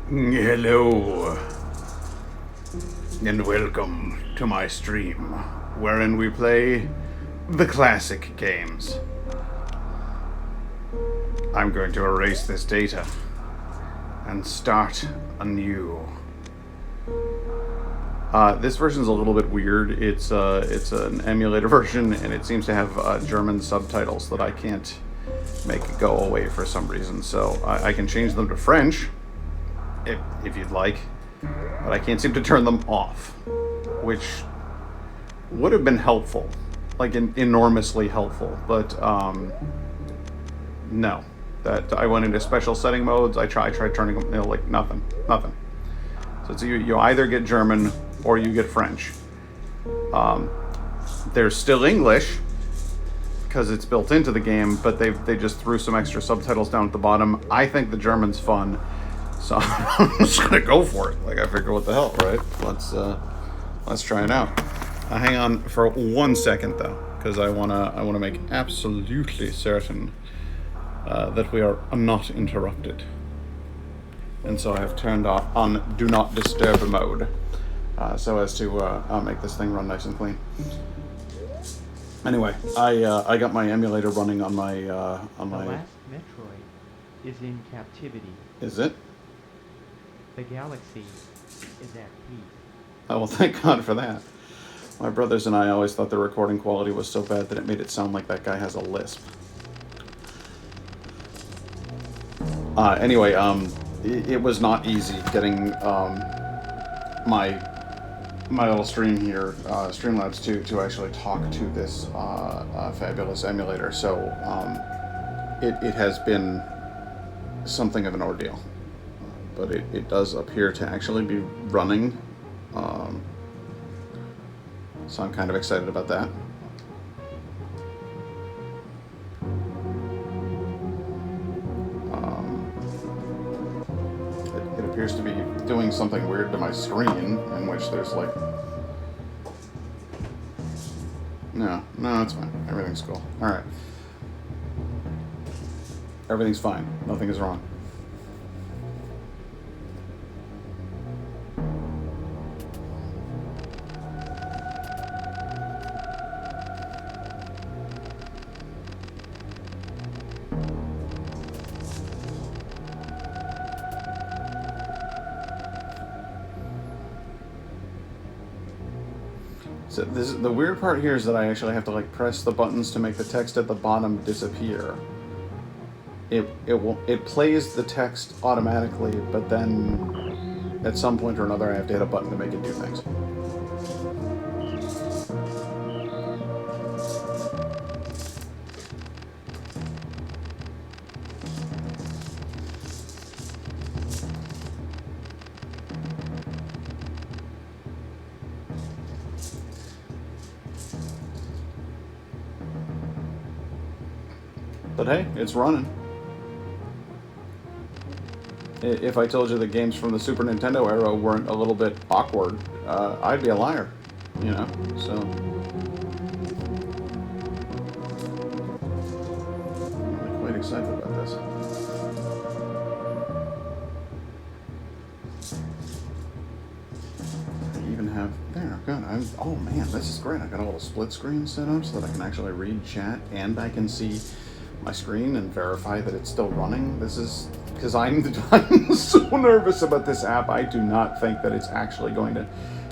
Hello, and welcome to my stream, wherein we play the classic games. I'm going to erase this data and start anew. This version's a little bit weird. It's an emulator version, and it seems to have German subtitles that I can't make go away for some reason. So I can change them to French, if you'd like, but I can't seem to turn them off, which would have been helpful, like enormously helpful, but no. That I went into special setting modes. I tried turning them, like nothing. So it's you either get German or you get French. There's still English because it's built into the game, but they just threw some extra subtitles down at the bottom. I think the German's fun, so I'm just gonna go for it. Like, I figure, what the hell, right? Let's try it out. Hang on for 1 second though, because I wanna make absolutely certain that we are not interrupted. And so I have turned on Do Not Disturb mode, so as to make this thing run nice and clean. Anyway, I got my emulator running on my The last Metroid is in captivity. Is it? The galaxy is at peace. Oh, well, thank God for that. My brothers and I always thought the recording quality was so bad that it made it sound like that guy has a lisp. Anyway, it was not easy getting my little stream here, Streamlabs, to actually talk to this fabulous emulator. So it has been something of an ordeal, but it does appear to actually be running. So I'm kind of excited about that. It appears to be doing something weird to my screen, in which there's like... No, it's fine. Everything's cool. Alright. Everything's fine. Nothing is wrong. So the weird part here is that I actually have to like press the buttons to make the text at the bottom disappear. It plays the text automatically, but then at some point or another I have to hit a button to make it do things. But hey, it's running. If I told you the games from the Super Nintendo era weren't a little bit awkward, I'd be a liar, you know, so... I'm quite excited about this. I even have... There, good. Oh man, this is great. I got a little split screen set up so that I can actually read chat and I can see my screen and verify that it's still running. This is... because I'm so nervous about this app. I do not think that it's actually going to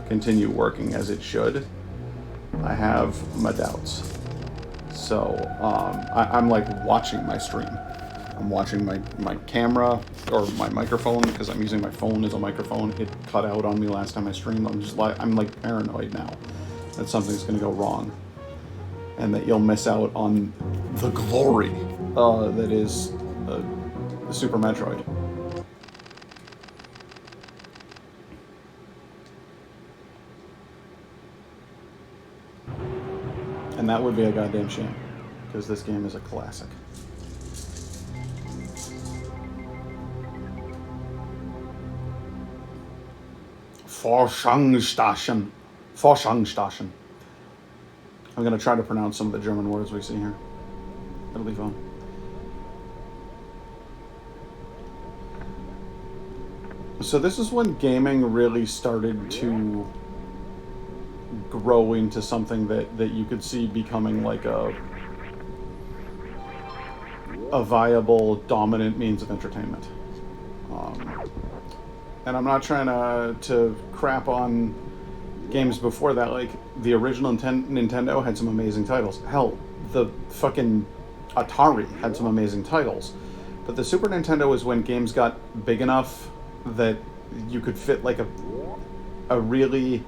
continue working as it should. I have my doubts. So I'm like watching my stream. I'm watching my camera or my microphone, because I'm using my phone as a microphone. It cut out on me last time I streamed. I'm like paranoid now that something's going to go wrong, and that you'll miss out on the glory that is Super Metroid. And that would be a goddamn shame, because this game is a classic. Forschungsstation. I'm going to try to pronounce some of the German words we see here. It'll be fun. So this is when gaming really started to grow into something that you could see becoming like a viable, dominant means of entertainment. And I'm not trying to crap on games before that. Like, the original Nintendo had some amazing titles. Hell, the fucking Atari had some amazing titles. But the Super Nintendo was when games got big enough that you could fit like a really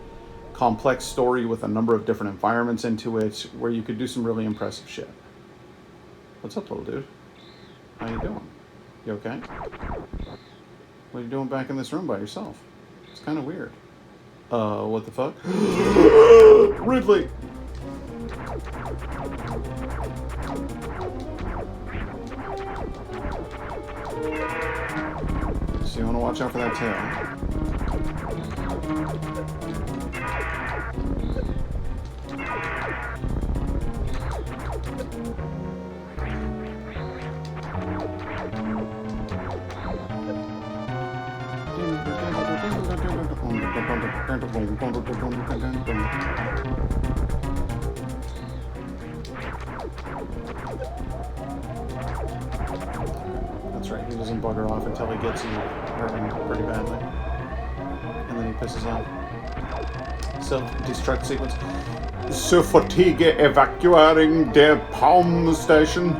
complex story with a number of different environments into it, where you could do some really impressive shit. What's up, little dude? How you doing? You okay? What are you doing back in this room by yourself? It's kind of weird. What the fuck? Ridley! So you want to watch out for that tail. That's right, he doesn't bugger off until he gets you hurting pretty badly. And then he pisses off. Self-destruct sequence. So fatigue evacuating der Palm Station.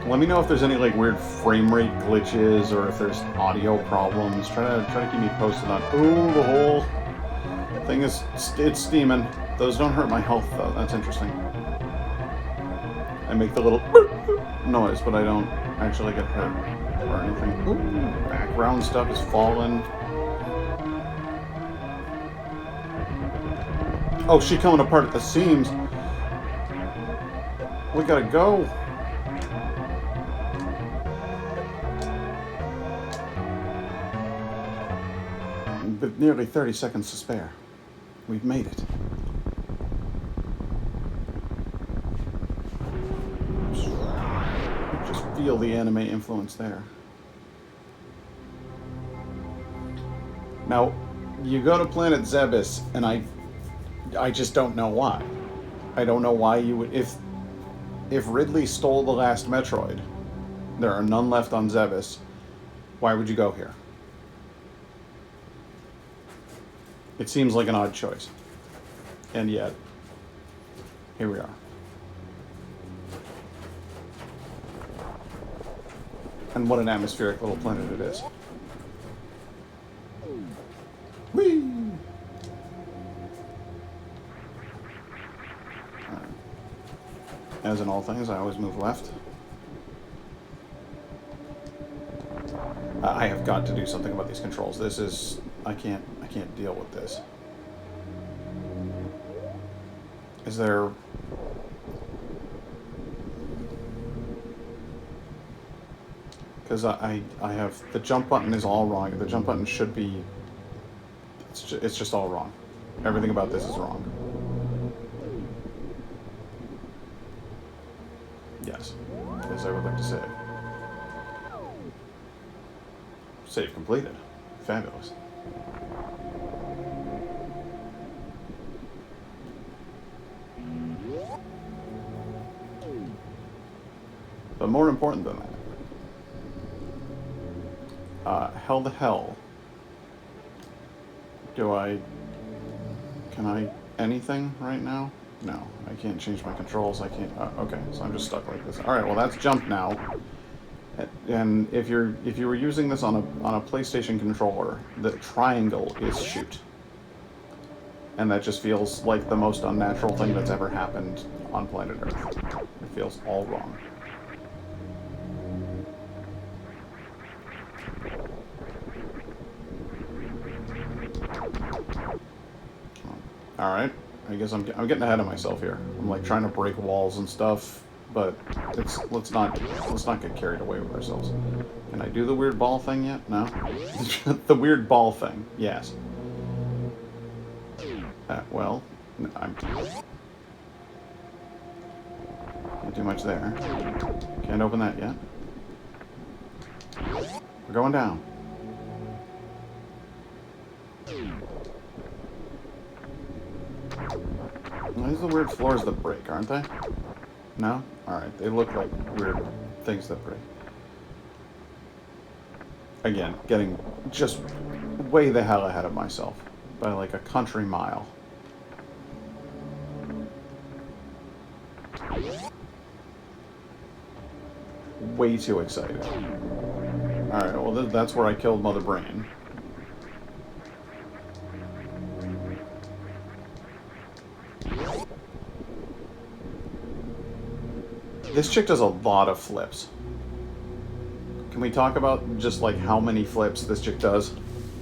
Let me know if there's any like weird frame rate glitches or if there's audio problems. Try to keep me posted on. Ooh, the whole thing is it's steaming. Those don't hurt my health though. That's interesting. I make the little noise, but I don't actually get hurt or anything. Ooh, background stuff is falling. Oh, she coming apart at the seams. We gotta go. With nearly 30 seconds to spare. We've made it. Just feel the anime influence there. Now, you go to Planet Zebes, and I just don't know why. I don't know why you would... If Ridley stole the last Metroid, there are none left on Zebes, why would you go here? It seems like an odd choice. And yet, here we are. And what an atmospheric little planet it is. Whee! As in all things, I always move left. I have got to do something about these controls. This is... I can't deal with this. Is there... Because I have... The jump button is all wrong. The jump button should be... It's just all wrong. Everything about this is wrong. Yes. As I would like to say. Save completed. Fabulous. But more important than that, how the hell do can I anything right now? No, I can't change my controls. I can't. Okay, so I'm just stuck like this. All right, well that's jump now. And if you were using this on a PlayStation controller, the triangle is shoot. And that just feels like the most unnatural thing that's ever happened on planet Earth. It feels all wrong. All right, I guess I'm getting ahead of myself here. I'm like trying to break walls and stuff, but let's not get carried away with ourselves. Can I do the weird ball thing yet? No. The weird ball thing, yes. Well, do much there. Can't open that yet. We're going down. These are the weird floors that break, aren't they? No? Alright, they look like weird things that break. Again, getting just way the hell ahead of myself. By like a country mile. Way too excited. Alright, well that's where I killed Mother Brain. This chick does a lot of flips. Can we talk about just like how many flips this chick does?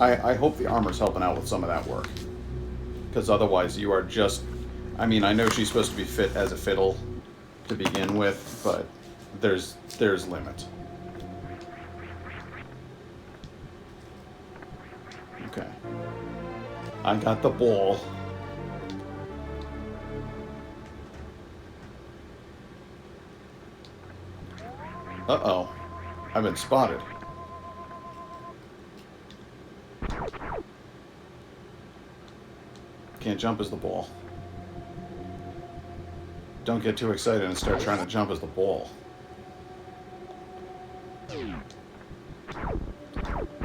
I hope the armor's helping out with some of that work. Because otherwise you are just... I mean, I know she's supposed to be fit as a fiddle to begin with, but there's limits. Okay. I got the ball. Uh-oh. I've been spotted. Can't jump as the ball. Don't get too excited and start trying to jump as the ball.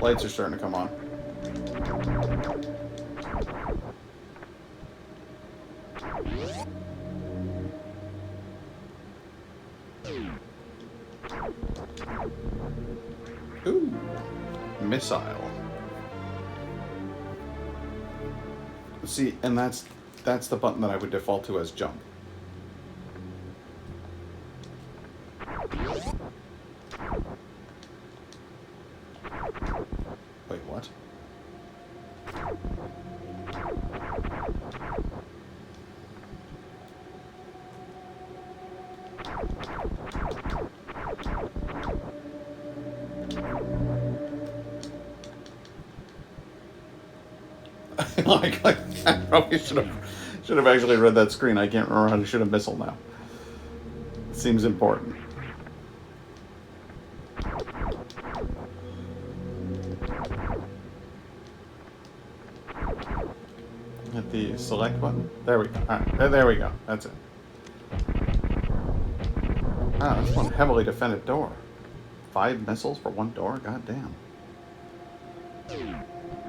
Lights are starting to come on. Ooh, missile. See, and that's the button that I would default to as jump. Wait, what? I probably should have actually read that screen. I can't remember how to shoot a missile now. It seems important. Hit the select button. There we go. Alright, there we go. That's it. Ah, that's one heavily defended door. 5 missiles for one door? God damn.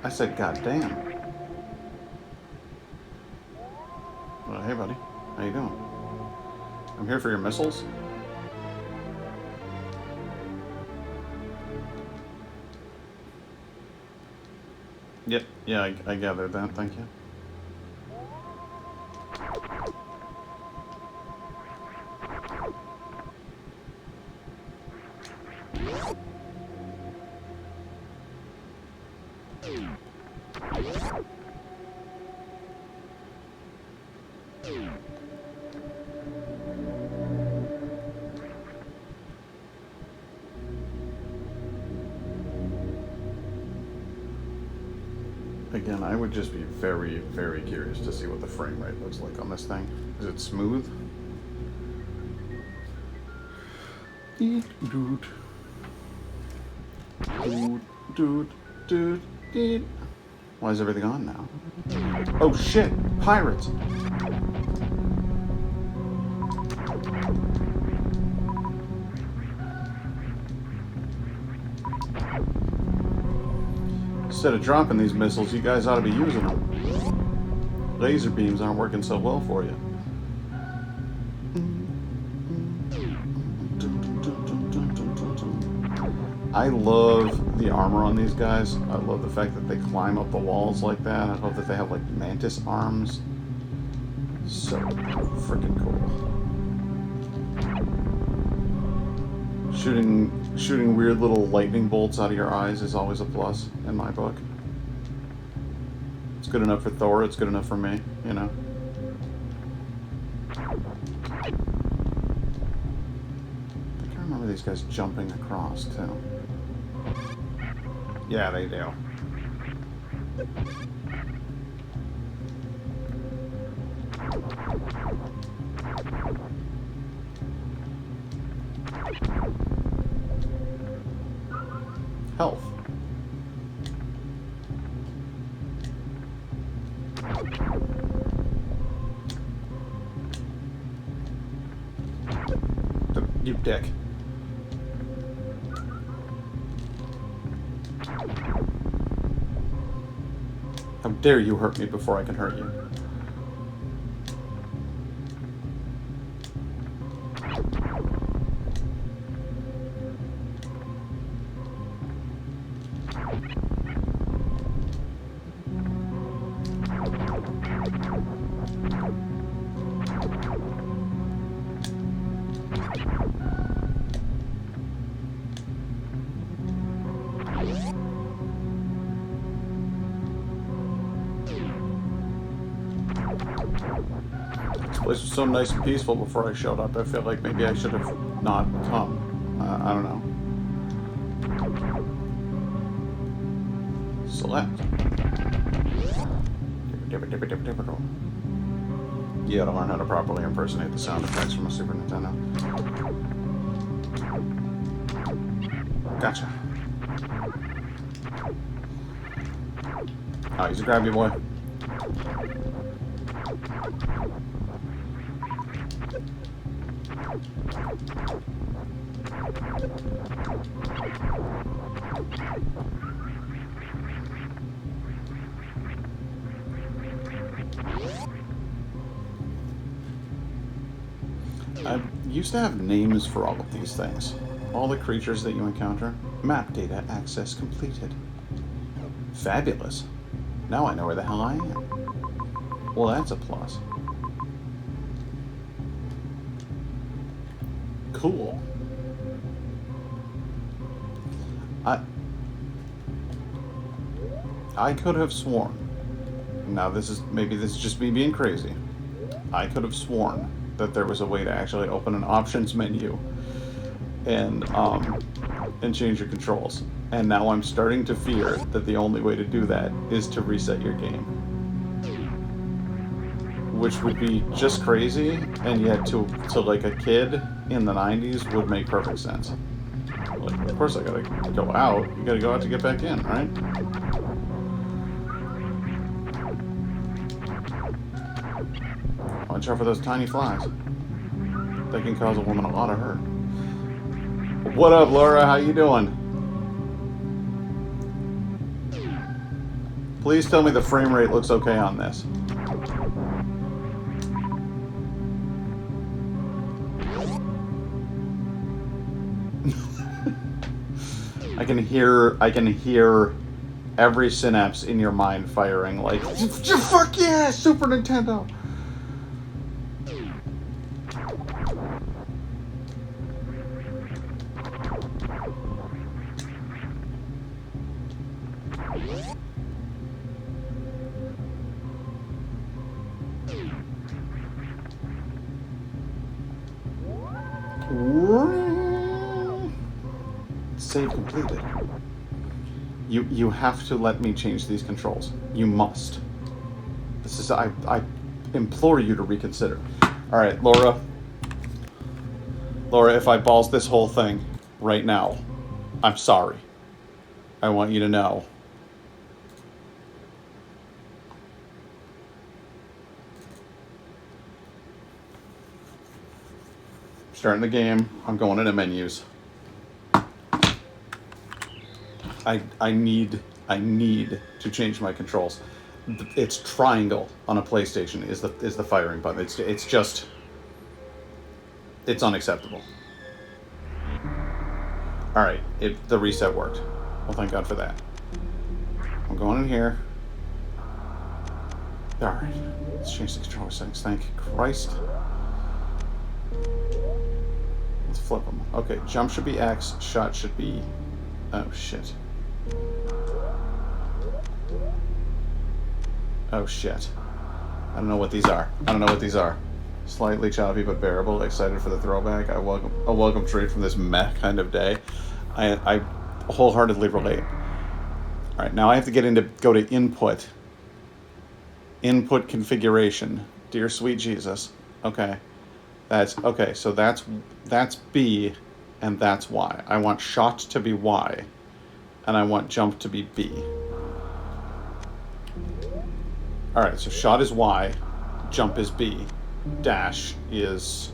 I said god damn. Well, hey buddy. How you doing? I'm here for your missiles. Yep, yeah, I gathered that, thank you. Again, I would just be very, very curious to see what the frame rate looks like on this thing. Is it smooth? Dude. Why is everything on now? Oh shit! Pirates! Instead of dropping these missiles, you guys ought to be using them. Laser beams aren't working so well for you. I love the armor on these guys. I love the fact that they climb up the walls like that. I love that they have like mantis arms. So freaking cool. Shooting weird little lightning bolts out of your eyes is always a plus in my book. It's good enough for Thor, it's good enough for me, you know. I think I remember these guys jumping across too. Yeah, they do. health. You dick. How dare you hurt me before I can hurt you? This place was so nice and peaceful before I showed up. I feel like maybe I should have not come. I don't know. Select. You gotta learn how to properly impersonate the sound effects from a Super Nintendo. Gotcha. Oh, he's a grabby boy. I used to have names for all of these things. All the creatures that you encounter. Map data access completed. Fabulous. Now I know where the hell I am. Well, that's a plus. Cool. I could have sworn. Now this is just me being crazy. I could have sworn that there was a way to actually open an options menu and change your controls. And now I'm starting to fear that the only way to do that is to reset your game. Which would be just crazy, and yet to like a kid in the 90s would make perfect sense. Like, of course I gotta go out. You gotta go out to get back in, right? Watch out for those tiny flies. They can cause a woman a lot of hurt. What up, Laura? How you doing? Please tell me the frame rate looks okay on this. I can hear every synapse in your mind firing like, fuck yeah, Super Nintendo. Save completed. You have to let me change these controls. You must. This is I implore you to reconsider. All right, Laura. Laura, if I balls this whole thing right now, I'm sorry. I want you to know. Starting the game. I'm going into menus. I need to change my controls. It's triangle on a PlayStation is the firing button. It's unacceptable. All right, the reset worked. Well, thank God for that. I'm going in here. All right, let's change the controller settings. Thank Christ. Let's flip them. Okay, jump should be X. Shot should be. Oh shit. Oh shit. I don't know what these are. Slightly choppy but bearable. Excited for the throwback. A welcome treat from this meh kind of day. I wholeheartedly relate. Alright, now I have to go to input. Input configuration. Dear sweet Jesus. Okay. So that's B and that's Y. I want shot to be Y. and I want jump to be B. Alright, so shot is Y, jump is B, dash is...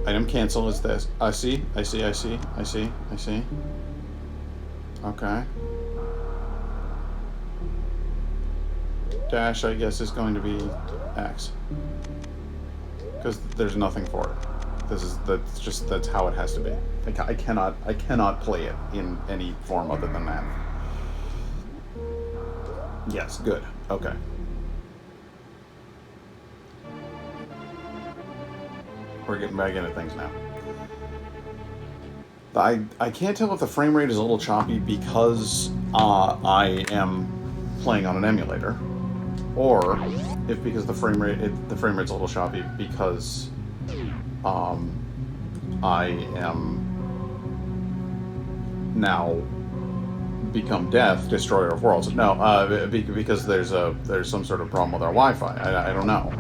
Item cancel is this. I see. Okay. Dash, I guess, is going to be X. Because there's nothing for it. That's how it has to be. I cannot play it in any form other than that. Yes, good. Okay. We're getting back into things now. I can't tell if the frame rate is a little choppy because I am playing on an emulator, or if because the frame rate's a little choppy because I am now become Death, Destroyer of Worlds. No, because there's some sort of problem with our Wi-Fi. I don't know.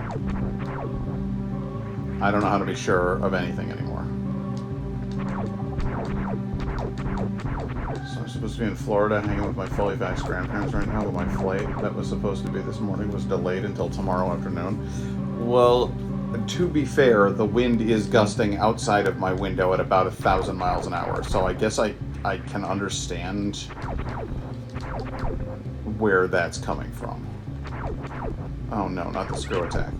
I don't know how to be sure of anything anymore. So I'm supposed to be in Florida hanging with my fully vaxxed grandparents right now, but my flight that was supposed to be this morning was delayed until tomorrow afternoon. Well, to be fair, the wind is gusting outside of my window at about 1,000 miles an hour, so I guess I can understand where that's coming from. Oh no, not the screw attack.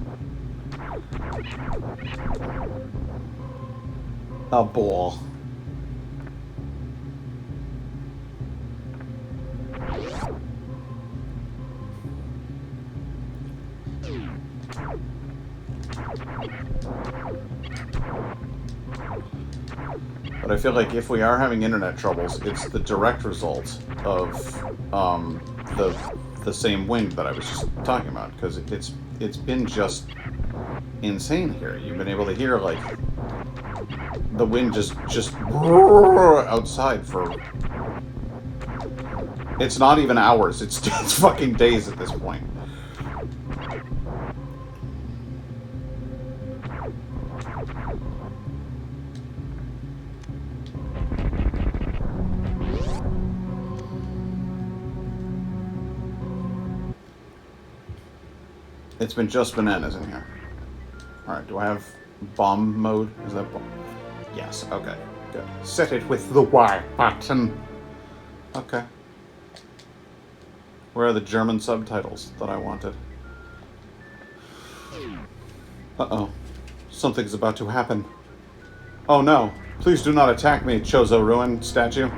A ball. But I feel like if we are having internet troubles, it's the direct result of the same wind that I was just talking about, because it's been just insane here. You've been able to hear like the wind just outside for... It's not even hours, it's fucking days at this point. It's been just bananas in here. Alright, do I have bomb mode? Is that bomb? Yes, okay, good. Set it with the Y button. Okay. Where are the German subtitles that I wanted? Uh-oh. Something's about to happen. Oh no. Please do not attack me, Chozo Ruin statue.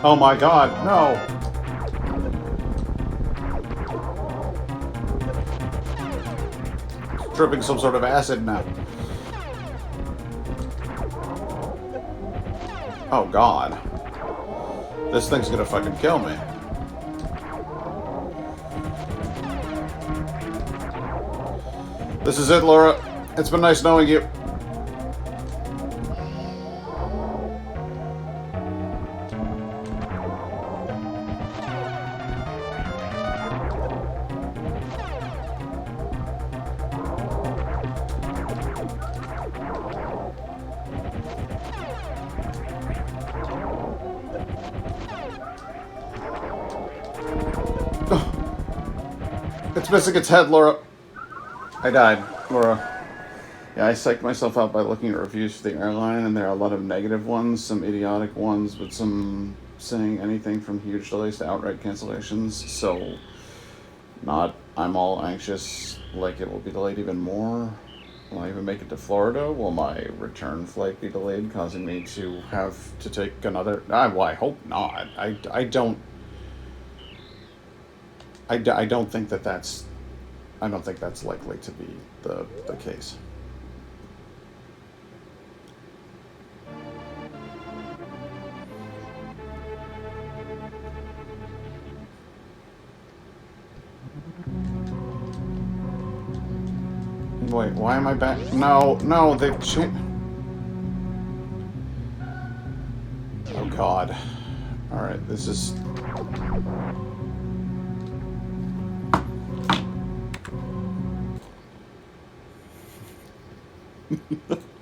Oh my god, no! Dripping some sort of acid now. Oh god. This thing's gonna fucking kill me. This is it, Laura. It's been nice knowing you. It's missing its head, Laura. I died, Laura. Yeah, I psyched myself out by looking at reviews for the airline, and there are a lot of negative ones, some idiotic ones, but some saying anything from huge delays to outright cancellations. So, I'm all anxious, like it will be delayed even more. Will I even make it to Florida? Will my return flight be delayed, causing me to have to take another... well, I hope not. I don't think that's... I don't think that's likely to be the case. Why am I back? No, no, they've changed. Oh god. Alright, this is...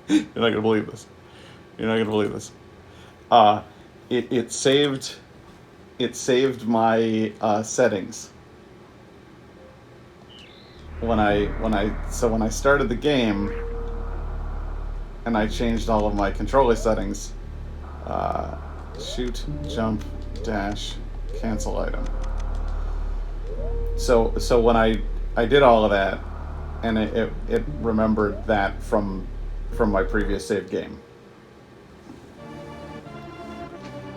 You're not gonna believe this. You're not gonna believe this. It saved my settings when I started the game and I changed all of my controller settings. Shoot, jump, dash, cancel item. So when I did all of that, and it remembered that from my previous save game.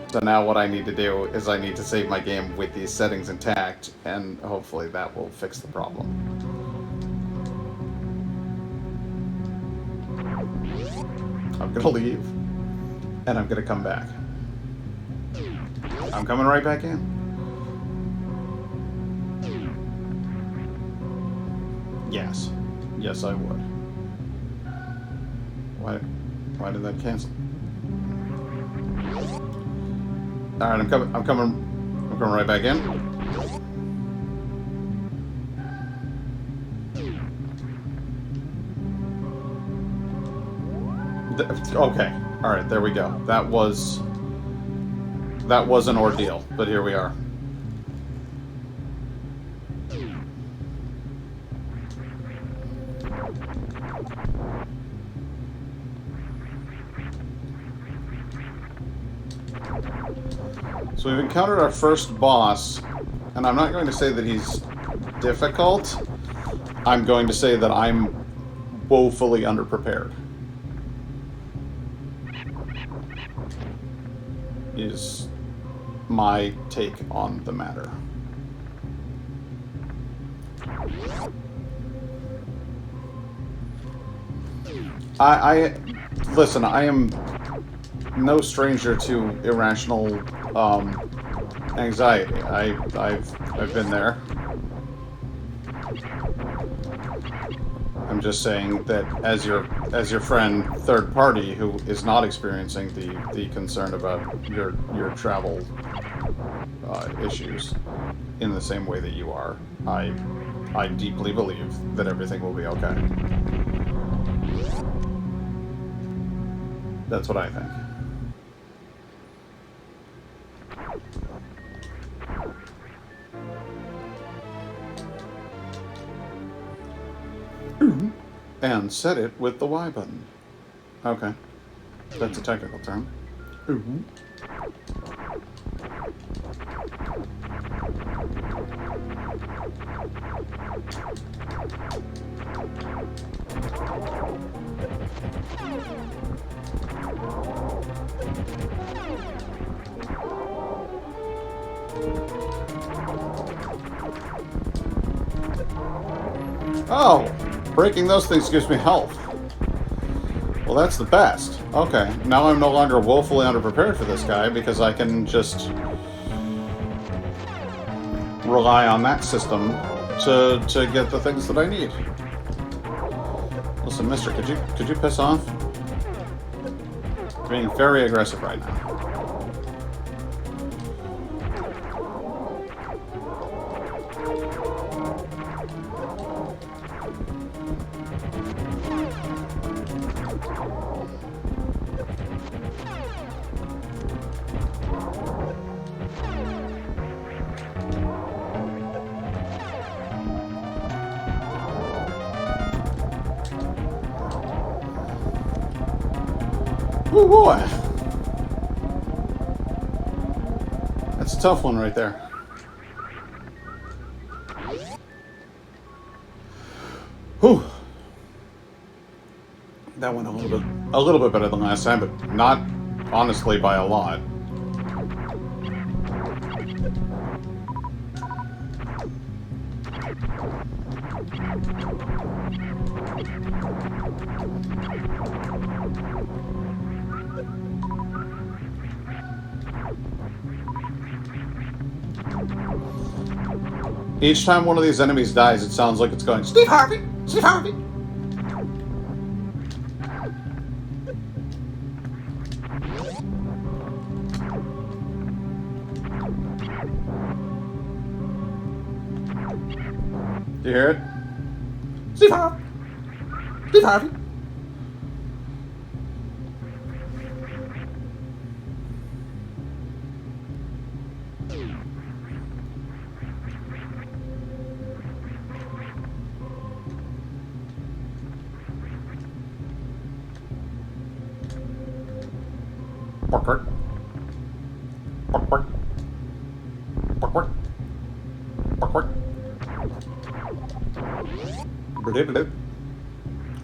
So now what I need to do is I need to save my game with these settings intact, and hopefully that will fix the problem. I'm gonna leave, and I'm gonna come back. I'm coming right back in. Yes. Yes, I would. Why did that cancel? Alright, I'm coming right back in. Okay. Alright, there we go. That was an ordeal, but here we are. So we've encountered our first boss, and I'm not going to say that he's difficult. I'm going to say that I'm woefully underprepared. Is my take on the matter. I listen, I am no stranger to irrational anxiety. I've been there. I'm just saying that as your friend, third party, who is not experiencing the concern about your travel issues in the same way that you are, I deeply believe that everything will be okay. That's what I think. And set it with the Y button. Okay. That's a technical term. Oh! Breaking those things gives me health. Well, that's the best. Okay, now I'm no longer woefully underprepared for this guy because I can just rely on that system to get the things that I need. Listen, mister, could you piss off? You're being very aggressive right now. Oh boy! That's a tough one right there. Whew. That went a little bit better than last time, but not honestly by a lot. Each time one of these enemies dies, it sounds like it's going, Steve Harvey! Steve Harvey! Do you hear it? Steve Harvey! Steve Harvey! Bark, bark. Bark, bark. Bark, bark. Bark, bark. Ba-da-ba-da.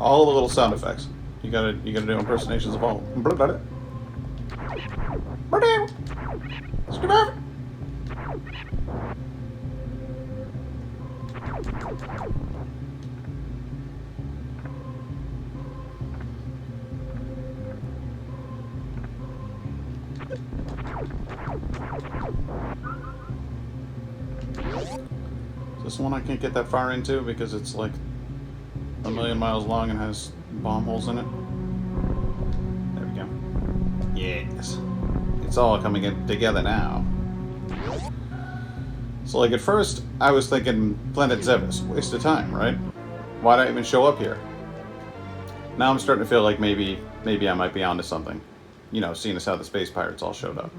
All the little sound effects. You gotta do impersonations of all. Ba-da-ba-da. Ba-da. Skip-a. Is this one I can't get that far into because it's like a million miles long and has bomb holes in it? There we go. Yes. It's all coming in together now. So like at first, I was thinking Planet Zebus, waste of time, right? Why'd I even show up here? Now I'm starting to feel like maybe I might be onto something. You know, seeing as how the space pirates all showed up.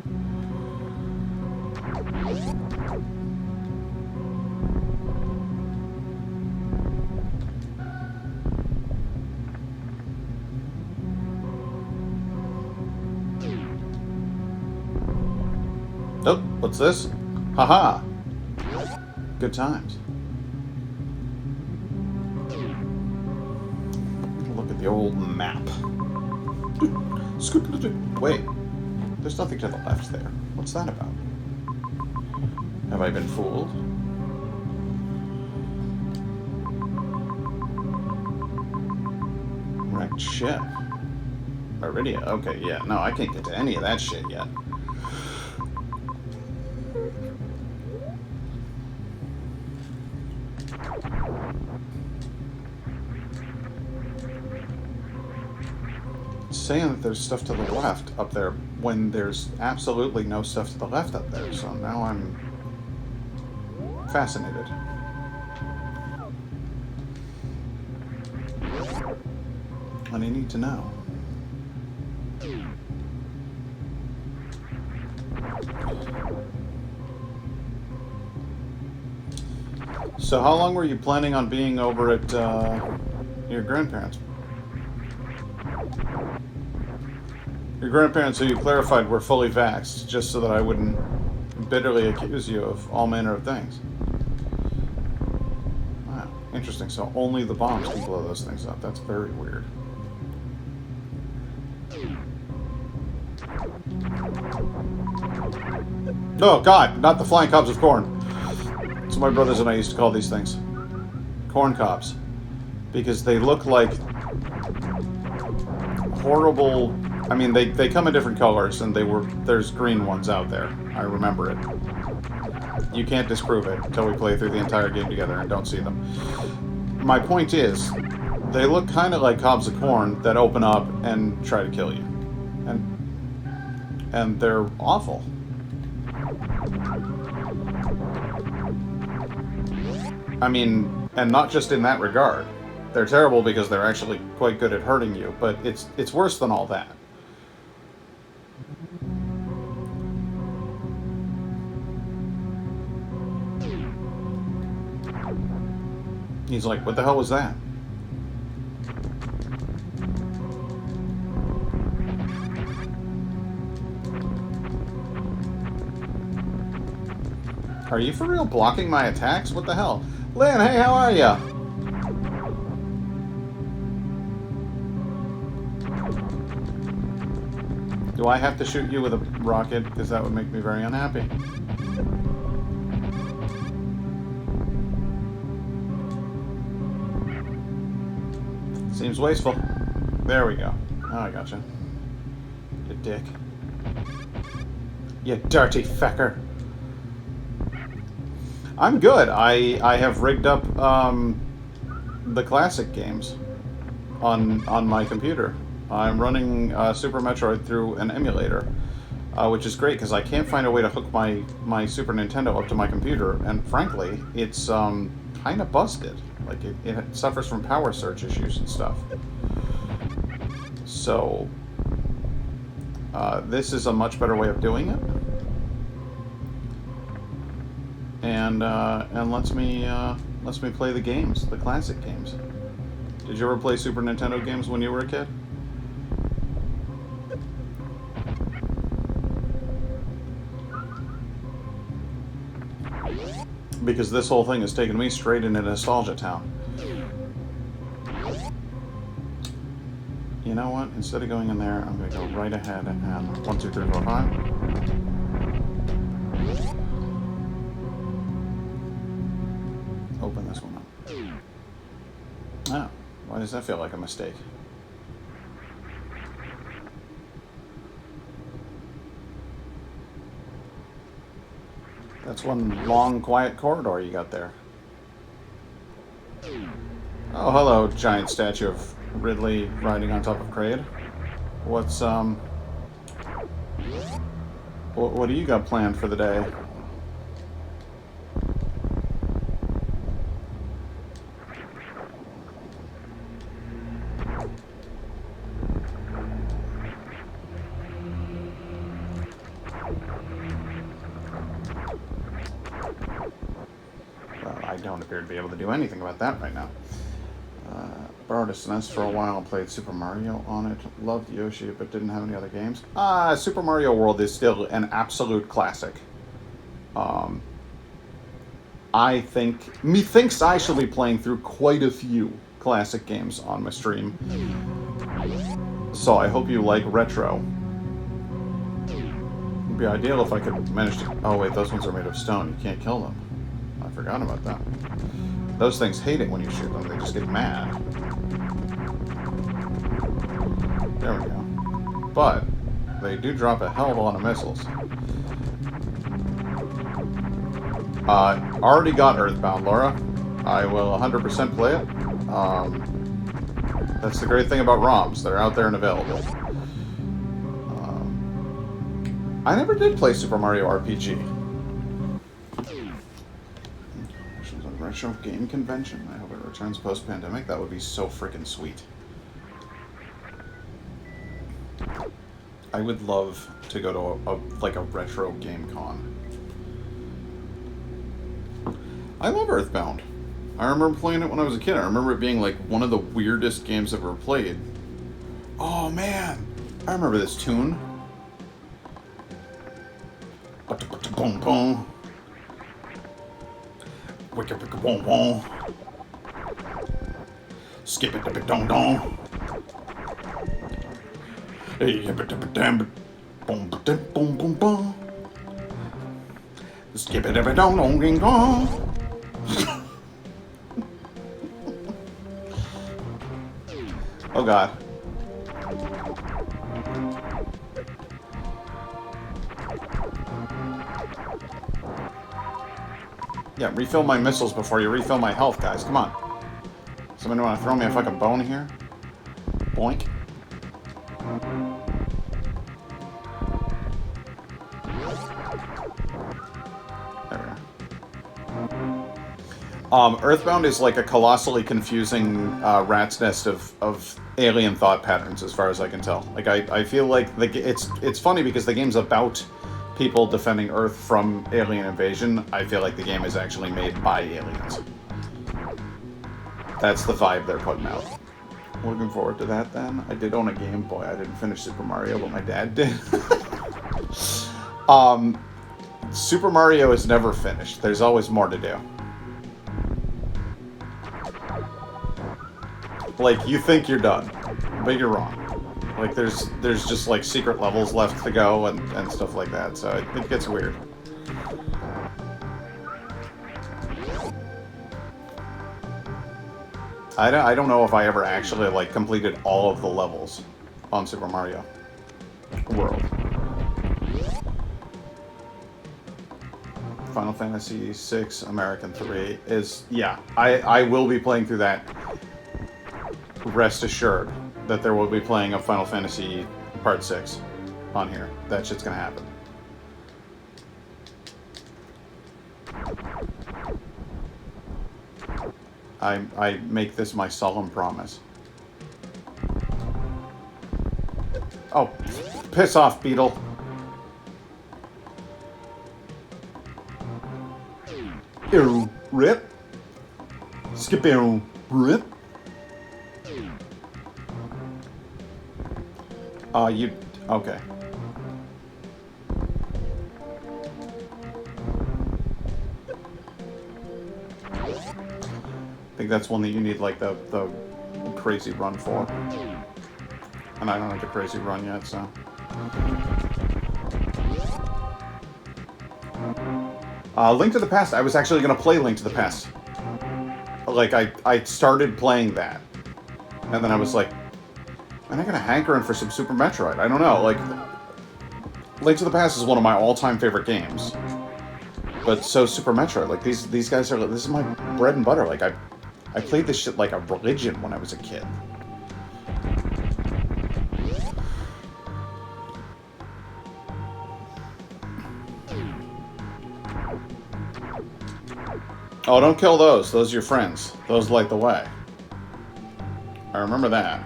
Oh, what's this? Haha! Good times. Look at the old map. Wait, there's nothing to the left there. What's that about? Have I been fooled? Wrecked ship. Meridia. Okay, yeah. No, I can't get to any of that shit yet. Saying that there's stuff to the left up there when there's absolutely no stuff to the left up there, so now I'm fascinated. And I need to know. So how long were you planning on being over at your grandparents'? Your grandparents, who you clarified were fully vaxxed, just so that I wouldn't bitterly accuse you of all manner of things. Wow, interesting. So only the bombs can blow those things up. That's very weird. Oh, God, not the flying cobs of corn. That's what my brothers and I used to call these things. Corn cobs. Because they look like horrible... I mean, they come in different colors, and there's green ones out there. I remember it. You can't disprove it until we play through the entire game together and don't see them. My point is, they look kind of like cobs of corn that open up and try to kill you. And they're awful. I mean, and not just in that regard. They're terrible because they're actually quite good at hurting you, but it's worse than all that. He's like, what the hell was that? Are you for real blocking my attacks? What the hell? Lynn, hey, how are ya? Do I have to shoot you with a rocket? Because that would make me very unhappy. Seems wasteful. There we go. Oh, I gotcha. You dick. You dirty fecker. I'm good. I have rigged up the classic games on my computer. I'm running Super Metroid through an emulator, which is great because I can't find a way to hook my Super Nintendo up to my computer, and frankly, it's kind of busted. Like, it suffers from power surge issues and stuff. So, this is a much better way of doing it. And lets me play the games, the classic games. Did you ever play Super Nintendo games when you were a kid? Because this whole thing has taken me straight into Nostalgia Town. You know what? Instead of going in there, I'm going to go right ahead and 1, 2, 3, 4, 5. Open this one up. Oh, why does that feel like a mistake? That's one long, quiet corridor you got there. Oh, hello, giant statue of Ridley riding on top of Kraid. What's, what do you got planned for the day? Well, I don't appear to be able to do anything about that right now. Borrowed a SNES for a while and played Super Mario on it. Loved Yoshi, but didn't have any other games. Super Mario World is still an absolute classic. I think... Methinks I shall be playing through quite a few classic games on my stream. So I hope you like retro. It'd be ideal if I could manage to... Oh wait, those ones are made of stone. You can't kill them. I forgot about that. Those things hate it when you shoot them. They just get mad. There we go. But they do drop a hell of a lot of missiles. Already got Earthbound, Laura. I will 100% play it. That's the great thing about ROMs. They're out there and available. I never did play Super Mario RPG. Retro game convention. I hope it returns post-pandemic. That would be so freaking sweet. I would love to go to a retro game con. I love Earthbound. I remember playing it when I was a kid. I remember it being like one of the weirdest games I've ever played. Oh man, I remember this tune. Boom boom. Wicka wicka boom boom. Skip it dip dong dong. Hey yip dip dam boom dip boom boom boom. Skip it dip dong dong ding dong. Oh god. Yeah, refill my missiles before you refill my health, guys. Come on. Somebody want to throw me a fucking bone here? Boink. There we go. Earthbound is like a colossally confusing rat's nest of alien thought patterns, as far as I can tell. Like, I feel like it's funny because the game's about people defending Earth from alien invasion. I feel like the game is actually made by aliens. That's the vibe they're putting out. Looking forward to that then. I did own a Game Boy. I didn't finish Super Mario, but my dad did. Super Mario is never finished. There's always more to do. Like, you think you're done, but you're wrong. Like, there's just, like, secret levels left to go and stuff like that, so it gets weird. I don't know if I ever actually, like, completed all of the levels on Super Mario World. Final Fantasy VI American 3 is... Yeah, I will be playing through that. Rest assured that there will be playing of Final Fantasy Part 6 on here. That shit's gonna happen. I make this my solemn promise. Oh, piss off, beetle. Ew, rip. Skip arrow, rip. You... Okay. I think that's one that you need, like, the crazy run for. And I don't have the crazy run yet, so... Link to the Past. I was actually going to play Link to the Past. Like, I started playing that. And then I was like, man, I'm going to hankering for some Super Metroid. I don't know, like... Link to the Past is one of my all-time favorite games. But so Super Metroid. Like, these guys are... This is my bread and butter. Like, I played this shit like a religion when I was a kid. Oh, don't kill those. Those are your friends. Those light the way. I remember that.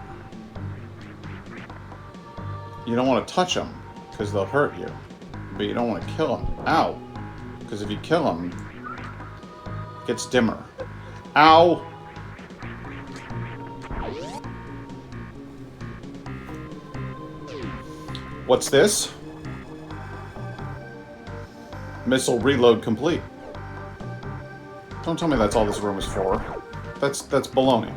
You don't want to touch them, because they'll hurt you. But you don't want to kill them. Ow. Because if you kill them, it gets dimmer. Ow! What's this? Missile reload complete. Don't tell me that's all this room is for. That's baloney.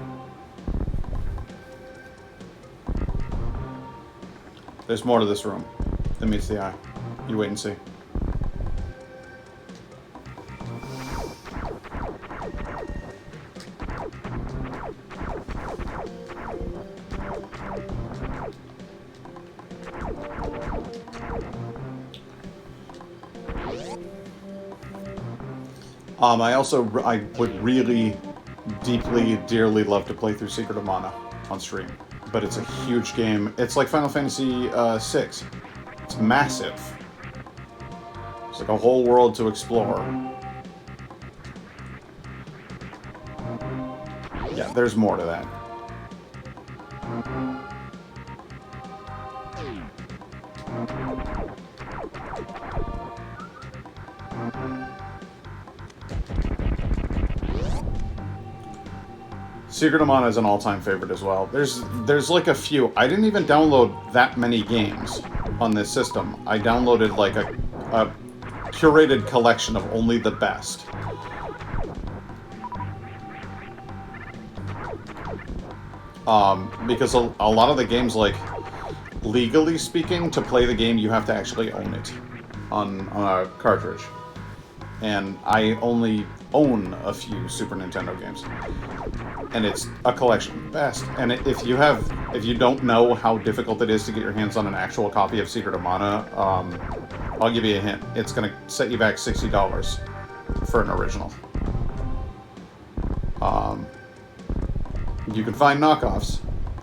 There's more to this room than meets the eye. You wait and see. I would really, deeply, dearly love to play through Secret of Mana on stream, but it's a huge game. It's like Final Fantasy VI. It's massive. It's like a whole world to explore. Yeah, there's more to that. Secret of Mana is an all-time favorite as well. There's like a few. I didn't even download that many games on this system. I downloaded like a curated collection of only the best. Because a lot of the games, like, legally speaking, to play the game, you have to actually own it on a cartridge. And I only own a few Super Nintendo games. And it's a collection, best. And if you don't know how difficult it is to get your hands on an actual copy of Secret of Mana, I'll give you a hint. It's going to set you back $60 for an original. You can find knockoffs.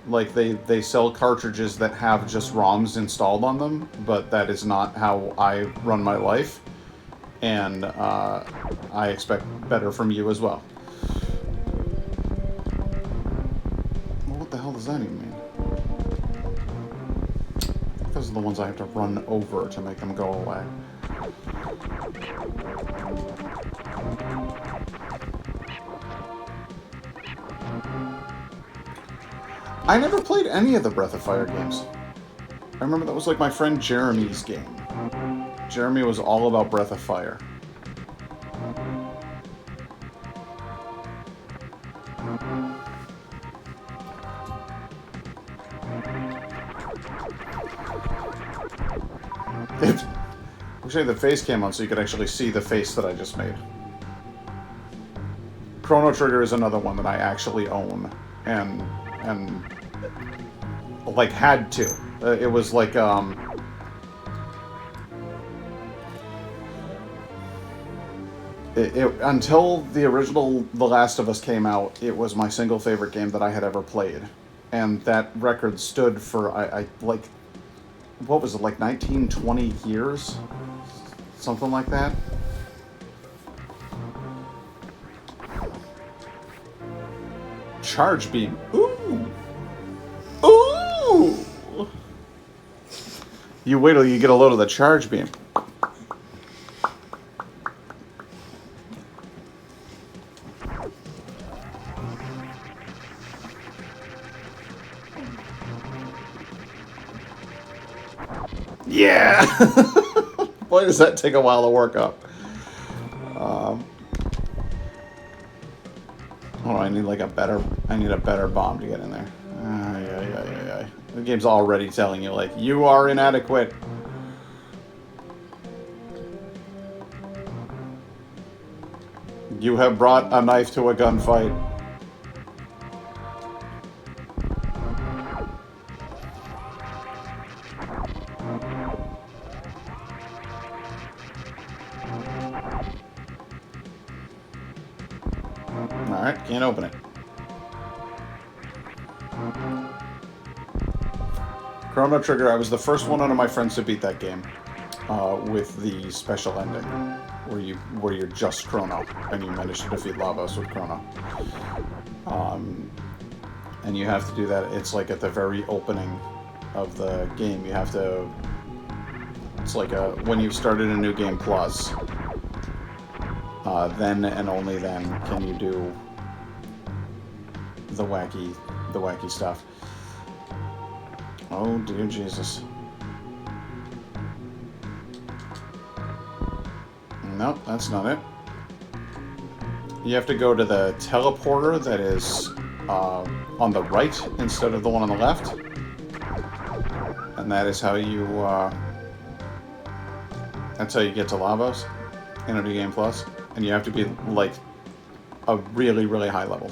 Like, they sell cartridges that have just ROMs installed on them, but that is not how I run my life. And I expect better from you as well. What the hell does that even mean? Those are the ones I have to run over to make them go away. I never played any of the Breath of Fire games. I remember that was like my friend Jeremy's game. Jeremy was all about Breath of Fire. I wish I had the face cam on so you could actually see the face that I just made. Chrono Trigger is another one that I actually own and like had to. It was like until the original The Last of Us came out, it was my single favorite game that I had ever played. And that record stood for, I like, what was it, like 19, 20 years? Something like that. charge beam. Ooh! Ooh! You wait till you get a load of the charge beam. Yeah! Boy, does that take a while to work up. Oh, I need like a better bomb to get in there. Yeah. The game's already telling you, like, you are inadequate. You have brought a knife to a gunfight. Alright, can't open it. Chrono Trigger, I was the first one out of my friends to beat that game with the special ending, where you're just Chrono and you manage to defeat Lavos with Chrono. And you have to do that. It's like at the very opening of the game. You have to. It's like when you've started a new game plus. Then and only then can you do the wacky stuff. Oh dear Jesus. Nope, that's not it. You have to go to the teleporter that is on the right instead of the one on the left. And that is how you that's how you get to Lavos in a new game plus. And you have to be like a really, really high level.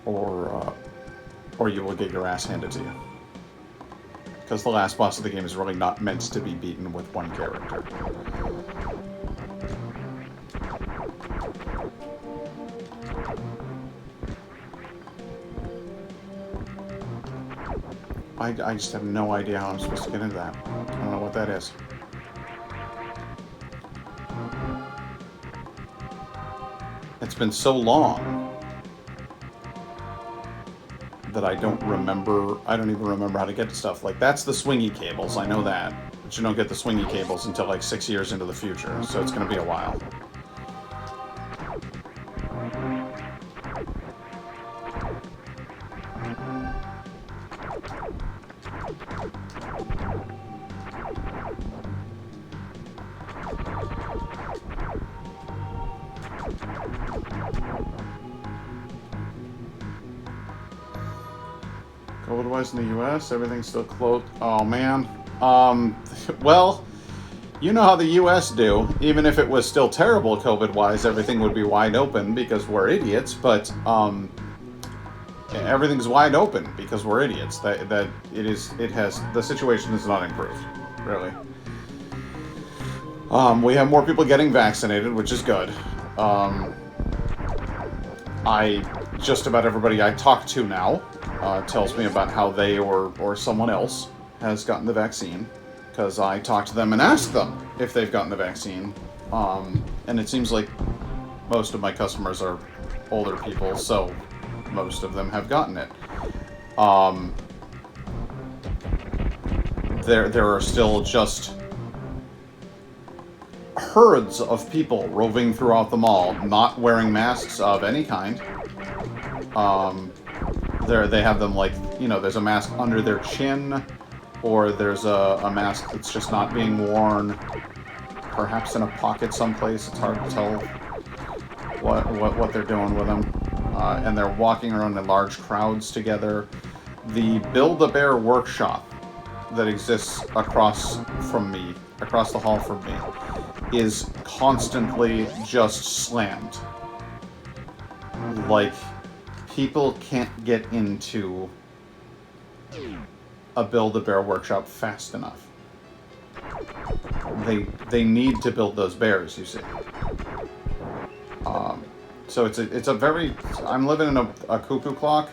Or you will get your ass handed to you. Because the last boss of the game is really not meant to be beaten with one character. I just have no idea how I'm supposed to get into that. I don't know what that is. It's been so long that I don't even remember how to get to stuff. Like, that's the swingy cables, I know that. But you don't get the swingy cables until like 6 years into the future, so it's going to be a while. COVID-wise in the U.S., everything's still closed. Oh, man. Well, you know how the U.S. do. Even if it was still terrible COVID-wise, everything would be wide open because we're idiots, but everything's wide open because we're idiots. The situation has not improved, really. We have more people getting vaccinated, which is good. Just about everybody I talk to now tells me about how they or someone else has gotten the vaccine, because I talk to them and ask them if they've gotten the vaccine, and it seems like most of my customers are older people, so most of them have gotten it. There are still just herds of people roving throughout the mall, not wearing masks of any kind. They have them like, there's a mask under their chin, or there's a mask that's just not being worn, perhaps in a pocket someplace. It's hard to tell what they're doing with them. And they're walking around in large crowds together. The Build-A-Bear workshop that exists across the hall from me, is constantly just slammed. Like, people can't get into a Build-A-Bear workshop fast enough. They need to build those bears, you see. So it's a very... I'm living in a cuckoo clock.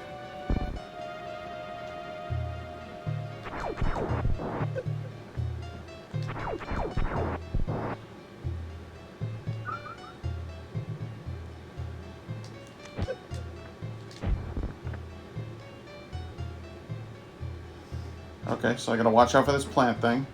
Okay, so I gotta watch out for this plant thing.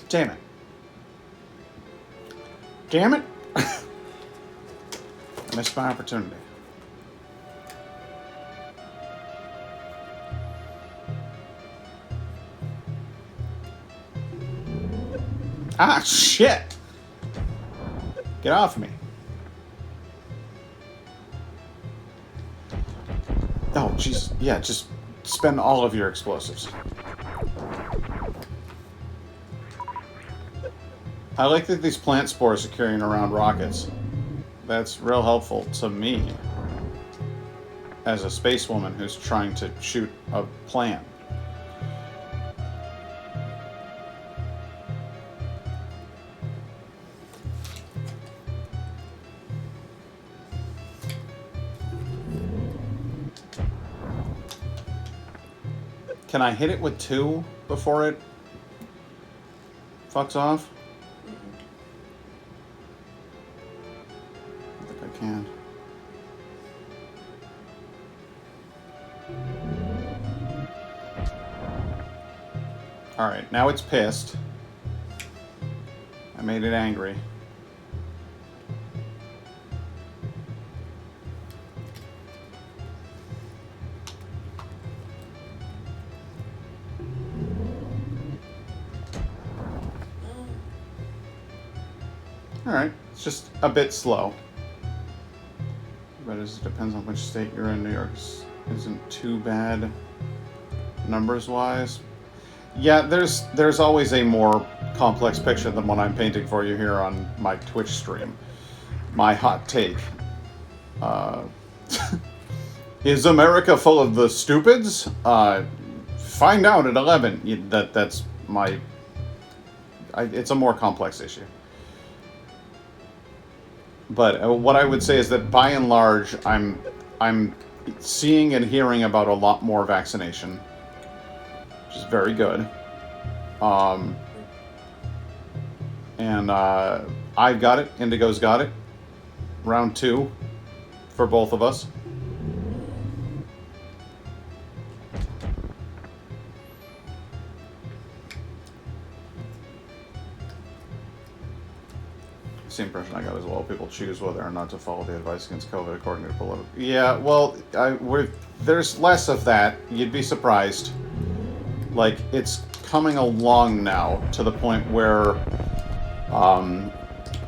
Damn it. Damn it! I missed my opportunity. Ah, shit! Get off me. Oh, jeez. Yeah, just spend all of your explosives. I like that these plant spores are carrying around rockets. That's real helpful to me as a space woman who's trying to shoot a plant. Can I hit it with 2 before it fucks off? I think I can. Alright, now it's pissed. I made it angry. Alright, it's just a bit slow. But it depends on which state you're in. New York isn't too bad numbers-wise. Yeah, there's always a more complex picture than what I'm painting for you here on my Twitch stream. My hot take. Is America full of the stupids? Find out at 11. That's my... it's a more complex issue. But what I would say is that by and large, I'm seeing and hearing about a lot more vaccination, which is very good. And I've got it. Indigo's got it. Round 2 for both of us. Same impression I got as well. People choose whether or not to follow the advice against COVID according to political. Yeah, well, there's less of that. You'd be surprised. Like, it's coming along now to the point where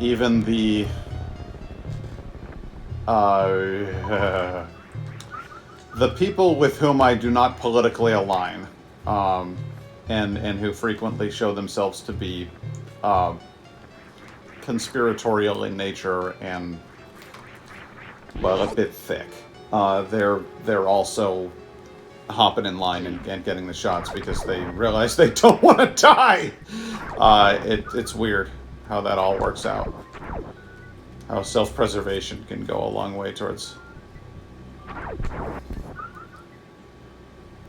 even the people with whom I do not politically align, and who frequently show themselves to be conspiratorial in nature and, well, a bit thick. They're also hopping in line and getting the shots because they realize they don't want to die. It's weird how that all works out. How self-preservation can go a long way towards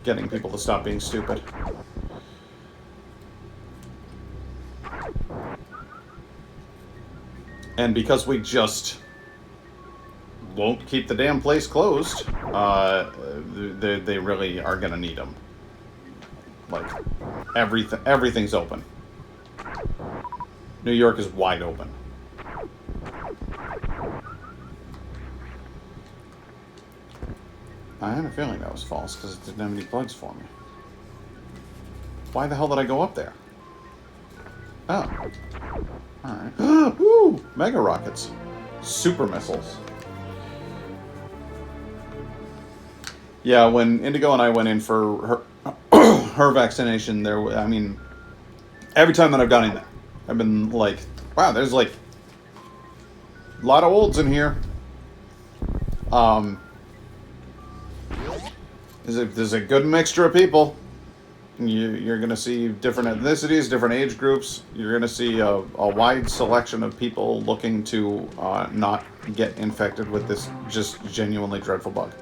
getting people to stop being stupid. And because we just won't keep the damn place closed, they really are gonna need them. Like, everything's open. New York is wide open. I had a feeling that was false because it didn't have any bugs for me. Why the hell did I go up there? Oh. Alright. Woo! Mega rockets. Super missiles. Yeah, when Indigo and I went in for her her vaccination, I mean, every time that I've gone in there, I've been like, wow, there's like a lot of olds in here. There's a good mixture of people. You're going to see different ethnicities, different age groups. You're going to see a wide selection of people looking to not get infected with this just genuinely dreadful bug.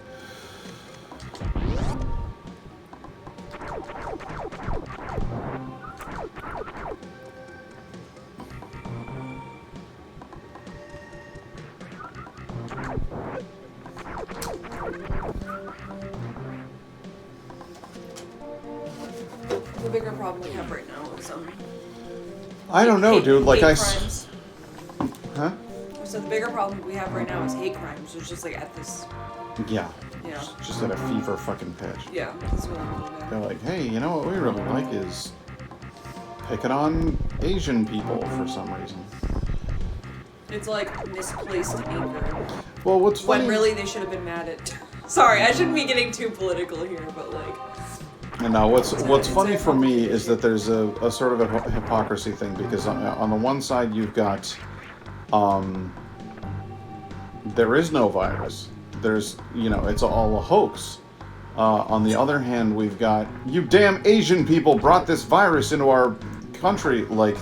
The bigger problem we have right now is I don't know, hate- dude. Like hate crimes. Huh? So the bigger problem we have right now is hate crimes. It's just like at this, Yeah. yeah, Just at a fever fucking pitch. yeah, it's really bad. They're like, hey, you know what we really like is picking on Asian people for some reason. It's like misplaced anger. Well, what's funny? When really they should have been mad at. Sorry, I shouldn't be getting too political here, but like. And now, what's it's funny a for me is that there's a sort of a hypocrisy thing, because on the one side you've got, there is no virus. There's, it's all a hoax. On the other hand, we've got, you damn Asian people brought this virus into our country. Like,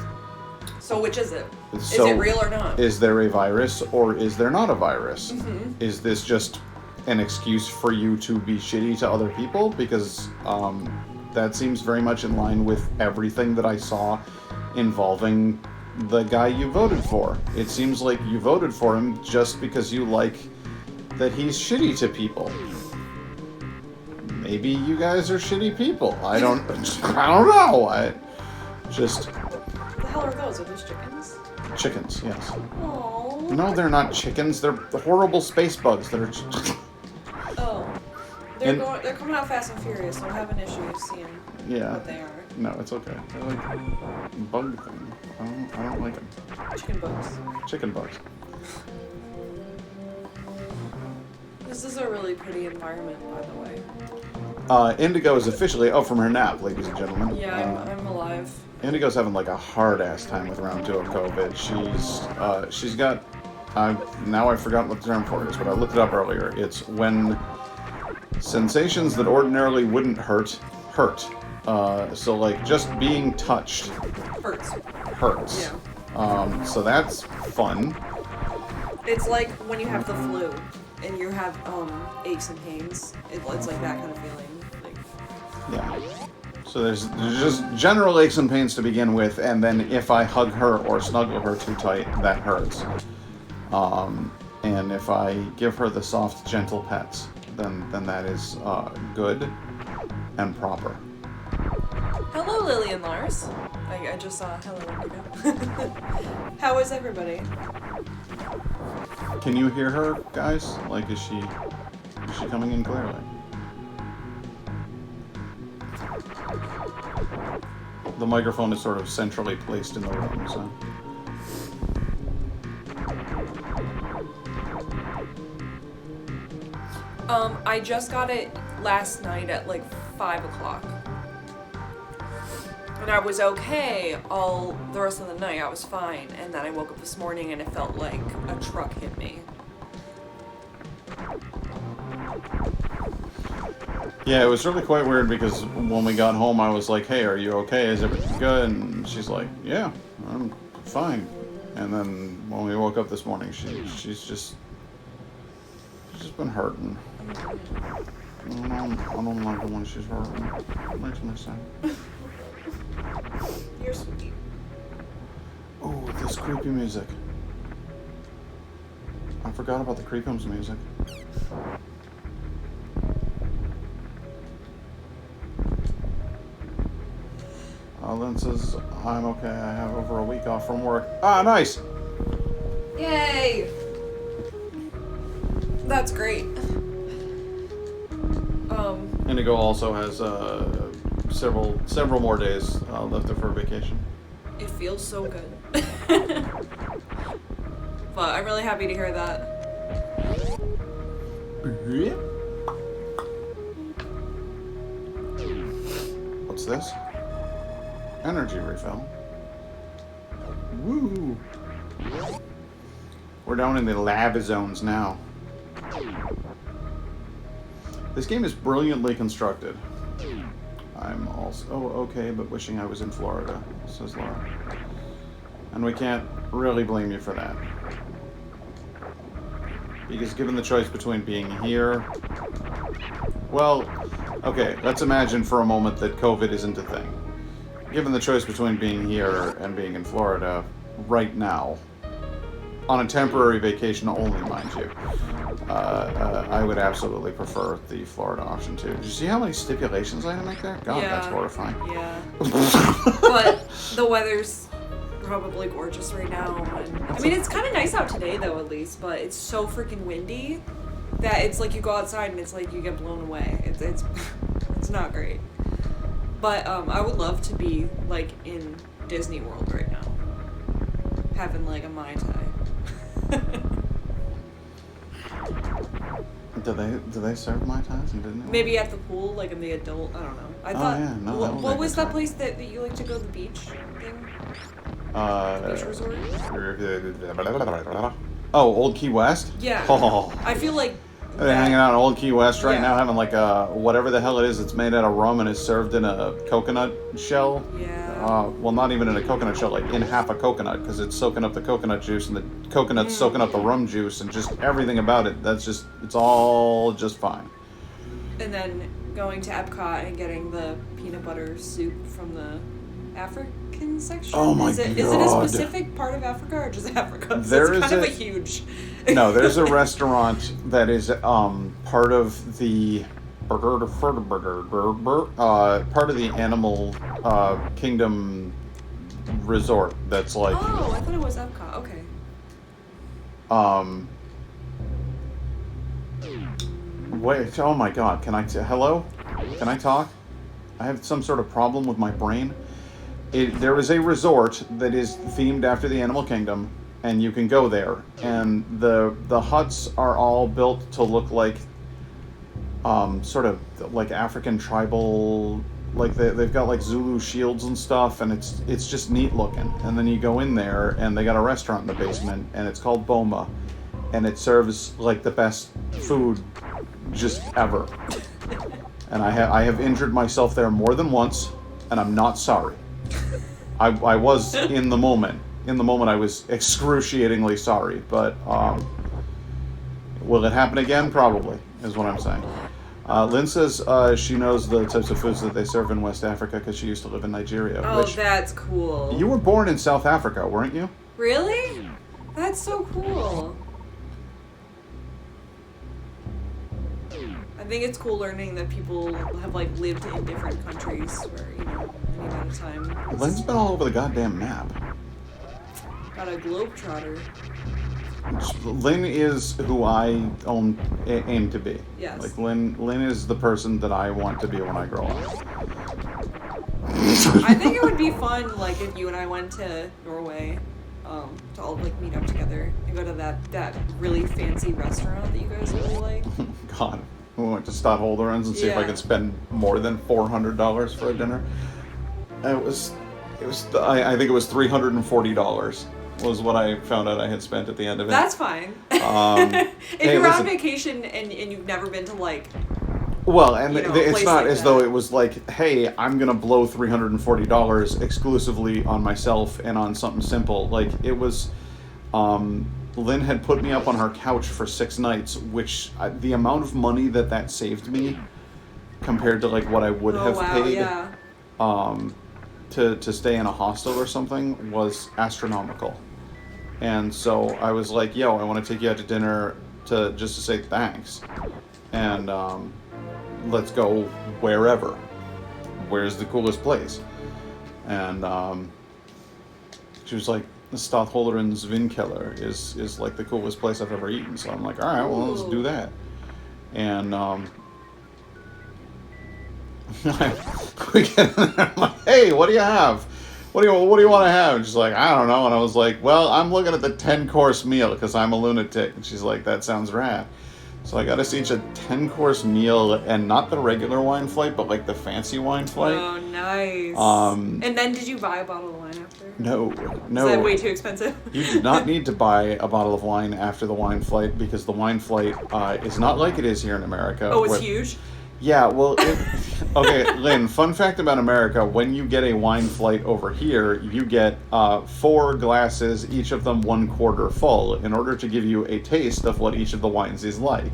So which is it? so Is it real or not? is there a virus or is there not a virus? Mm-hmm. Is this just an excuse for you to be shitty to other people? Because that seems very much in line with everything that I saw involving the guy you voted for. It seems like you voted for him just because you like that he's shitty to people. Maybe you guys are shitty people. I don't know. What the hell are those? Are those chickens? Chickens, yes. Oh. No, they're not chickens. They're the horrible space bugs. They're Oh. And- They're coming out fast and furious, so I have an issue seeing yeah. what they are. No, it's okay. They're like bug thing. I don't like them. Chicken bugs. Chicken bugs. This is a really pretty environment, by the way. Indigo is officially out from her nap, ladies and gentlemen. Yeah, I'm alive. Indigo's having like a hard ass time with round 2 of COVID. She's got. Now I've forgotten what the term for it is, but I looked it up earlier. It's when sensations that ordinarily wouldn't hurt. So like just being touched hurts. Yeah. So that's fun. It's like when you have the flu and you have aches and pains. It's like that kind of feeling. Like. Yeah. So there's just general aches and pains to begin with, and then if I hug her or snuggle her too tight, that hurts. And if I give her the soft, gentle pets, then that is good and proper. Hello, Lily and Lars. I just saw hello Indigo. How is everybody? Can you hear her, guys? Like, is she coming in clearly? The microphone is sort of centrally placed in the room, so. I just got it last night at like 5 o'clock. And I was okay all the rest of the night. I was fine. And then I woke up this morning and it felt like a truck hit me. Yeah, it was really quite weird because when we got home, I was like, "Hey, are you okay? Is everything good?" And she's like, "Yeah, I'm fine." And then when we woke up this morning, she's just been hurting. I don't like it when she's hurting. It makes me sad. You're sweet. Oh, this creepy music. I forgot about the Creepums music. Lynn says, I'm okay. I have over a week off from work. Ah, nice! Yay! That's great. Indigo also has several more days left of her vacation. It feels so good. But I'm really happy to hear that. What's this? Energy refill. Woo! We're down in the lab zones now. This game is brilliantly constructed. I'm also okay, but wishing I was in Florida, says Laura. And we can't really blame you for that. Because given the choice between being here... Well, okay, let's imagine for a moment that COVID isn't a thing. Given the choice between being here and being in Florida right now, on a temporary vacation only, mind you, I would absolutely prefer the Florida option too. Did you see how many stipulations I had to make there? God, Yeah. that's horrifying. Yeah. But the weather's probably gorgeous right now. And, I mean, it's kind of nice out today, though, at least, but it's so freaking windy that it's like you go outside and it's like you get blown away. It's it's not great. But I would love to be, like, in Disney World right now. Having, like, a Mai Tai. Do they serve Mai Tais in Disney? Maybe at the pool, like in the adult, I don't know. I thought, yeah, no, that was what a was good that time. place that you like to go, the beach thing? Beach resort? Oh, Old Key West? Yeah. Oh. I feel like They're hanging out in Old Key West right Yeah. now, having like a whatever the hell it is. It's made out of rum and is served in a coconut shell. Yeah. Well, not even in a coconut shell, like in half a coconut, because it's soaking up the coconut juice and the coconut's soaking up the rum juice and just everything about it. It's all just fine. And then going to Epcot and getting the peanut butter soup from the African section. Oh my Is it a God. specific part of Africa or just Africa? There It's is kind of a- a huge. No, there's a restaurant that is part of the part of the Animal Kingdom resort. That's like Oh, I thought it was Epcot. Okay. Wait. Oh my God. Hello? Can I talk? I have some sort of problem with my brain. There is a resort that is themed after the Animal Kingdom, and you can go there. And the huts are all built to look like, sort of like African tribal. Like they've got like Zulu shields and stuff, and it's just neat looking. And then you go in there, and they got a restaurant in the basement, and it's called Boma, and it serves like the best food just ever. And I have injured myself there more than once, and I'm not sorry. I was in the moment. In the moment, I was excruciatingly sorry. But will it happen again? Probably, is what I'm saying. Lynn says she knows the types of foods that they serve in West Africa because she used to live in Nigeria. Oh, Which, that's cool. you were born in South Africa, weren't you? Really? That's so cool. I think it's cool learning that people have like lived in different countries for, you know, any amount of time. Lynn's been all over the goddamn map. Got a globetrotter. Lynn is who I aim to be. Yes. Like Lynn is the person that I want to be when I grow up. I think it would be fun, like, if you and I went to Norway, to all like meet up together and go to that really fancy restaurant that you guys really like. God, we went to Stadtholderens and see if I Yeah. could spend more than $400 for a dinner. I think it was $340 was what I found out I had spent at the end of it. That's fine. Hey, if you're listen. on vacation and you've never been to like, Well, and you know, a it's place not like as that. though it was like, hey, I'm gonna blow $340 exclusively on myself and on something simple. Like it was, Lynn had put me up on her couch for 6 nights, which the amount of money that saved me compared to like what I would have paid yeah. To stay in a hostel or something was astronomical. And so I was like, yo, I want to take you out to dinner just to say thanks. And let's go wherever. Where's the coolest place? And she was like, the Stadtholderens Vinkeller is like the coolest place I've ever eaten. So I'm like, all right, well, let's do that. And we get in there, I'm like, hey, what do you have? What do you want to have? And she's like, I don't know. And I was like, well, I'm looking at the 10-course meal because I'm a lunatic. And she's like, that sounds rad. So I got us each a 10-course meal, and not the regular wine flight, but like the fancy wine flight. Oh, nice. Um, and then did you buy a bottle of wine after? No. Is that way too expensive? You do not need to buy a bottle of wine after the wine flight because the wine flight is not like it is here in America. Oh, it's huge? Yeah, well, okay, Lynn, fun fact about America, when you get a wine flight over here, you get 4 glasses, each of them 1/4 full, in order to give you a taste of what each of the wines is like.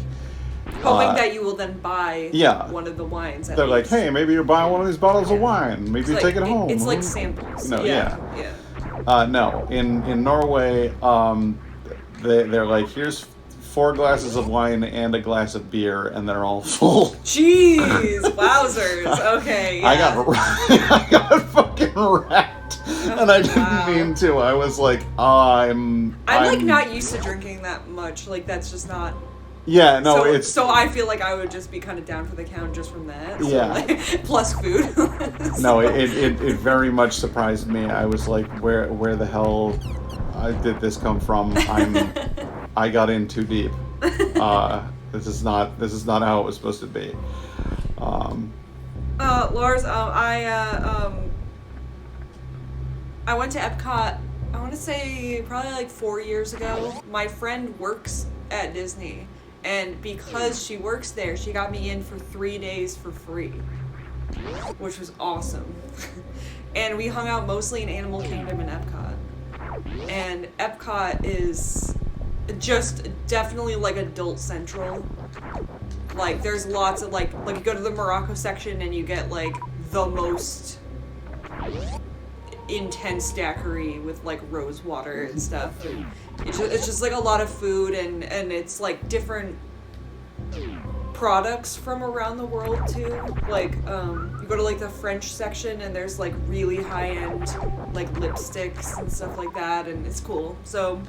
Hoping that you will then buy one of the wines. They're like, hey, maybe you buy one of these bottles of wine. Maybe you take it home. It's like samples. No, Yeah. No, in Norway, they're like, here's 4 glasses of wine and a glass of beer, and they're all full. Jeez, wowzers. Okay, yeah. I got fucking wrecked, and I didn't mean to. I was like, I'm like not used to drinking that much. Like that's just not. Yeah, no, So I feel like I would just be kind of down for the count just from that. So yeah. Like, plus food. No, it very much surprised me. I was like, where the hell did this come from? I got in too deep. This is not how it was supposed to be. Lars, I went to Epcot. I want to say probably like 4 years ago. My friend works at Disney, and because she works there, she got me in for 3 days for free, which was awesome. And we hung out mostly in Animal Kingdom and Epcot. And Epcot is just definitely like adult central. Like there's lots of like you go to the Morocco section and you get like the most intense daiquiri with like rose water and stuff. And it's just like a lot of food and it's like different products from around the world too. Like you go to like the French section and there's like really high end like lipsticks and stuff like that, and it's cool. So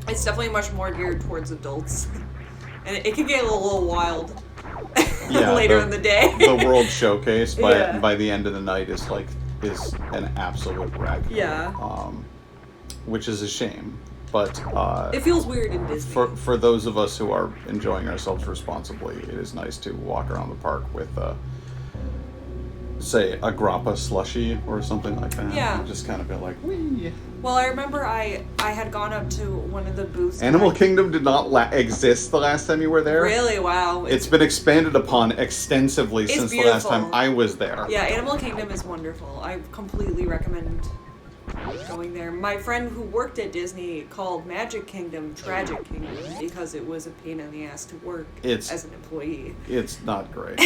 it's definitely much more geared towards adults, and it can get a little wild later in the day. The World Showcase by the end of the night is an absolute wreck. Yeah. Which is a shame, but it feels weird in Disney. For those of us who are enjoying ourselves responsibly, it is nice to walk around the park with say a grappa slushie or something like that. Yeah. And just kind of be like, wee. Well, I remember I had gone up to one of the booths. Animal Kingdom did not exist the last time you were there. Really? Wow. It's been expanded upon extensively since beautiful. The last time I was there. Yeah, Animal Kingdom is wonderful. I completely recommend going there. My friend who worked at Disney called Magic Kingdom Tragic Kingdom because it was a pain in the ass to work as an employee. It's not great.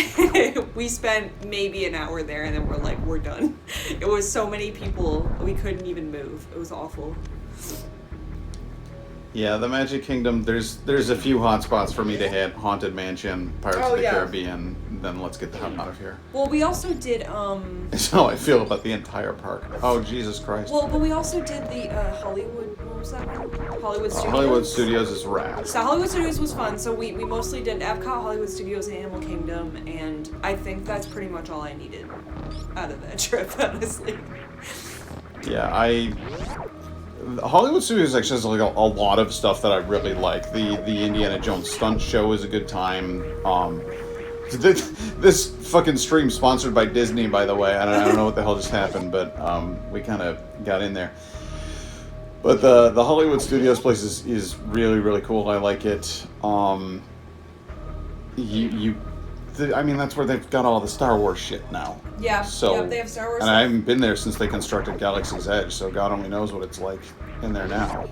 We spent maybe an hour there and then we're done. It was so many people, we couldn't even move. It was awful. Yeah, the Magic Kingdom, there's a few hot spots for me to hit. Haunted Mansion, Pirates of the Caribbean, then let's get the hell out of here. Well, we also did, That's how I feel about the entire park. Oh, Jesus Christ. Well, but we also did the Hollywood, what was that one? Hollywood Studios? Hollywood Studios is rad. So Hollywood Studios was fun, so we mostly did Epcot, Hollywood Studios, and Animal Kingdom, and I think that's pretty much all I needed out of that trip, honestly. Yeah, Hollywood Studios actually has like a lot of stuff that I really like. The Indiana Jones stunt show is a good time. This fucking stream sponsored by Disney, by the way. I don't know what the hell just happened, but we kind of got in there. But the Hollywood Studios place is really, really cool. I like it. I mean, that's where they've got all the Star Wars shit now. Yeah, so, they have Star Wars and stuff. I haven't been there since they constructed Galaxy's Edge, so God only knows what it's like in there now.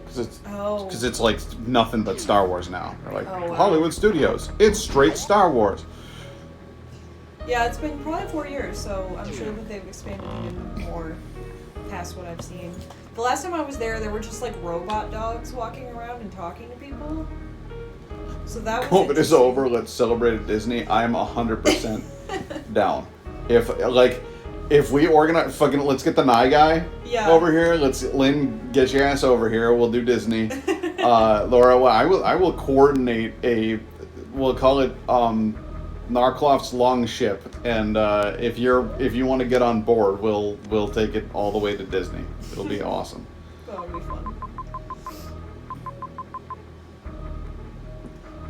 Because it's like nothing but Star Wars now. They're like, wow. Hollywood Studios, it's straight Star Wars. Yeah, it's been probably 4 years, so I'm sure that they've expanded even more past what I've seen. The last time I was there were just like robot dogs walking around and talking to people. So that was COVID is over. Let's celebrate at Disney. I'm 100% down. If we organize, fucking, let's get the Nye guy over here. Lynn, get your ass over here. We'll do Disney. Laura, I will coordinate we'll call it Narcloff's Long Ship, and if you want to get on board, we'll take it all the way to Disney. It'll be awesome. That would be fun.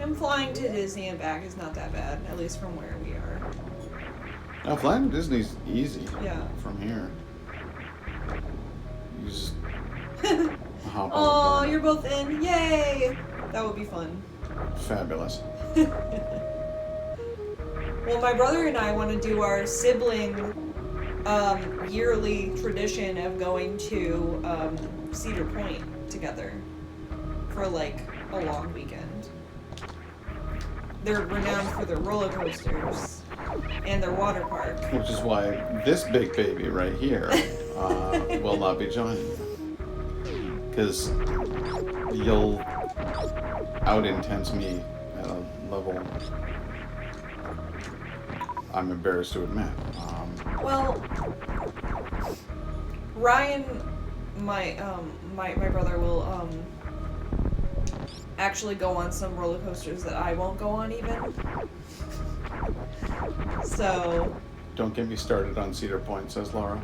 And flying to Disney and back is not that bad, at least from where we are. Now, flying to Disney's easy. Yeah. From here. can just hop Oh, on you're both in. Yay! That would be fun. Fabulous. Well, my brother and I want to do our sibling yearly tradition of going to Cedar Point together for like a long weekend. They're renowned for their roller coasters and their water park. Which is why this big baby right here will not be joining you. Because you'll out-intense me at a level I'm embarrassed to admit. Well, Ryan, my brother will actually go on some roller coasters that I won't go on even. So. Don't get me started on Cedar Point, says Laura.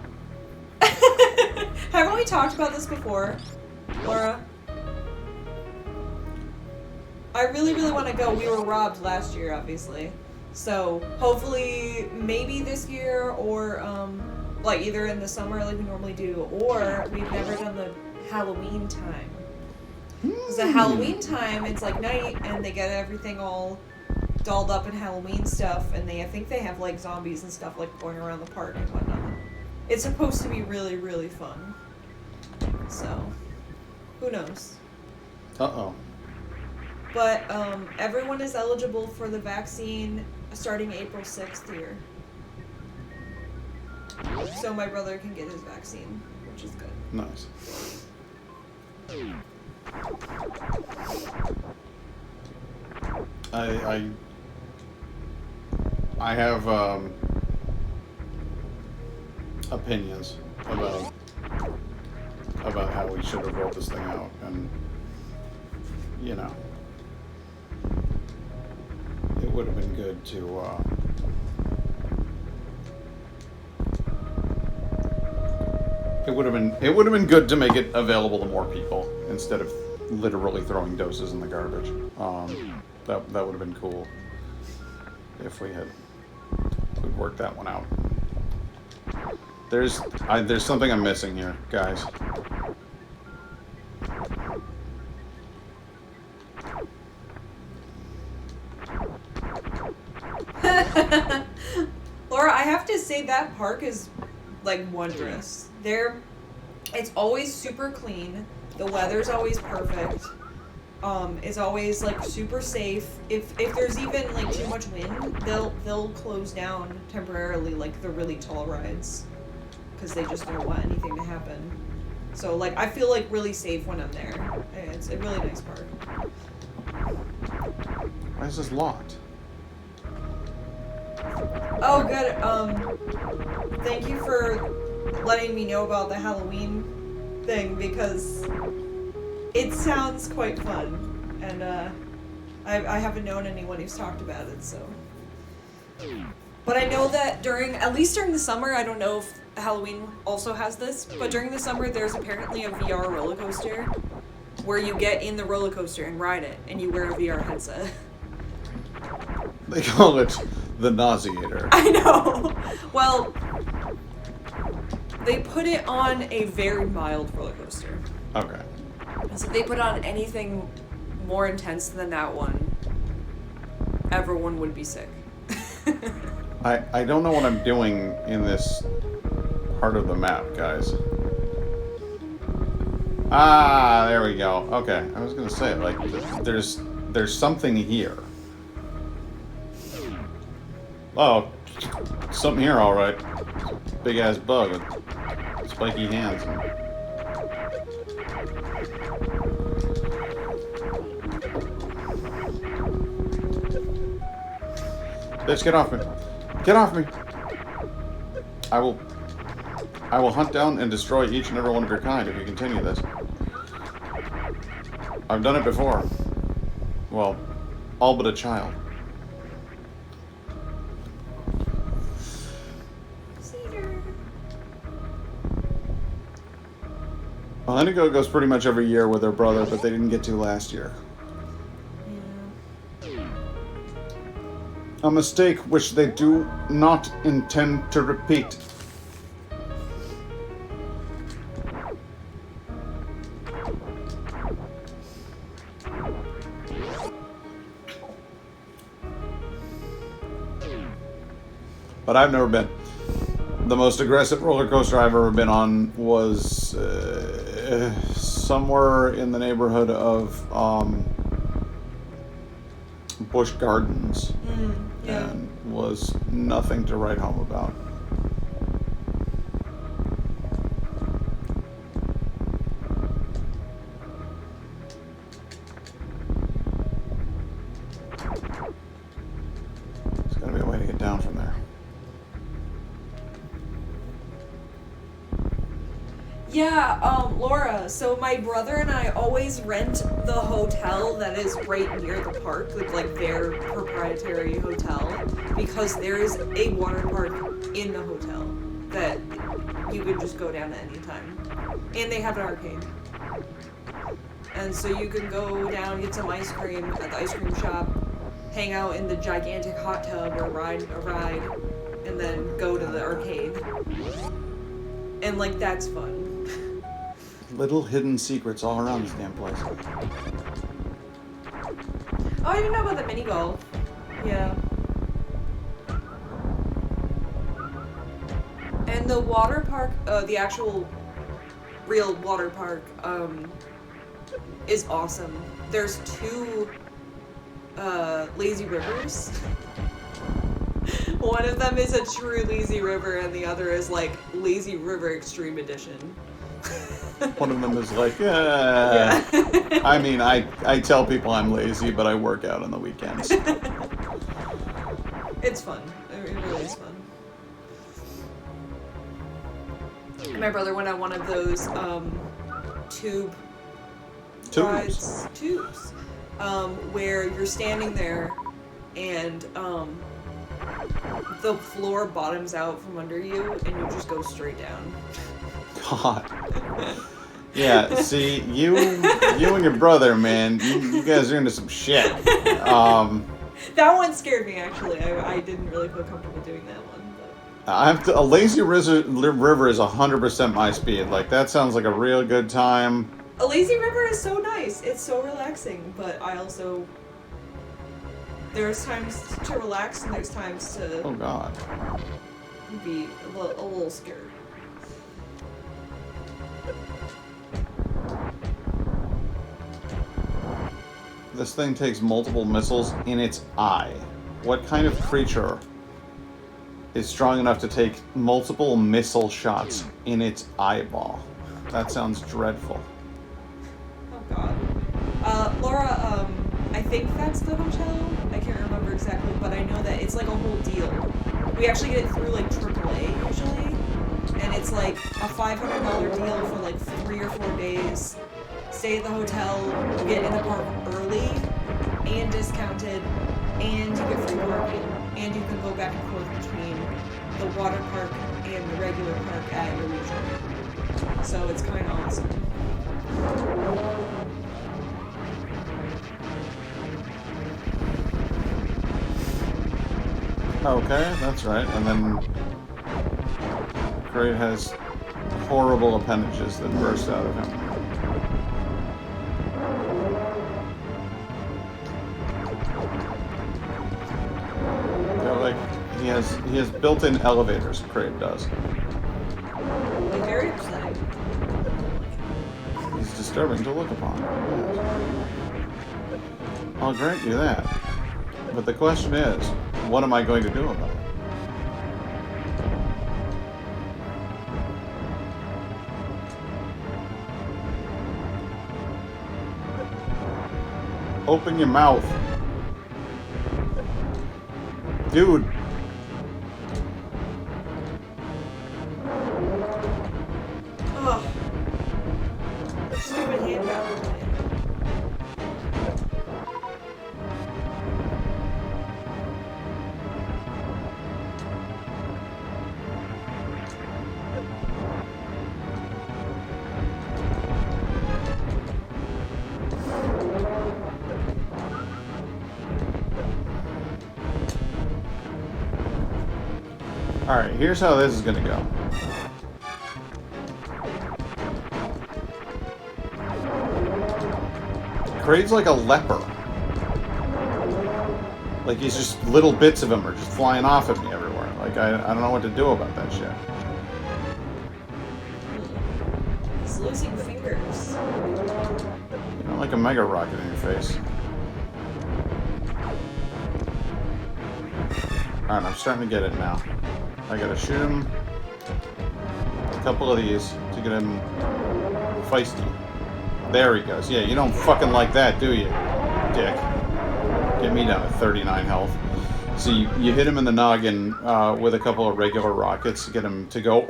Haven't we talked about this before, Laura? I really, really want to go. We were robbed last year, obviously. So hopefully, maybe this year, or like either in the summer, like we normally do, or we've never done the Halloween time. Because the Halloween time, it's like night, and they get everything all dolled up in Halloween stuff, and I think they have like zombies and stuff like going around the park and whatnot. It's supposed to be really, really fun. So, who knows? Uh-oh. But everyone is eligible for the vaccine starting April 6th here. So my brother can get his vaccine, which is good. Nice. I have opinions about how we should have rolled this thing out, and you know, it would have been good to it would have been good to make it available to more people instead of literally throwing doses in the garbage. That would have been cool if we'd worked that one out. There's something I'm missing here, guys. Laura, I have to say that park is like wondrous. It's always super clean. The weather's always perfect. It's always like super safe. If there's even like too much wind, they'll close down temporarily like the really tall rides, because they just don't want anything to happen. So like I feel like really safe when I'm there. It's a really nice park. Why is this locked? Oh, good. Thank you for letting me know about the Halloween thing, because it sounds quite fun, and I haven't known anyone who's talked about it, so. But I know that at least during the summer, I don't know if Halloween also has this, but during the summer there's apparently a VR roller coaster where you get in the roller coaster and ride it, and you wear a VR headset. They call it the Nauseator. I know. Well, they put it on a very mild roller coaster. Okay. So if they put on anything more intense than that one, everyone would be sick. I don't know what I'm doing in this part of the map, guys. Ah, there we go. Okay, I was gonna say, like, there's something here. Oh, something here, all right. Big ass bug with spiky hands. Bitch, get off me! Get off me! I will hunt down and destroy each and every one of your kind if you continue this. I've done it before. Well, all but a child. Cedar. Well, Indigo goes pretty much every year with her brother, but they didn't get to last year. A mistake which they do not intend to repeat. but I've never been. The most aggressive roller coaster I've ever been on was somewhere in the neighborhood of Busch Gardens, Yeah. and was nothing to write home about. There's got to be a way to get down from there. Yeah, Laura, so my brother and I always rent the hotel that is right near the park, like their proprietary hotel, because there is a water park in the hotel that you could just go down at any time. And they have an arcade. And so you can go down, get some ice cream at the ice cream shop, hang out in the gigantic hot tub or ride a ride, and then go to the arcade. And like, that's fun. Little hidden secrets all around this damn place. Oh, I didn't know about the mini golf. Yeah. And the water park, the actual real water park, is awesome. There's two lazy rivers. One of them is a true lazy river, and the other is like Lazy River Extreme Edition. One of them is like, Yeah. I mean, I tell people I'm lazy, but I work out on the weekends. It's fun. It really is fun. My brother went on one of those tubes, where you're standing there and the floor bottoms out from under you and you just go straight down. God. Yeah, see, you and your brother, man, you guys are into some shit. That one scared me, actually. I didn't really feel comfortable doing that one. But... A lazy river is 100% my speed. Like, that sounds like a real good time. A lazy river is so nice. It's so relaxing, but I also... There's times to relax and there's times to... Oh, God. Be a little scared. This thing takes multiple missiles in its eye. What kind of creature is strong enough to take multiple missile shots in its eyeball? That sounds dreadful. Oh god. Laura, I think that's the hotel. I can't remember exactly, but I know that it's like a whole deal. We actually get it through like AAA usually, and it's like a $500 deal for like 3 or 4 days. Stay at the hotel, you get in the park early and discounted, and you get free parking, and you can go back and forth between the water park and the regular park at your leisure. So it's kind of awesome. Okay, that's right. And then Kraid has horrible appendages that burst out of him. He has built-in elevators, Kraid does. Very upsetting. He's disturbing to look upon. Yes. I'll grant you that. But the question is, what am I going to do about it? Open your mouth. Dude. Ugh. Stupid handbell. Alright, here's how this is gonna go. Kraid's like a leper. Like he's just little bits of him are just flying off at me everywhere. Like, I don't know what to do about that shit. He's losing fingers. You know, like a mega rocket in your face. Alright, I'm starting to get it now. I gotta shoot him a couple of these to get him feisty. There he goes. Yeah, you don't fucking like that, do you, dick? Get me down to 39 health. So you hit him in the noggin with a couple of regular rockets to get him to go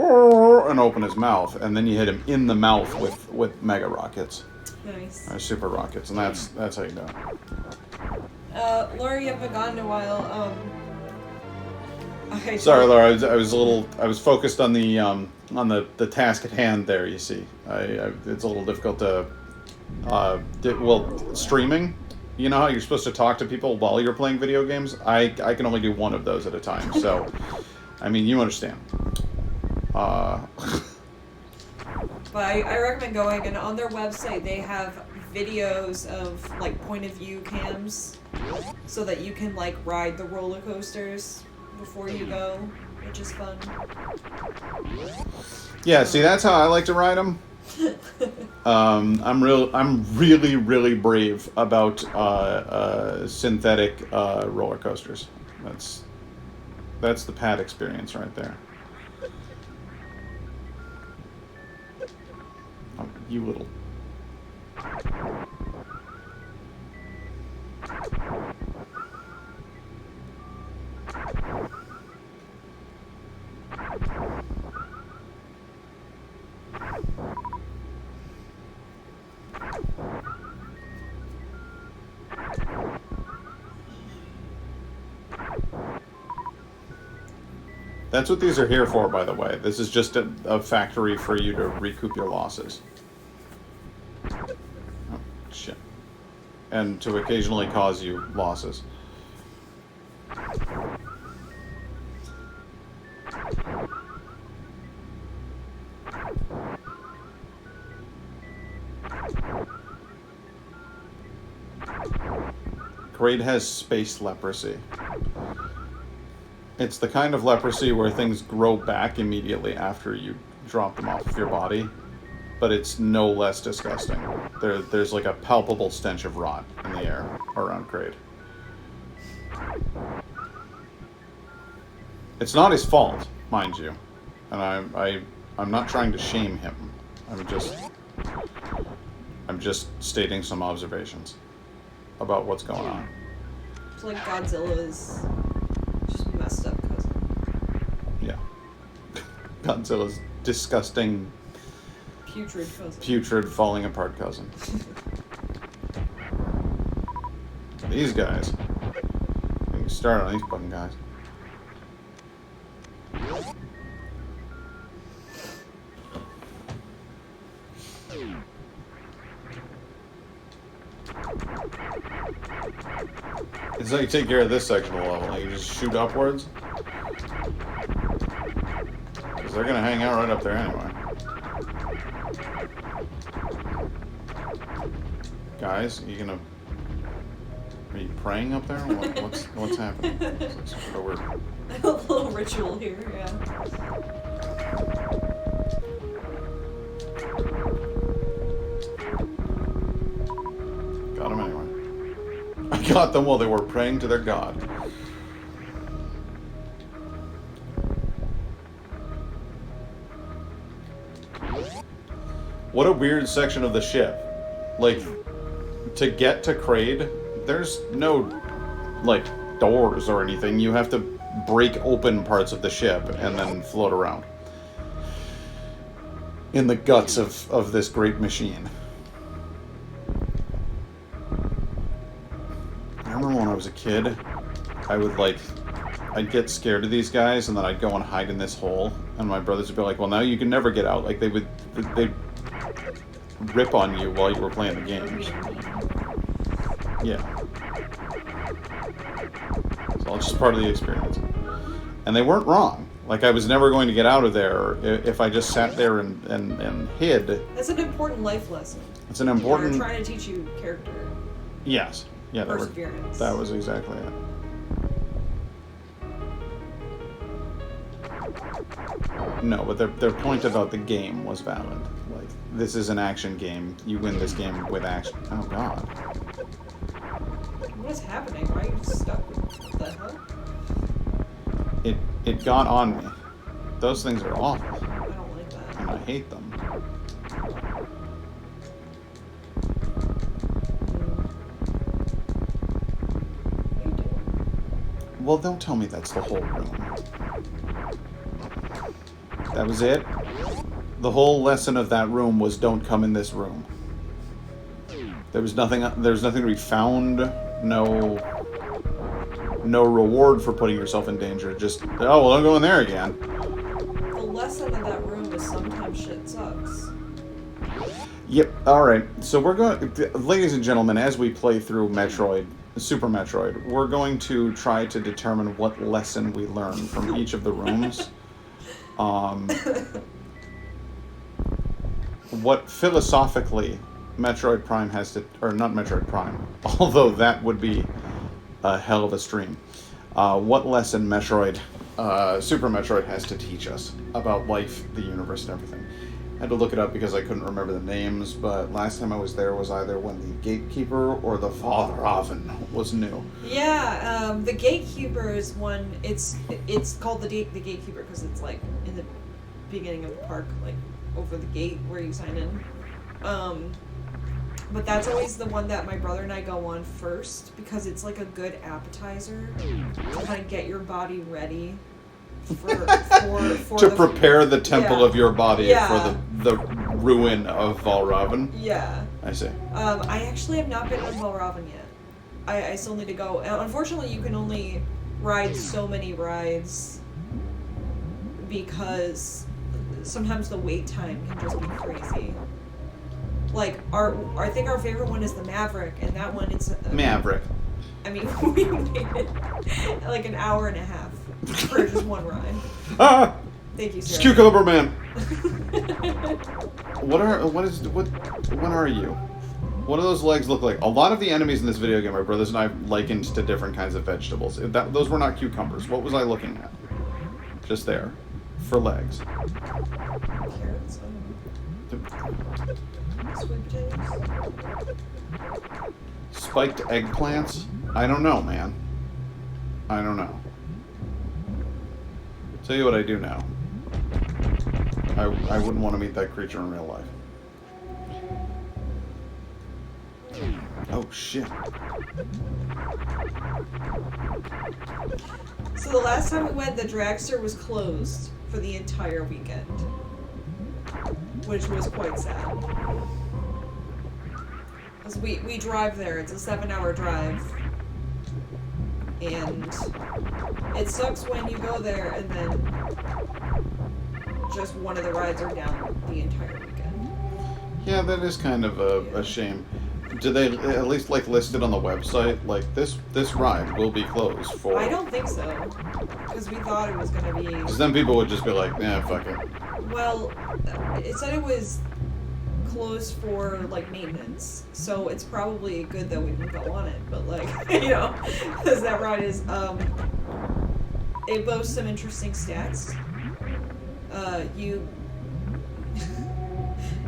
and open his mouth, and then you hit him in the mouth with mega rockets. Nice. Or super rockets, and that's how you do it. Laura, you haven't been gone in a while. Sorry, Laura. I was focused on the task at hand. There, you see, it's a little difficult to streaming. You know how you're supposed to talk to people while you're playing video games? I can only do one of those at a time. So, I mean, you understand. But I recommend going, and on their website they have videos of like point of view cams, so that you can like ride the roller coasters before you go, which is fun. Yeah, see, that's how I like to ride them. I'm really brave about synthetic roller coasters. That's the pad experience right there. Oh, you little. That's what these are here for, by the way. This is just a factory for you to recoup your losses. Oh, shit. And to occasionally cause you losses. Kraid has space leprosy. It's the kind of leprosy where things grow back immediately after you drop them off of your body, but it's no less disgusting. There's like a palpable stench of rot in the air around Kraid. It's not his fault, mind you, and I'm not trying to shame him. I'm just stating some observations about what's going on. It's like Godzilla's just messed up cousin. Yeah. Godzilla's disgusting, Putrid cousin. putrid, falling apart cousin. These guys. We can start on these fucking guys. It's how you take care of this section of the level. Like you just shoot upwards. Because they're going to hang out right up there anyway. Guys, are you praying up there? What's happening? It's like sort of weird. A little ritual here, yeah. Got them anyway. I got them while they were praying to their god. What a weird section of the ship. Like, to get to Kraid, there's no, like, doors or anything. You have to break open parts of the ship and then float around in the guts of this great machine. I remember when I was a kid, I'd get scared of these guys, and then I'd go and hide in this hole, and my brothers would be like, well, now you can never get out. Like, they'd rip on you while you were playing the games. Yeah. It's all just part of the experience. And they weren't wrong. Like, I was never going to get out of there if I just sat there and hid. That's an important life lesson. It's an important... They're trying to teach you character. Yes. Yeah, perseverance. that was exactly it. No, but their point about the game was valid. Like, this is an action game. You win this game with action. Oh god. What is happening? Why are you stuck? What the hell? It got on me. Those things are awful. I don't like that. And I hate them. What are you doing? Well, don't tell me that's the whole room. That was it? The whole lesson of that room was don't come in this room. There was nothing to be found, no reward for putting yourself in danger. Just, oh, well, don't go in there again. The lesson of that room is sometimes shit sucks. Yep, alright. So we're going, ladies and gentlemen, as we play through Metroid, Super Metroid, we're going to try to determine what lesson we learn from each of the rooms. What philosophically Metroid Prime has to, or not Metroid Prime, although that would be a hell of a stream. What lesson Metroid, Super Metroid has to teach us about life, the universe, and everything. I had to look it up because I couldn't remember the names, but last time I was there was either when the Gatekeeper or the Father Oven was new. Yeah, the Gatekeeper is one. It's called the Gatekeeper because it's like in the beginning of the park, like over the gate where you sign in. But that's always the one that my brother and I go on first because it's like a good appetizer to kind of get your body ready for to prepare the temple of your body Yeah. for the ruin of Valravn. Yeah. I see. I actually have not been on Valravn yet. I still need to go. Unfortunately, you can only ride so many rides because sometimes the wait time can just be crazy. Like I think our favorite one is the Maverick, and that one it's Maverick. I mean, we made it like an hour and a half for just one ride. Ah! Thank you, sir. It's Cucumber Man. What are you? What do those legs look like? A lot of the enemies in this video game, my brothers and I likened to different kinds of vegetables. Those were not cucumbers. What was I looking at? Just there. For legs. Carrots? I don't know. Sweet potatoes? Spiked eggplants? I don't know, man. I don't know. Tell you what I do know. I wouldn't want to meet that creature in real life. Oh, shit. So the last time we went, the dragster was closed for the entire weekend, which was quite sad. Because we drive there, it's a 7-hour drive, and it sucks when you go there and then just one of the rides are down the entire weekend. Yeah, that is kind of a shame. Do they at least like list it on the website? Like this ride will be closed for. I don't think so, because we thought it was gonna be. Because then people would just be like, "Yeah, fuck it." Well, it said it was closed for like maintenance, so it's probably good that we didn't go on it. But like, because that ride is it boasts some interesting stats.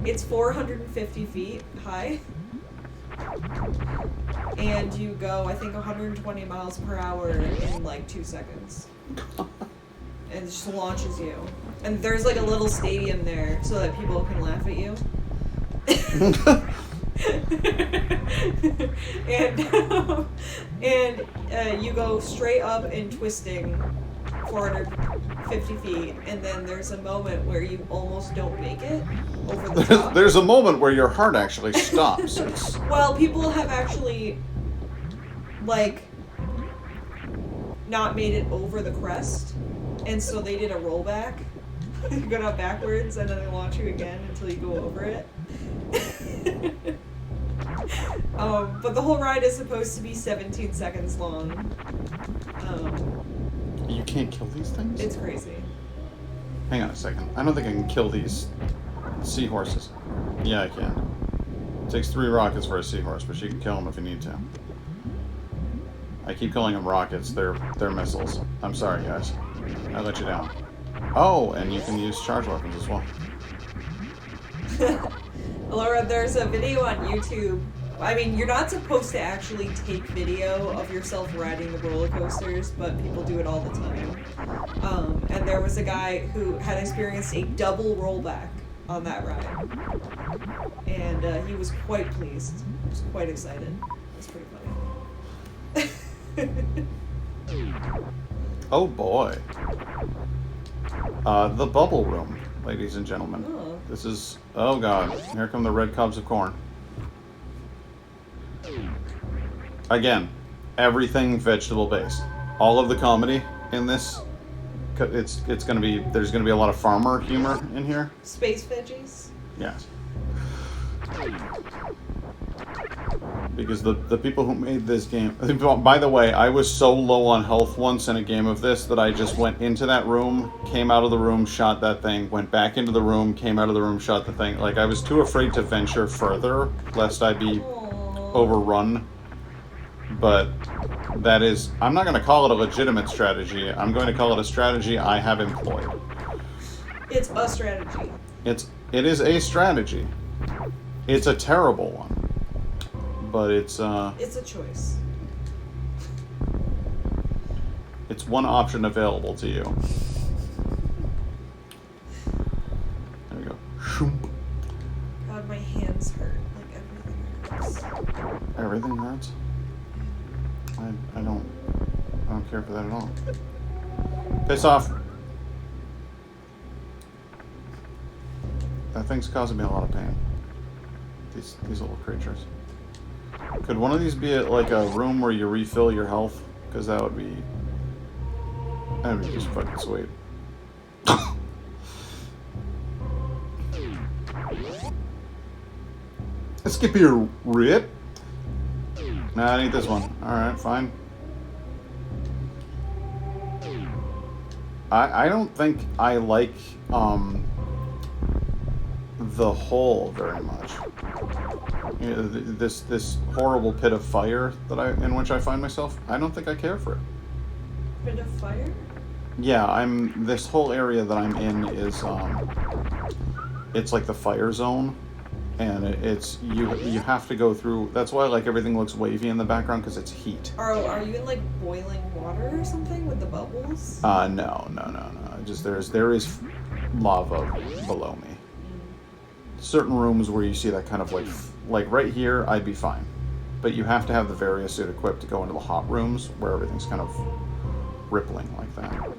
It's 450 feet high. And you go, I think, 120 miles per hour in like 2 seconds. And it just launches you. And there's like a little stadium there so that people can laugh at you. and you go straight up and twisting 450 feet, and then there's a moment where you almost don't make it over the top. There's a moment where your heart actually stops. Well, people have actually, like, not made it over the crest, and so they did a rollback. You go down backwards, and then they launch you again until you go over it. But the whole ride is supposed to be 17 seconds long. You can't kill these things? It's crazy. Hang on a second. I don't think I can kill these seahorses. Yeah, I can. It takes 3 rockets for a seahorse, but you can kill them if you need to. I keep calling them rockets. They're missiles. I'm sorry, guys. I let you down. Oh, and you can use charge weapons as well. Laura, there's a video on YouTube. I mean, you're not supposed to actually take video of yourself riding the roller coasters, but people do it all the time. And there was a guy who had experienced a double rollback on that ride. And he was quite pleased. He was quite excited. It was pretty funny. Oh boy. The bubble room, ladies and gentlemen. Oh. This is, oh god, here come the red cobs of corn. Again, everything vegetable based. All of the comedy in this, it's gonna be, there's gonna be a lot of farmer humor in here. Space veggies? Yes. Because the people who made this game... By the way, I was so low on health once in a game of this that I just went into that room, came out of the room, shot that thing, went back into the room, came out of the room, shot the thing. Like, I was too afraid to venture further, lest I be overrun. But that is... I'm not going to call it a legitimate strategy. I'm going to call it a strategy I have employed. It's a strategy. It is a strategy. It's a terrible one. But it's a choice. It's one option available to you. There we go. Shoomp. God, my hands hurt. Like, everything hurts. Everything hurts? I don't care for that at all. Piss off. That thing's causing me a lot of pain. These little creatures. Could one of these be like a room where you refill your health? Because that'd be just fucking sweet. Skip your rip. Nah, I need this one. Alright, fine. I don't think I like the hole very much. You know, this horrible pit of fire that in which I find myself. I don't think I care for it. Pit of fire? Yeah, this whole area that I'm in is it's like the fire zone, and it's you have to go through. That's why like everything looks wavy in the background, because it's heat. Are you in like boiling water or something with the bubbles? No. Just there is lava below me. Certain rooms where you see that kind of like right here, I'd be fine. But you have to have the various suit equipped to go into the hot rooms where everything's kind of rippling like that.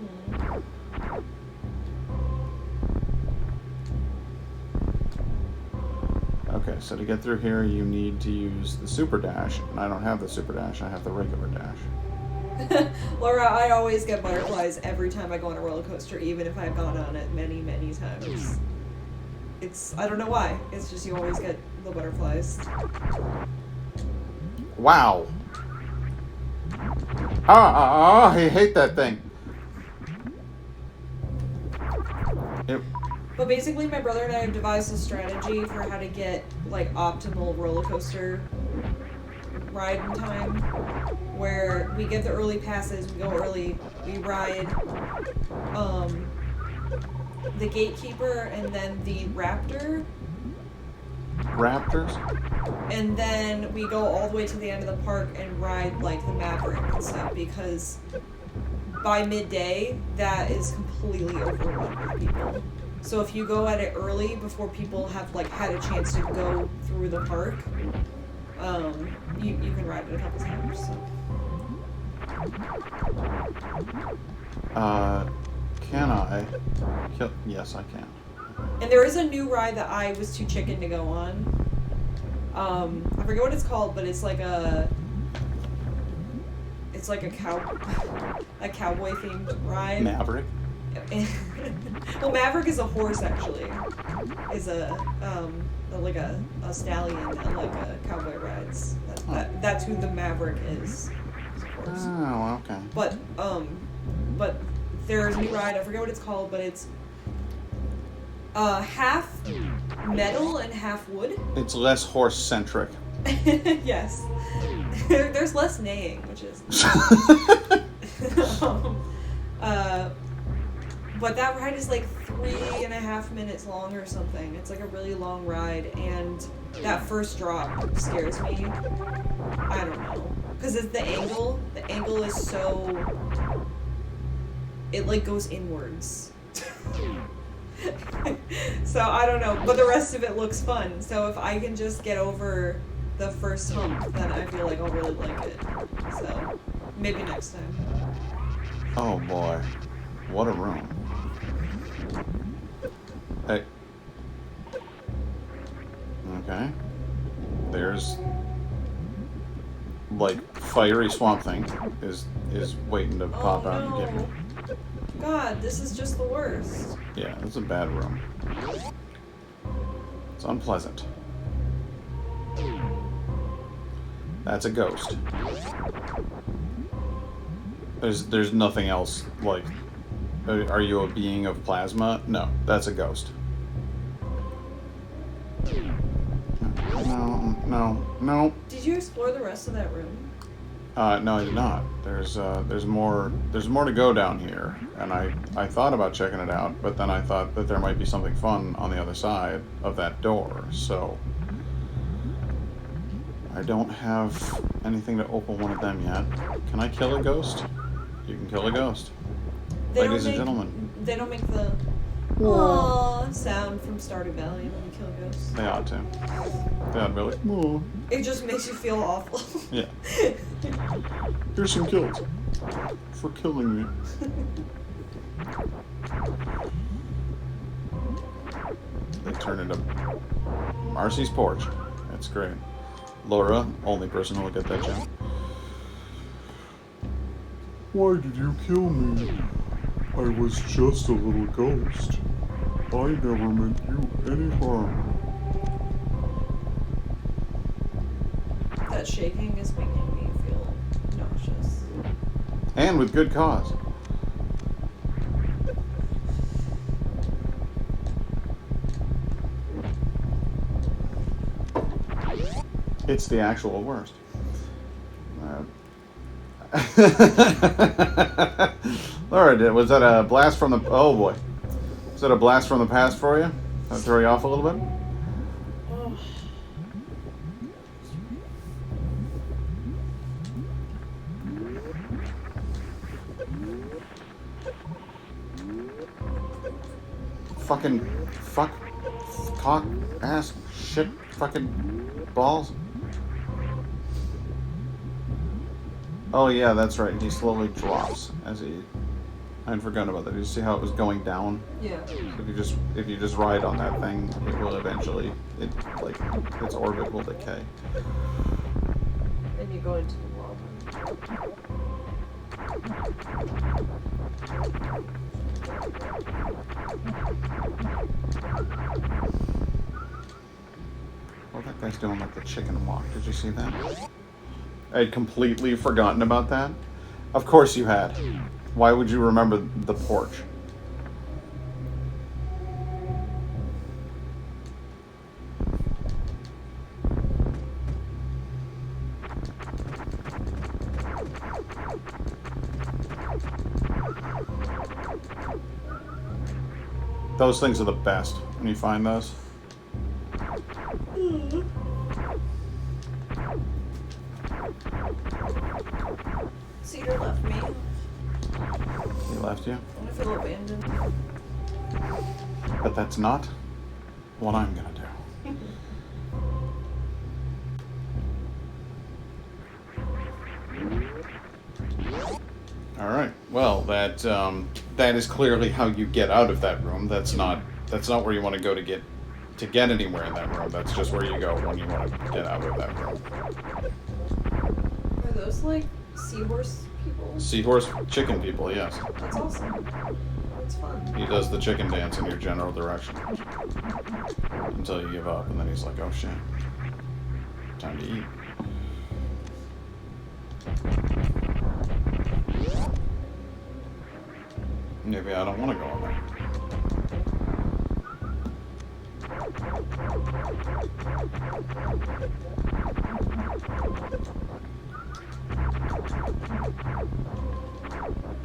Okay, so to get through here, you need to use the super dash, and I don't have the super dash, I have the regular dash. Laura, I always get butterflies every time I go on a roller coaster, even if I've gone on it many, many times. I don't know why. It's just you always get the butterflies. Wow. I hate that thing. But basically, my brother and I have devised a strategy for how to get like optimal roller coaster ride time, where we get the early passes, we go early, we ride the gatekeeper and then the raptors, and then we go all the way to the end of the park and ride like the Maverick and stuff, because by midday that is completely overrun with people. So if you go at it early before people have like had a chance to go through the park, you can ride it a couple times. So. Can I kill? Yes, I can. And there is a new ride that I was too chicken to go on. I forget what it's called, but it's like a cowboy themed ride. Maverick. Well, Maverick is a horse actually. Is a stallion that like a cowboy rides. That's who the Maverick is. Oh, okay. But there's a new ride. I forget what it's called, but it's half metal and half wood. It's less horse-centric. Yes. There's less But that ride is like 3.5 minutes long or something. It's like a really long ride, and that first drop scares me. I don't know. Because it's the angle. The angle is so... It like goes inwards. So I don't know. But the rest of it looks fun. So if I can just get over the first hump, then I feel like I'll really like it. So maybe next time. Oh boy. What a room. Hey. Okay. There's like fiery swamp thing is waiting to pop out and get me. God, this is just the worst. Yeah, it's a bad room. It's unpleasant. That's a ghost. There's nothing else like. Are you a being of plasma? No, that's a ghost. No. Did you explore the rest of that room? No, I did not. There's more to go down here, and I thought about checking it out, but then I thought that there might be something fun on the other side of that door. So I don't have anything to open one of them yet. Can I kill a ghost? You can kill a ghost. Ladies and gentlemen. They don't make the aww sound from Stardew Valley when you kill ghosts. They ought to. They ought to be like, "Aw." It just makes you feel awful. Yeah. Here's some kills for killing me. They turn into Marcy's porch. That's great. Laura, only person who will get that gem. Why did you kill me? I was just a little ghost. I never meant you any harm. That shaking is making me feel nauseous. And with good cause. It's the actual worst. Laura, was that a blast from the... Oh, boy. Was that a blast from the past for you? That throw you off a little bit? Oh. Fuck, cock, ass, shit, fucking balls. Oh yeah, that's right. He slowly drops as he... I'd forgotten about that. Did you see how it was going down? Yeah. If you just ride on that thing, it will eventually, its orbit will decay. And you go into the lava. Oh, that guy's doing like the chicken walk. Did you see that? I had completely forgotten about that. Of course you had. Why would you remember the porch? Those things are the best when you find those. Cedar left me. He left you? I feel abandoned. But that's not what I'm gonna do. Alright, well, that is clearly how you get out of that room. That's not where you want to go to get anywhere in that room. That's just where you go when you want to get out of that room. Are those like seahorse people? Seahorse chicken people, yes. That's awesome. That's fun. He does the chicken dance in your general direction. Until you give up, and then he's like, oh shit. Time to eat. Maybe I don't want to go in there.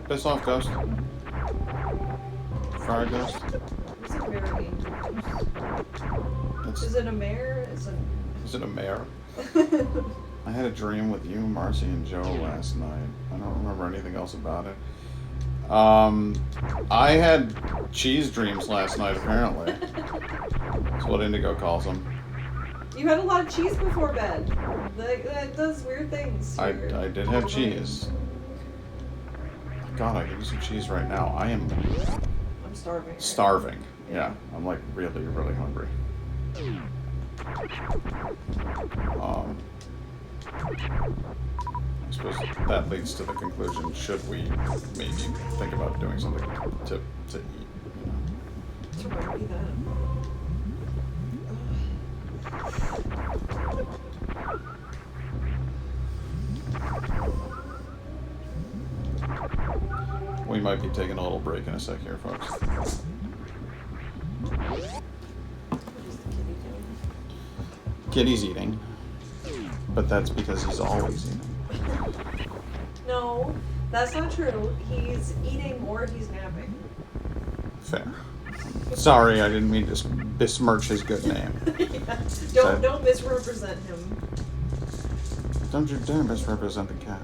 Piss off, ghost. Fire ghost? It's a very Is it a mare? Is it a mare? I had a dream with you, Marcy, and Joe last night. I don't remember anything else about it. I had cheese dreams last night, apparently. That's what Indigo calls them. You had a lot of cheese before bed. That does weird things. I did have cheese. God, I could use some cheese right now. I'm starving. Starving. Yeah, I'm like really, really hungry. I suppose that leads to the conclusion, should we maybe think about doing something to eat, you know? To remedy that. We might be taking a little break in a sec here, folks. What is the kitty doing? Kitty's eating, but that's because he's always eating. No, that's not true. He's eating or he's napping. Fair. Sorry, I didn't mean to besmirch his good name. Yeah. Don't misrepresent him. Don't you dare misrepresent the cat.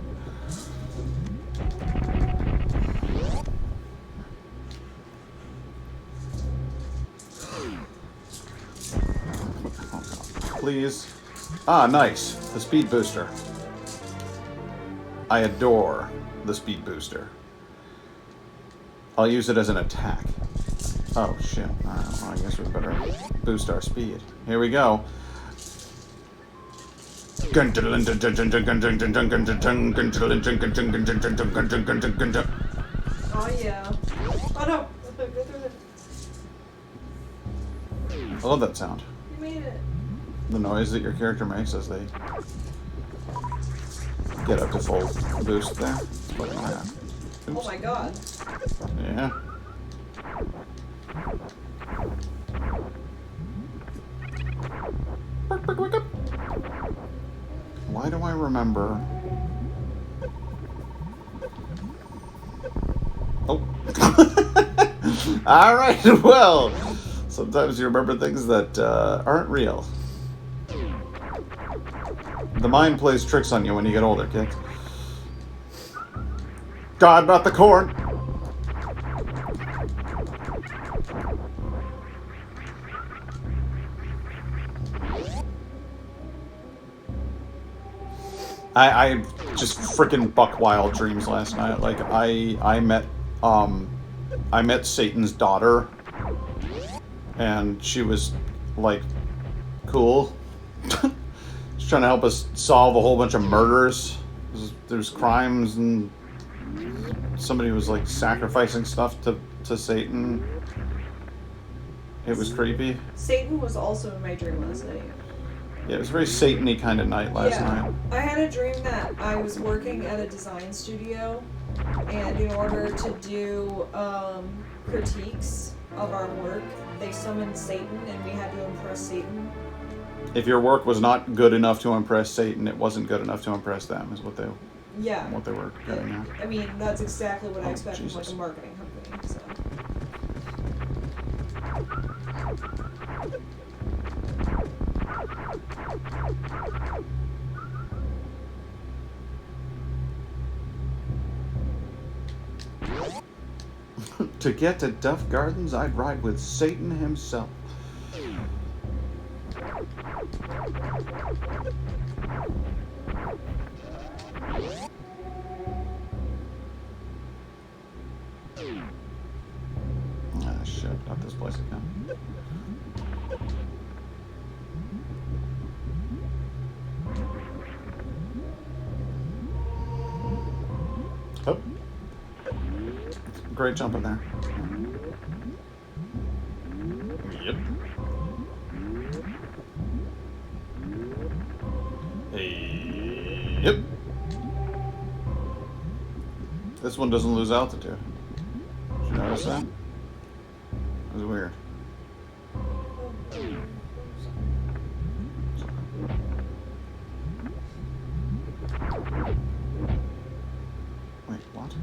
Please. Ah, nice. The speed booster. I adore the speed booster. I'll use it as an attack. Oh, shit. Alright, well, I guess we better boost our speed. Here we go. Oh, yeah. Oh, no. I love that sound. You made it. The noise that your character makes as they get up to full boost there. It's fucking rad. Oh my god. Yeah. Why do I remember? Oh. Alright, well. Sometimes you remember things that aren't real. The mind plays tricks on you when you get older, kids. God, not the corn! I just freaking buck wild dreams last night. Like I met Satan's daughter, and she was like cool. She's trying to help us solve a whole bunch of murders. There's crimes, and somebody was like sacrificing stuff to Satan. It was creepy. Satan was also in my dream last night. Yeah, it was a very Satan-y kind of night last night. I had a dream that I was working at a design studio, and in order to do critiques of our work, they summoned Satan, and we had to impress Satan. If your work was not good enough to impress Satan, it wasn't good enough to impress them, is what they were getting at. I mean, that's exactly what I expect from Jesus. like a marketing company. So. To get to Duff Gardens, I'd ride with Satan himself. Ah, shit, not this place again. Oh. Great jump in there. Yep. Hey. Yep. This one doesn't lose altitude. Did you notice that? It was weird. Wait, what?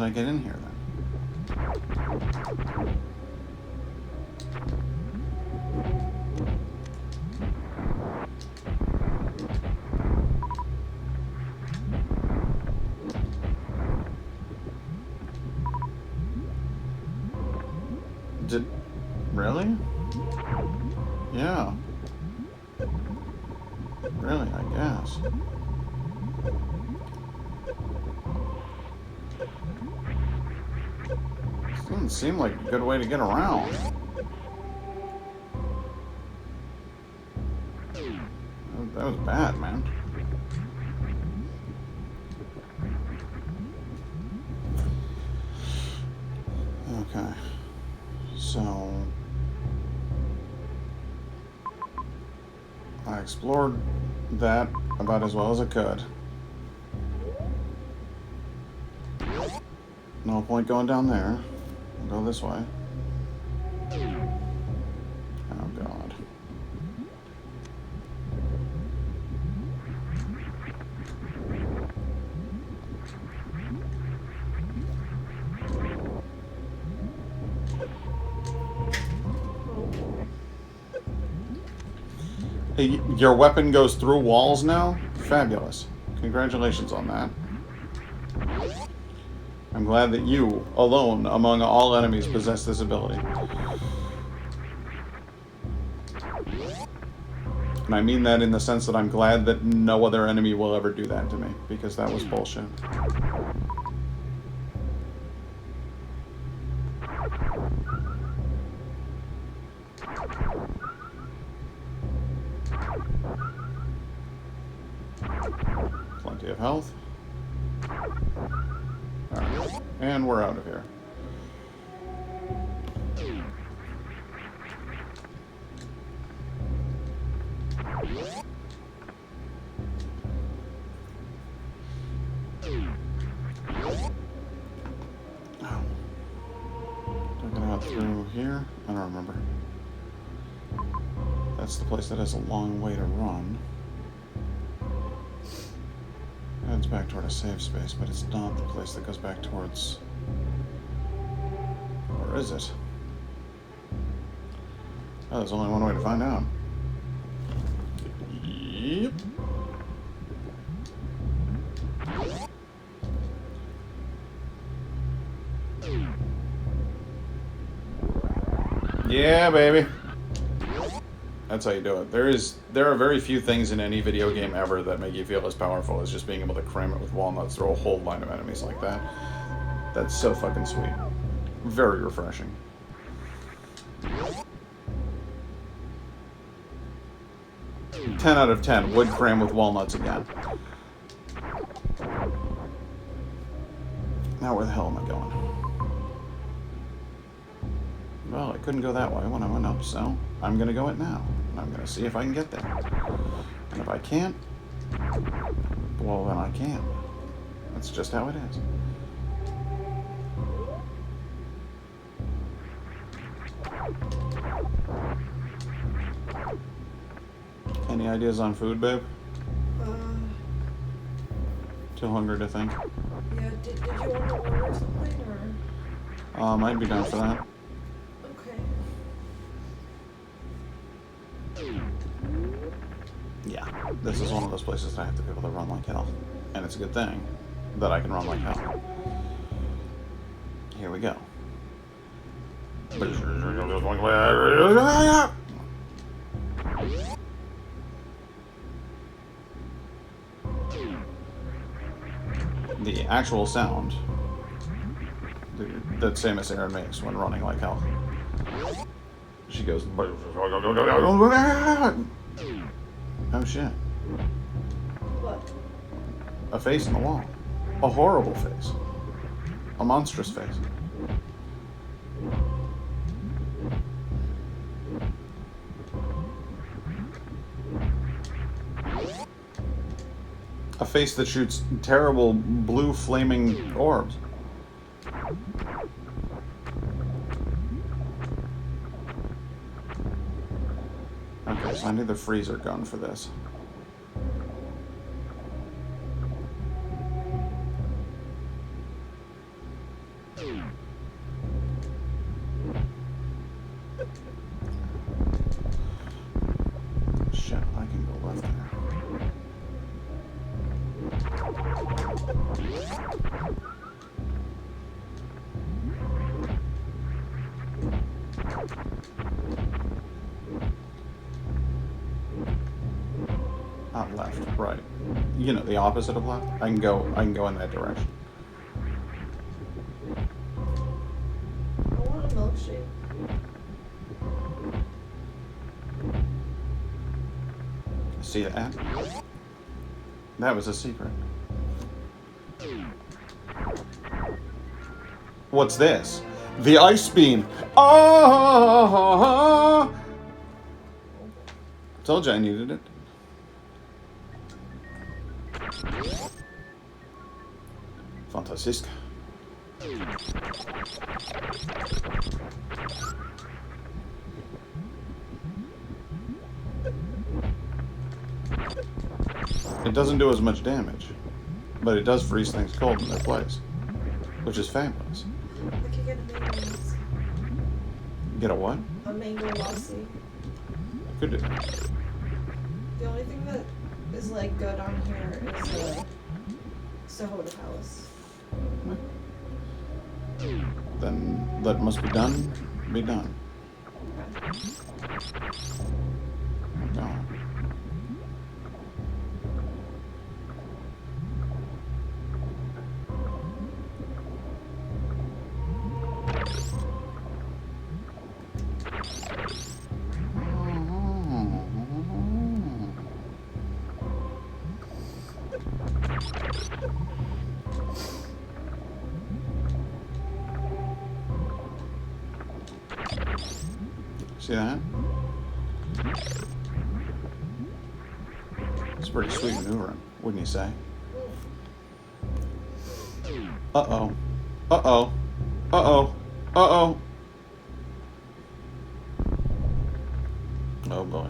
I get in here then? Really? Yeah. Really, I guess. This doesn't seem like a good way to get around. That was bad, man. Okay. So... I explored that about as well as I could. No point going down there. I'll go this way. Oh god. Hey, your weapon goes through walls now? Fabulous. Congratulations on that. I'm glad that you, alone among all enemies, possess this ability. And I mean that in the sense that I'm glad that no other enemy will ever do that to me, because that was bullshit. Plenty of health. Alright, and we're out of here. Oh. Took it out through here? I don't remember. That's the place that has a long way to run. Heads back toward a safe space, but it's not the place that goes back towards... Or is it? Oh, there's only one way to find out. Yep. Yeah, baby. That's how you do it. There are very few things in any video game ever that make you feel as powerful as just being able to cram it with walnuts through a whole line of enemies like that. That's so fucking sweet. Very refreshing. Ten out of 10 would cram with walnuts again. Now where the hell am I going? Well, I couldn't go that way when I went up, so I'm gonna go it now. And I'm gonna see if I can get there. And if I can't, well then I can't. That's just how it is. Any ideas on food, babe? Too hungry to think. Yeah, did you want to order something, or? I'd be down for that. Okay. Yeah, this is one of those places that I have to be able to run like hell. And it's a good thing that I can run like hell. Here we go. The actual sound that Samus Aran makes when running like hell. She goes... Oh shit. What? A face in the wall. A horrible face. A monstrous face. A face that shoots terrible blue flaming orbs. Okay, so I need the freezer gun for this. shit, I can go left there. Not left, right. You know, the opposite of left. I can go in that direction. I want a milkshake. See that? That was a secret. What's this? The ice beam. Oh! Told you I needed it. Fantastic. It doesn't do as much damage, but it does freeze things cold in their place, which is fabulous. I could get a mango lassi. Get a what? A mango lassi. Could do that. The only thing that is like good on here is the Sahota Palace. Then that must be done. Be done. Okay. Go. See that? It's pretty sweet maneuvering, wouldn't you say? Uh-oh. Uh-oh. Uh-oh. Uh-oh. Oh boy.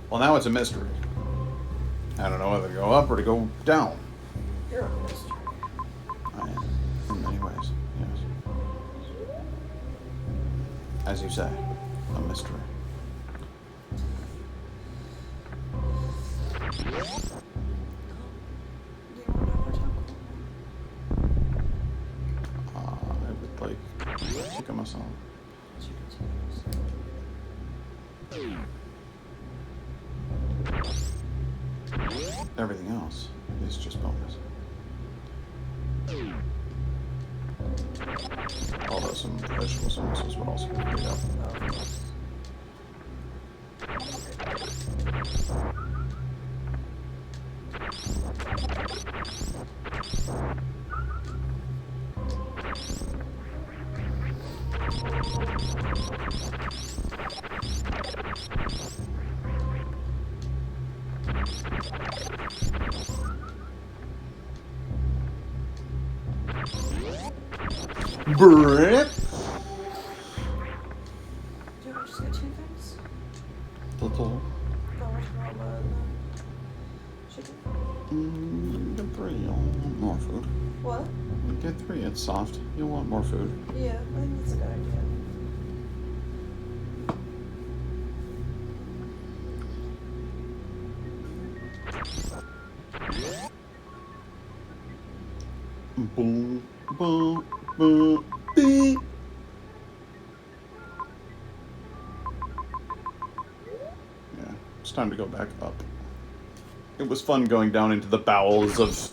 Well, now it's a mystery. I don't know whether to go up or to go down. You're a mystery. I am, in many ways, yes. As you say, a mystery. Do you want to have more taco? I would like chicken masala. Everything else is just bonus. Although some vegetable sauces would also be good up. Brick. Do you want to just get two things? Little. Garlic rama and chicken. Get 3. You'll want more food. What? Get 3. It's soft. You'll want more food. Yeah, I think that's a good idea. Boom, boom, boom, beep. Yeah, it's time to go back up. It was fun going down into the bowels of...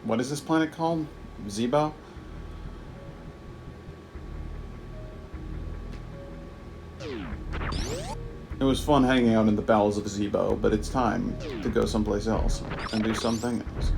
What is this planet called? Zebo? It was fun hanging out in the bowels of Zebo, but it's time to go someplace else and do something else.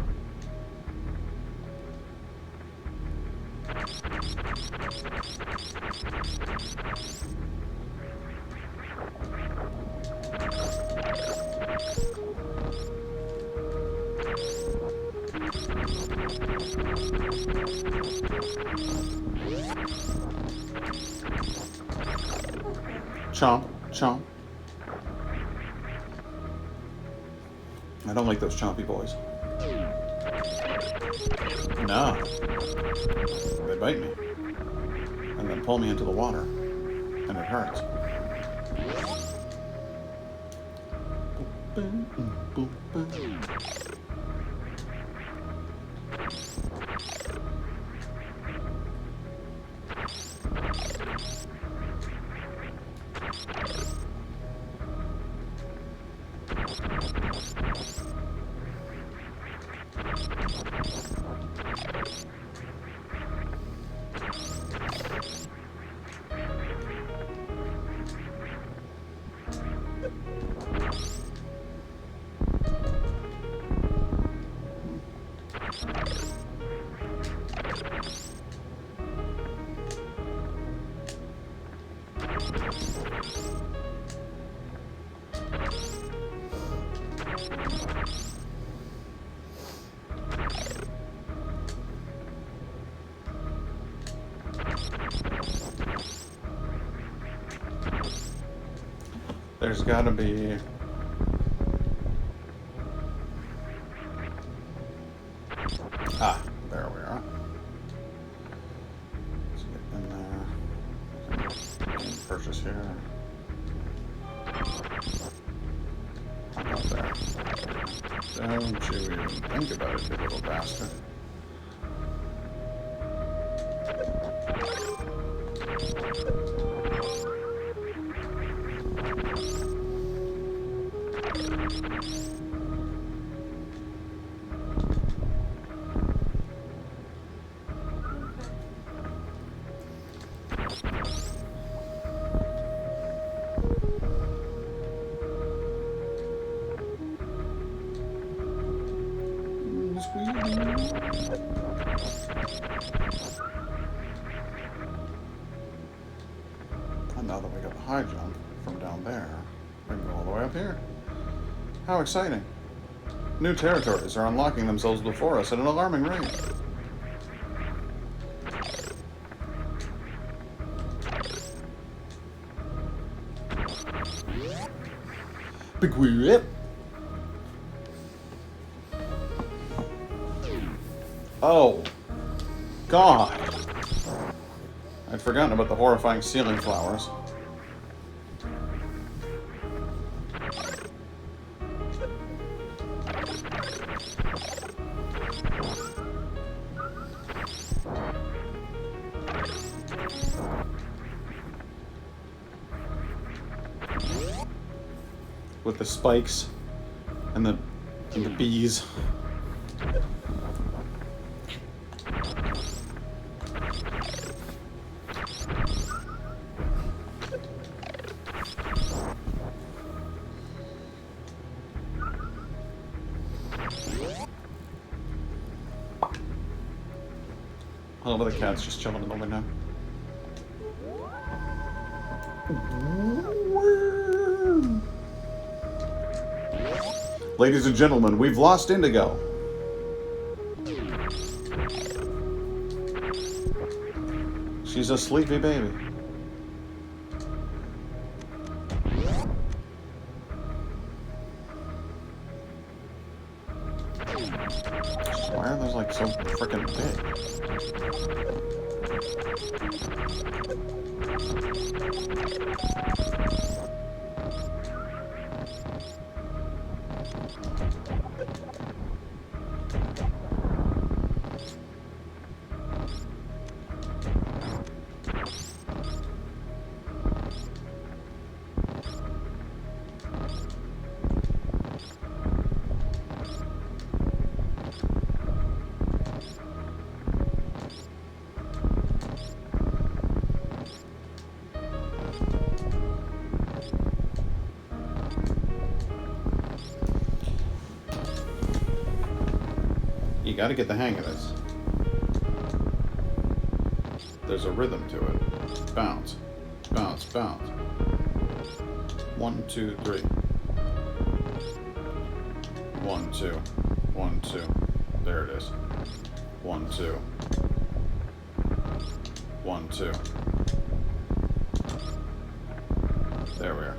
Chomp, chomp. I don't like those chompy boys. No. They bite me. And then pull me into the water. And it hurts. There's gotta be... Ah, there we are. Let's get in there. Purchase here. How about there? Don't you even think about it, you little bastard. And now that we got the high jump from down there, we can go all the way up here. How exciting! New territories are unlocking themselves before us at an alarming rate. Big whip! Oh, God! I'd forgotten about the horrifying ceiling flowers. With the spikes and the bees. Oh, but the cat's just chilling in the window. Ladies and gentlemen, we've lost Indigo. She's a sleepy baby. Why are those like so freaking big? You gotta get the hang of this. There's a rhythm to it. Bounce, bounce, bounce. 1, 2, 3. 1, 2, 1, 2. There it is. 1, 2. 1, 2. There we are.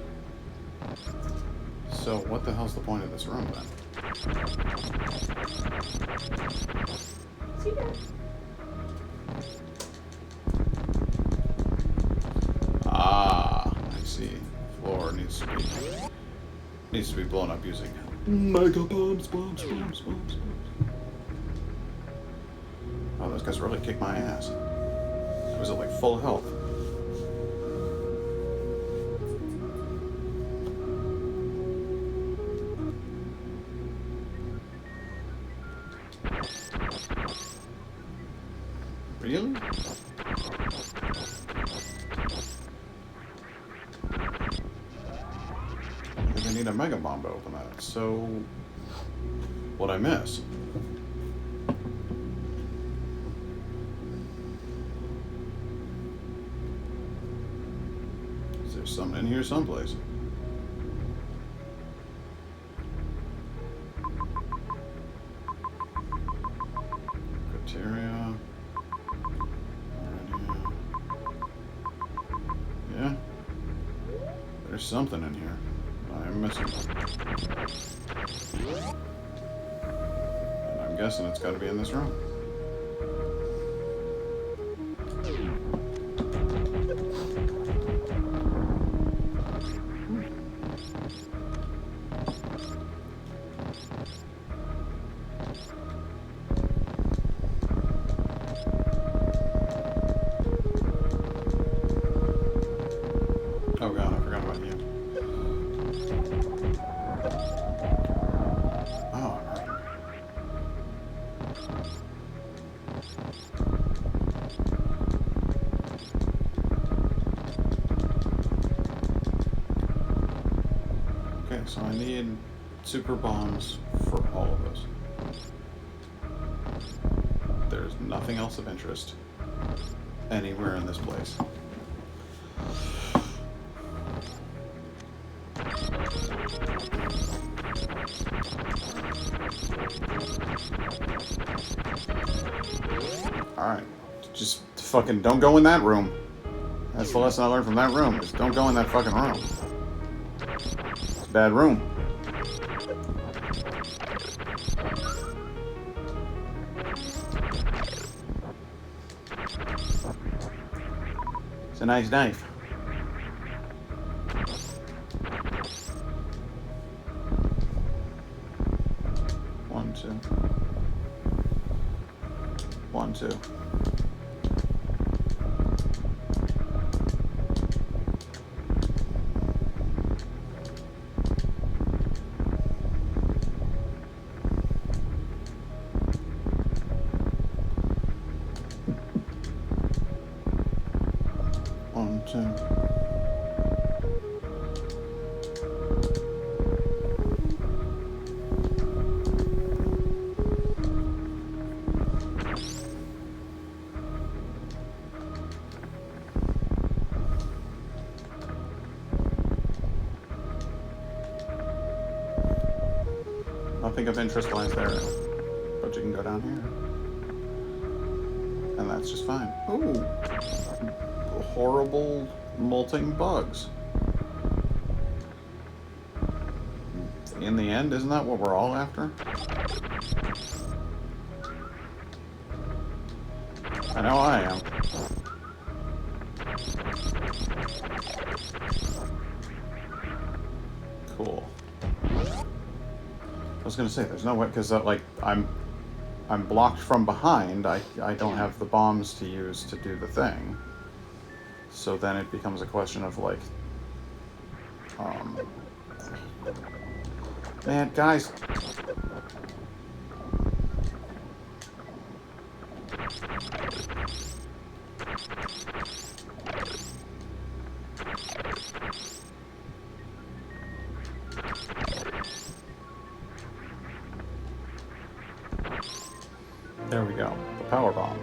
So, what the hell's the point of this room then? See there? Ah, I see. Floor needs to be blown up using mega bombs. Oh, those guys really kicked my ass. I was at like full health. Really? I think I need a mega bomb to open that. So, what'd I miss? Is there something in here someplace? Criteria. Yeah. There's something in here. I'm missing. And I'm guessing it's got to be in this room. Oh god, I forgot about you. Oh, right. Okay, so I need super bombs for all of this. There's nothing else of interest anywhere in this place. Alright. Just fucking don't go in that room. That's the lesson I learned from that room, is don't go in that fucking room. It's a bad room. It's a nice knife. One, two. 1, 2. One, two. Nothing of interest lies there, but you can go down here. And that's just fine. Ooh. Horrible molting bugs. In the end, isn't that what we're all after? I know I am. Cool. I was gonna say, there's no way, because like I'm blocked from behind. I don't have the bombs to use to do the thing. So then it becomes a question of like, man, guys. There we go. The power bomb.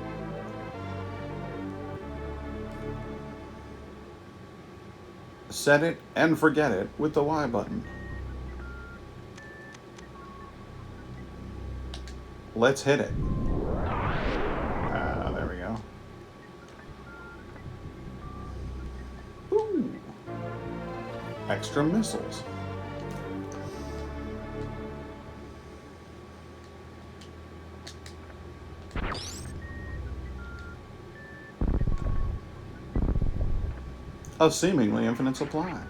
Set it and forget it with the Y button. Let's hit it. There we go. Ooh. Extra missiles. A seemingly infinite supply.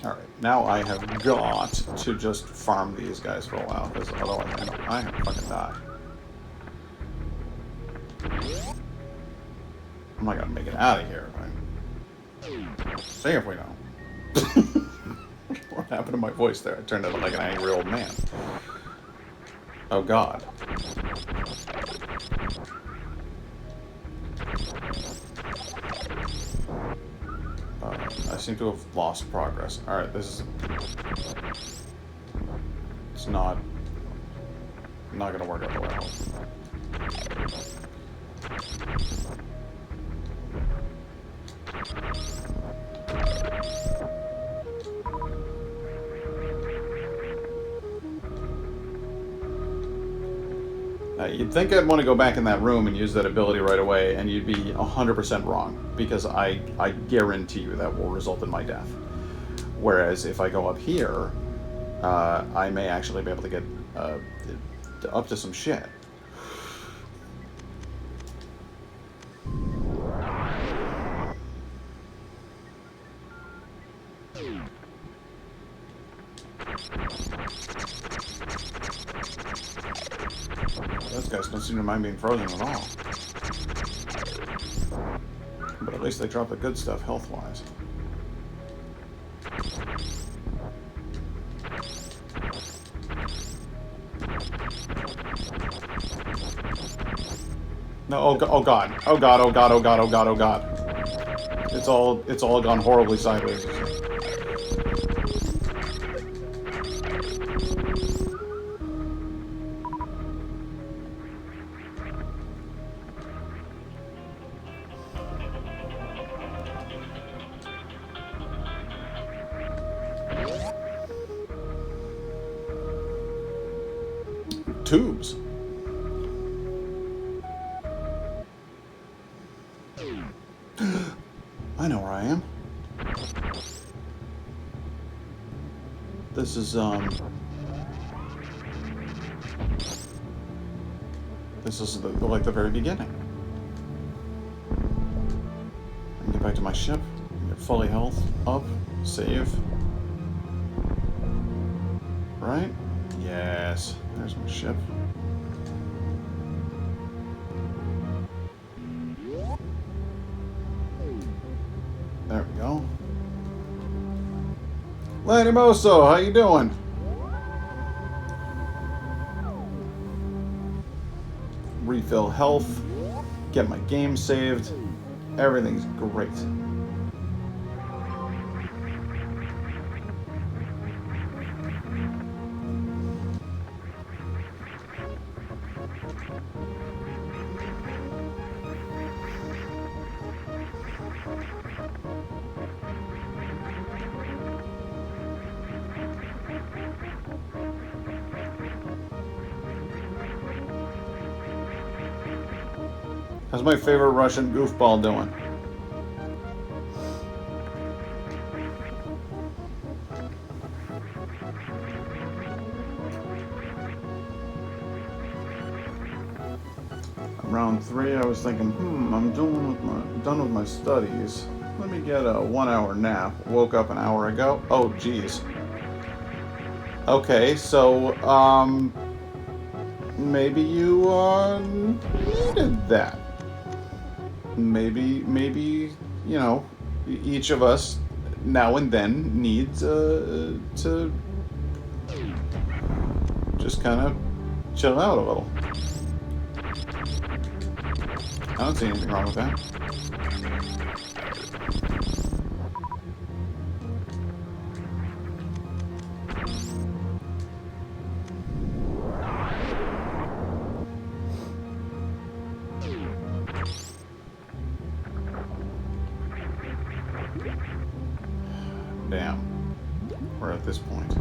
Alright, now I have got to just farm these guys for a while, because otherwise I am fucking die. I'm not gonna make it out of here, right? See if we don't. What happened to my voice there? I turned into like an angry old man. Oh god. I seem to have lost progress. Alright, this is... It's not gonna work out the way I hope. You'd think I'd want to go back in that room and use that ability right away, and you'd be 100% wrong, because I guarantee you that will result in my death. Whereas if I go up here, I may actually be able to get up to some shit. Those guys don't seem to mind being frozen at all. But at least they drop the good stuff health-wise. No, oh god, oh god, oh god, oh god, oh god, oh god, oh god. It's all gone horribly sideways. Tubes. I know where I am. This is like the very beginning. I can get back to my ship, get fully health up, save. Right? Yes. There's my ship. There we go. Lady Moso, how you doing? Refill health. Get my game saved. Everything's great. How's my favorite Russian goofball doing? Round 3, I was thinking, I'm done with my studies. Let me get a 1-hour nap. Woke up an hour ago. Oh, geez. Okay, so, maybe you, needed that. Maybe, you know, each of us now and then needs, to just kind of chill out a little. I don't see anything wrong with that. at this point.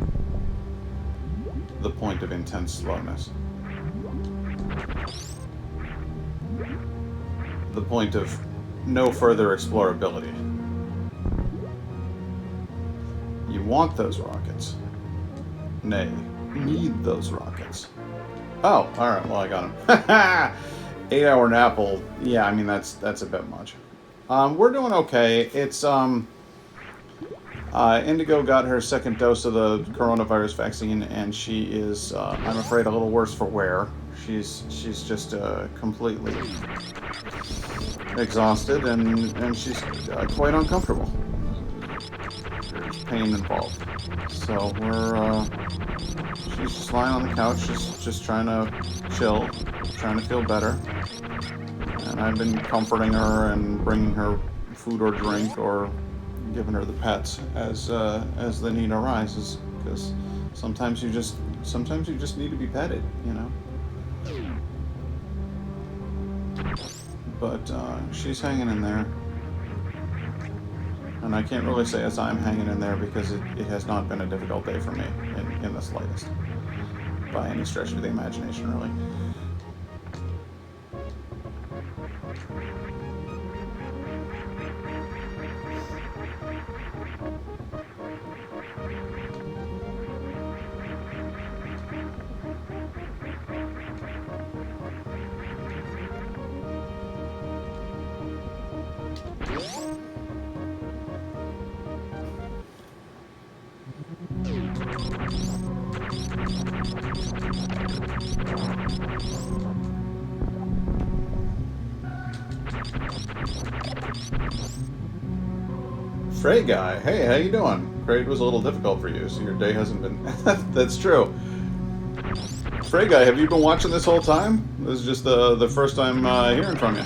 The point of intense slowness. The point of no further explorability. You want those rockets. Nay, need those rockets. Oh, alright, well I got him. 8-hour nap will, yeah, I mean that's a bit much. We're doing okay. It's Indigo got her second dose of the coronavirus vaccine, and she is, I'm afraid, a little worse for wear. She's just completely exhausted, and she's quite uncomfortable. There's pain involved. So she's just lying on the couch, just trying to chill, trying to feel better. And I've been comforting her and bringing her food or drink or giving her the pets as the need arises, because sometimes you just need to be petted, you know. But she's hanging in there, and I can't really say as I'm hanging in there because it has not been a difficult day for me in the slightest, by any stretch of the imagination, really. Frey guy, hey, how you doing? Crate was a little difficult for you, so your day hasn't been... That's true. Frey guy, have you been watching this whole time? This is just the first time hearing from you.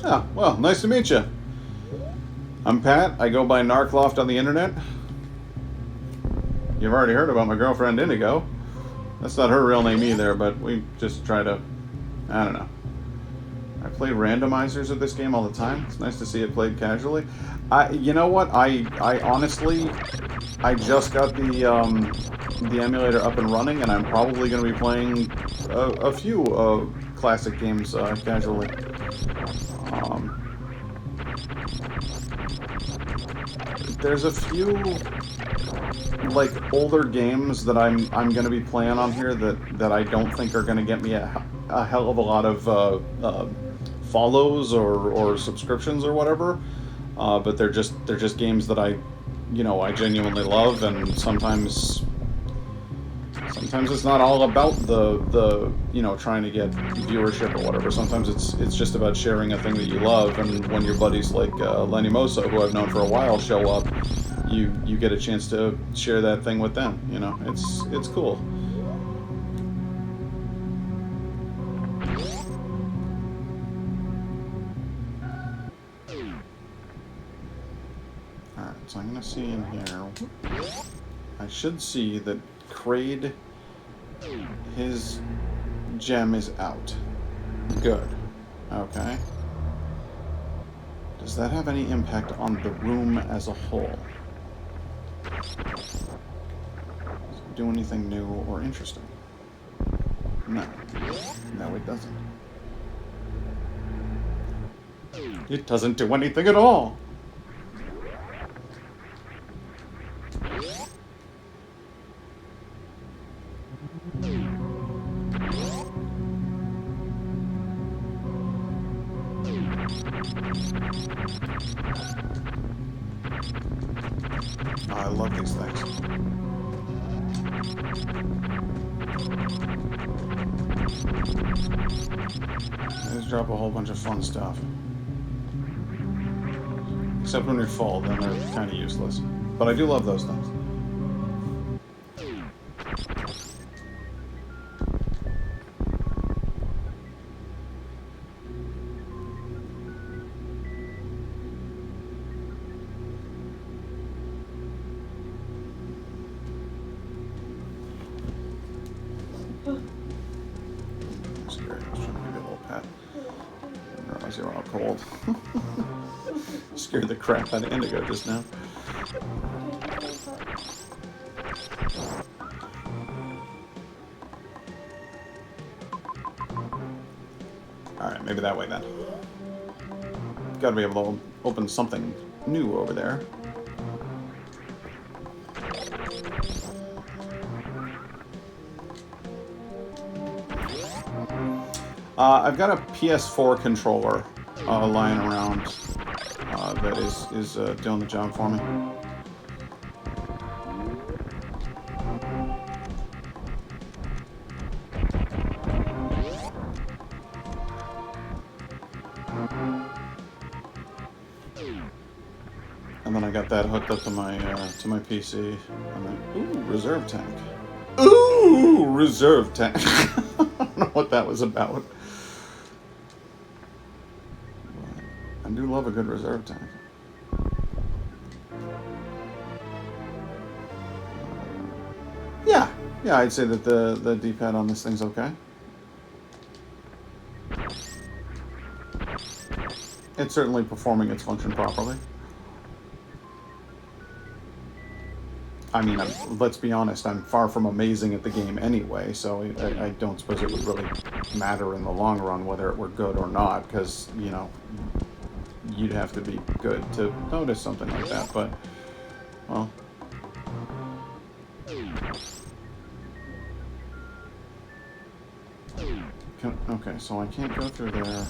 Oh, well, nice to meet you. I'm Pat. I go by Narcloft on the internet. You've already heard about my girlfriend Indigo. That's not her real name either, but we just try to... I don't know. I play randomizers of this game all the time. It's nice to see it played casually. You know what? I honestly... I just got the emulator up and running, and I'm probably going to be playing a few classic games casually. There's a few like older games that I'm going to be playing on here that I don't think are going to get me a hell of a lot of follows or subscriptions or whatever. But they're just games that I genuinely love, and sometimes it's not all about the trying to get viewership or whatever. Sometimes it's just about sharing a thing that you love, and when your buddies like Lenny Moso, who I've known for a while, show up, you get a chance to share that thing with them. It's cool. Alright, so I'm gonna see in here. I should see that Kraid, his gem is out. Good. Okay. Does that have any impact on the room as a whole? Does it do anything new or interesting? No. No, it doesn't. It doesn't do anything at all! Oh, I love these things. They just drop a whole bunch of fun stuff. Except when you're full, then they're kind of useless. But I do love those things. old. Scared the crap out of Indigo just now. Alright, maybe that way then. Gotta be able to open something new over there. I've got a PS4 controller lying around that is doing the job for me. And then I got that hooked up to my PC. And then, ooh, reserve tank. Ooh, reserve tank. I don't know what that was about. I do love a good reserve tank. Yeah, I'd say that the D-pad on this thing's okay. It's certainly performing its function properly. I mean, let's be honest, I'm far from amazing at the game anyway, so I don't suppose it would really matter in the long run whether it were good or not, because, you know, you'd have to be good to notice something like that, but, well. Okay, so I can't go through there.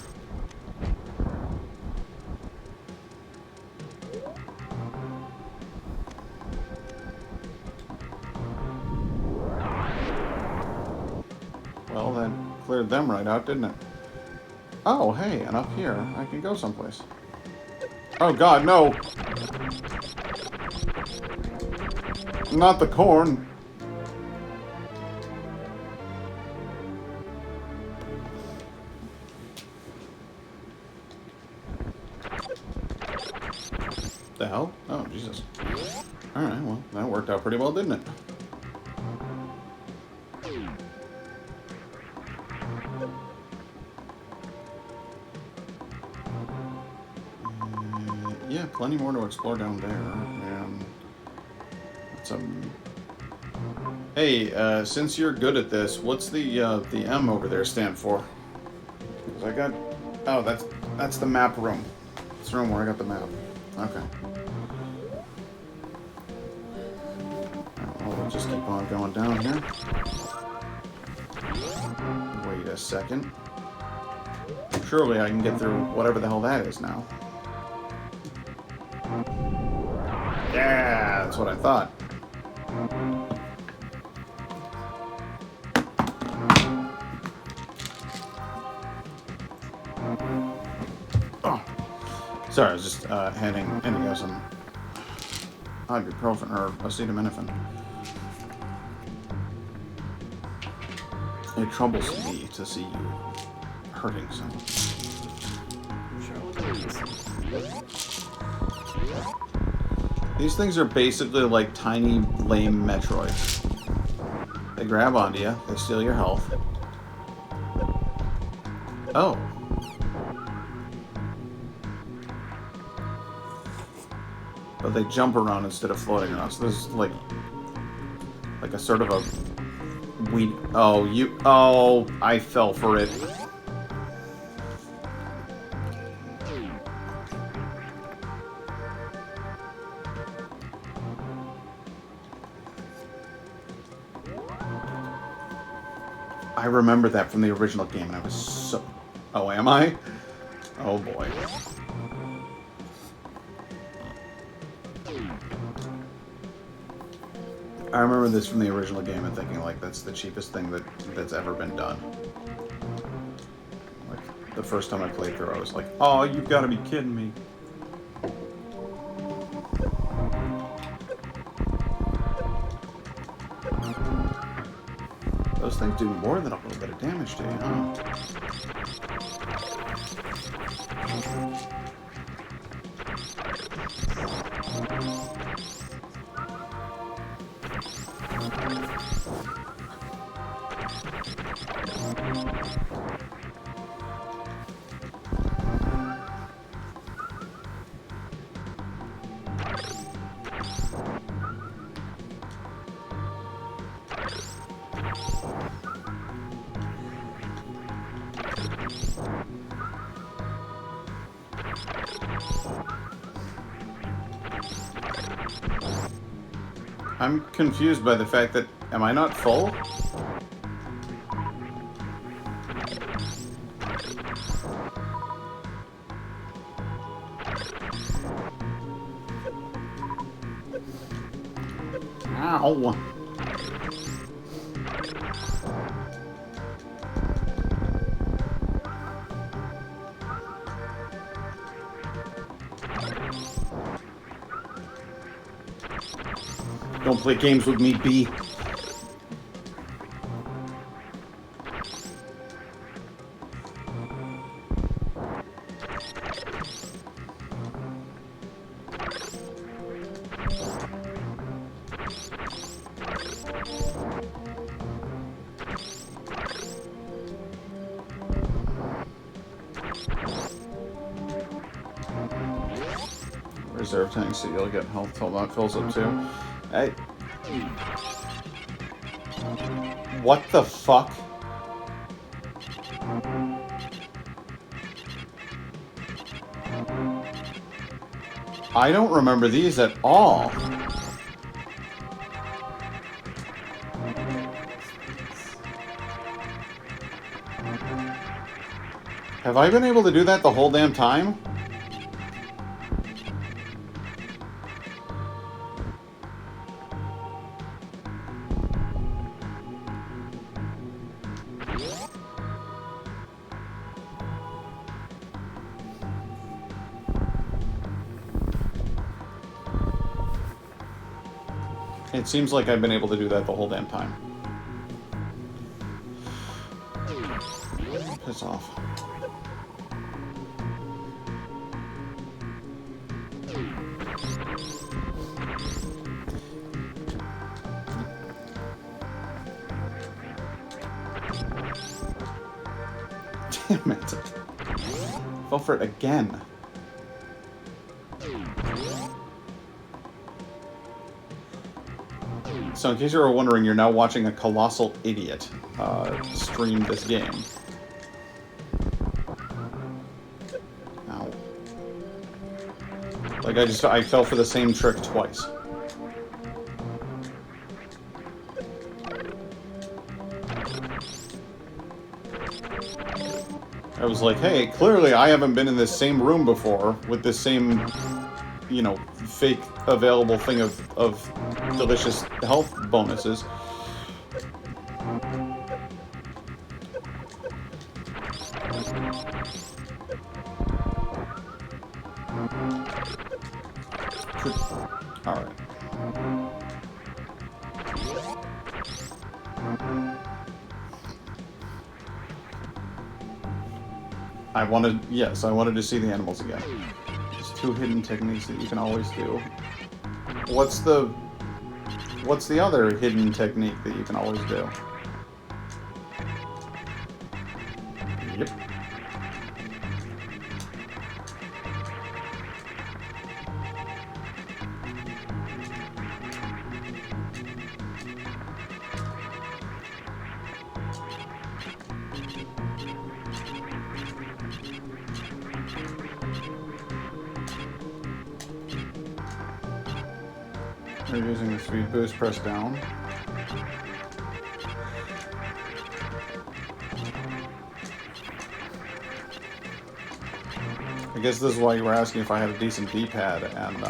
Well, that cleared them right out, didn't it? Oh, hey, and up here, I can go someplace. Oh god, no! Not the corn! The hell? Oh, Jesus. Alright, well, that worked out pretty well, didn't it? Yeah, plenty more to explore down there. And that's hey, since you're good at this, what's the M over there stand for? 'Cause I got. Oh, that's the map room. It's the room where I got the map. Okay. Well, we'll just keep on going down here. Wait a second. Surely I can get through whatever the hell that is now. Yeah, that's what I thought. Oh, sorry, I was just handing Indigo some ibuprofen or acetaminophen. It troubles me to see you hurting someone. These things are basically like tiny, lame Metroids. They grab onto you, they steal your health. Oh. But they jump around instead of floating around, so this is like a sort of a weed. Oh, I fell for it. I remember that from the original game, and I was so... Oh, am I? Oh, boy. I remember this from the original game and thinking, like, that's the cheapest thing that's ever been done. Like, the first time I played through, I was like, oh, you've got to be kidding me. Those things do more than a little bit of damage to you, huh? I'm confused by the fact that... Am I not full? Ow! Don't play games with me, B. Reserve tank, so you'll get health till that fills up too. Hey. What the fuck? I don't remember these at all. Have I been able to do that the whole damn time? It seems like I've been able to do that the whole damn time. Piss off. Damn it. Fell for it again. So in case you were wondering, you're now watching a colossal idiot stream this game. Ow. Like I fell for the same trick twice. I was like, hey, clearly I haven't been in this same room before with this same, you know, fake available thing of delicious health bonuses. Alright. I wanted to see the animals again. There's 2 hidden techniques that you can always do. What's the other hidden technique that you can always do? Yep. You're using the speed boost, press down. I guess this is why you were asking if I had a decent D-pad, and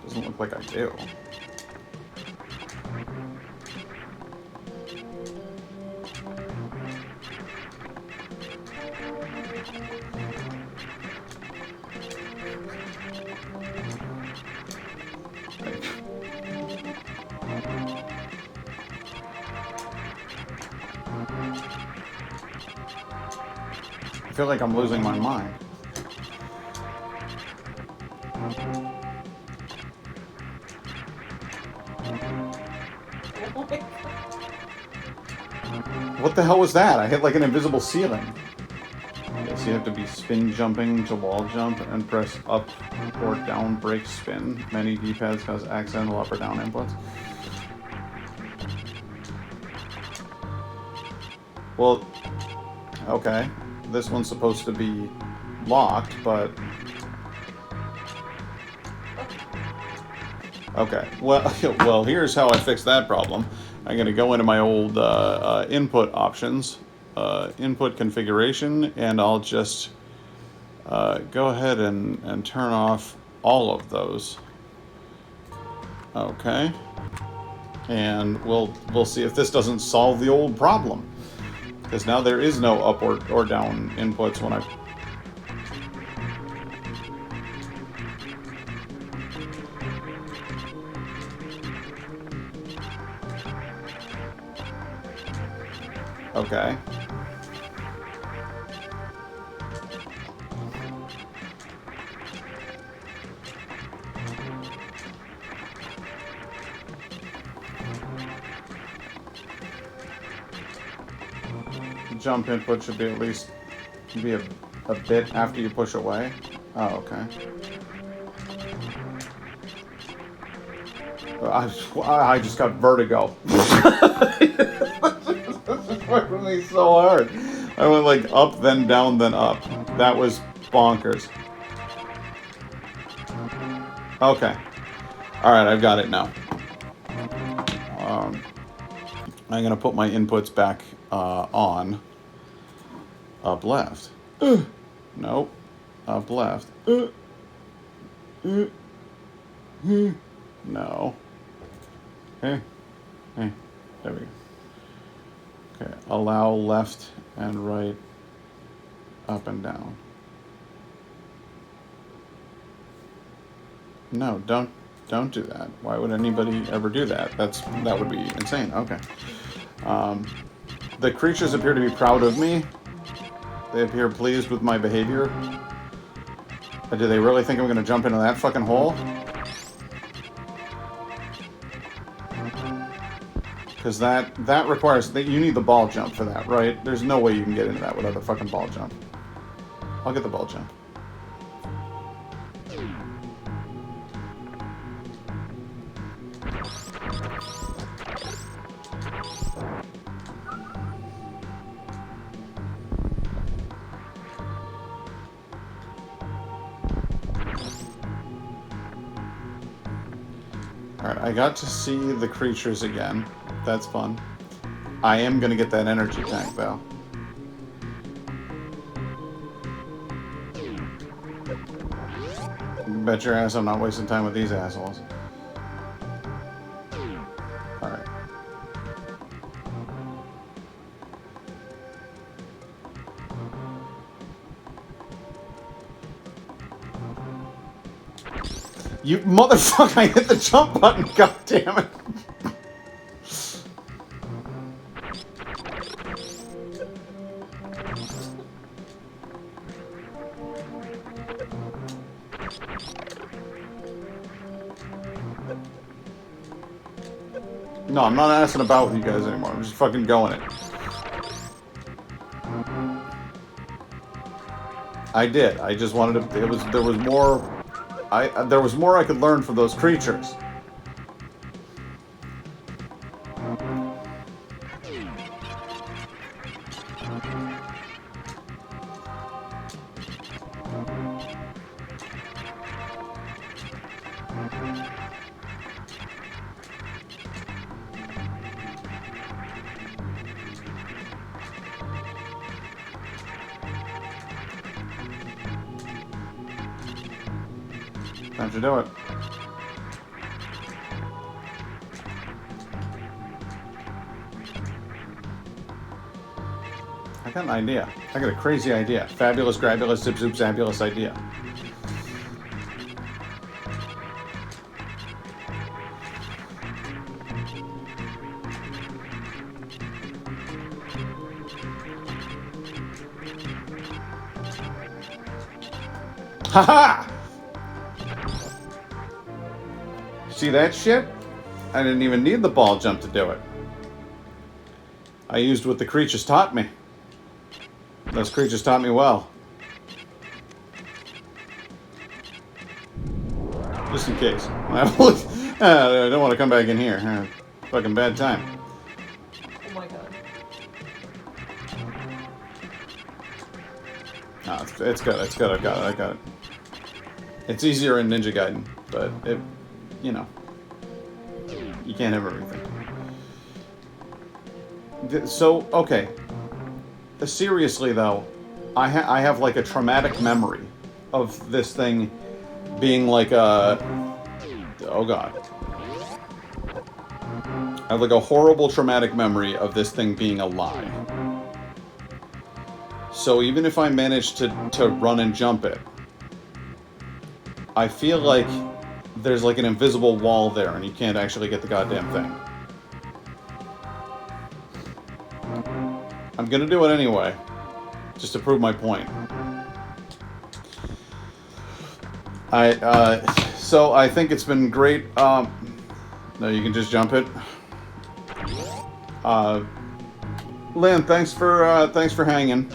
doesn't look like I do. I feel like I'm losing my mind. What the hell was that? I hit like an invisible ceiling. Yes, you have to be spin jumping to wall jump and press up or down break spin. Many D-pads has accidental up or down inputs. Well, okay. This one's supposed to be locked, but Okay. Well, well, here's how I fix that problem. I'm gonna go into my old input options, input configuration, and I'll just go ahead and turn off all of those. Okay. And we'll see if this doesn't solve the old problem. Because now there is no up or down inputs when I... Okay. Jump input should be at least be a bit after you push away. Oh, okay. I just got vertigo. This worked me so hard. I went like up, then down, then up. That was bonkers. Okay. Alright, I've got it now. I'm gonna put my inputs back on. Up left. Nope. Up left. No. Hey. Hey. There we go. Okay. Allow left and right, up and down. No, don't do that. Why would anybody ever do that? That would be insane. Okay. The creatures appear to be proud of me. They appear pleased with my behavior. But do they really think I'm going to jump into that fucking hole? Because that requires... you need the ball jump for that, right? There's no way you can get into that without the fucking ball jump. I'll get the ball jump. Alright, I got to see the creatures again. That's fun. I am gonna get that energy tank, though. Bet your ass I'm not wasting time with these assholes. Alright. You motherfucker, I hit the jump button, god damn it. No, I'm not asking about with you guys anymore. I'm just fucking going it. I did. I just wanted to... There was more... there was more I could learn from those creatures. Time to do it. I got an idea. I got a crazy idea. Fabulous, grabulous, zip, zoop, zabulous idea. Haha! See that shit? I didn't even need the ball jump to do it. I used what the creatures taught me. Those creatures taught me well. Just in case. I don't want to come back in here. Fucking bad time. Oh my god. No, it's good. It's good. I got it. It's easier in Ninja Gaiden, but it, you know, You can't have everything. So, okay. Seriously, though, I have like a traumatic memory of this thing being like a... Oh, God. I have like a horrible traumatic memory of this thing being a lie. So even if I manage to run and jump it, I feel like there's like an invisible wall there and you can't actually get the goddamn thing. I'm gonna do it anyway, just to prove my point. So I think it's been great. No, you can just jump it. Lynn, thanks for hanging.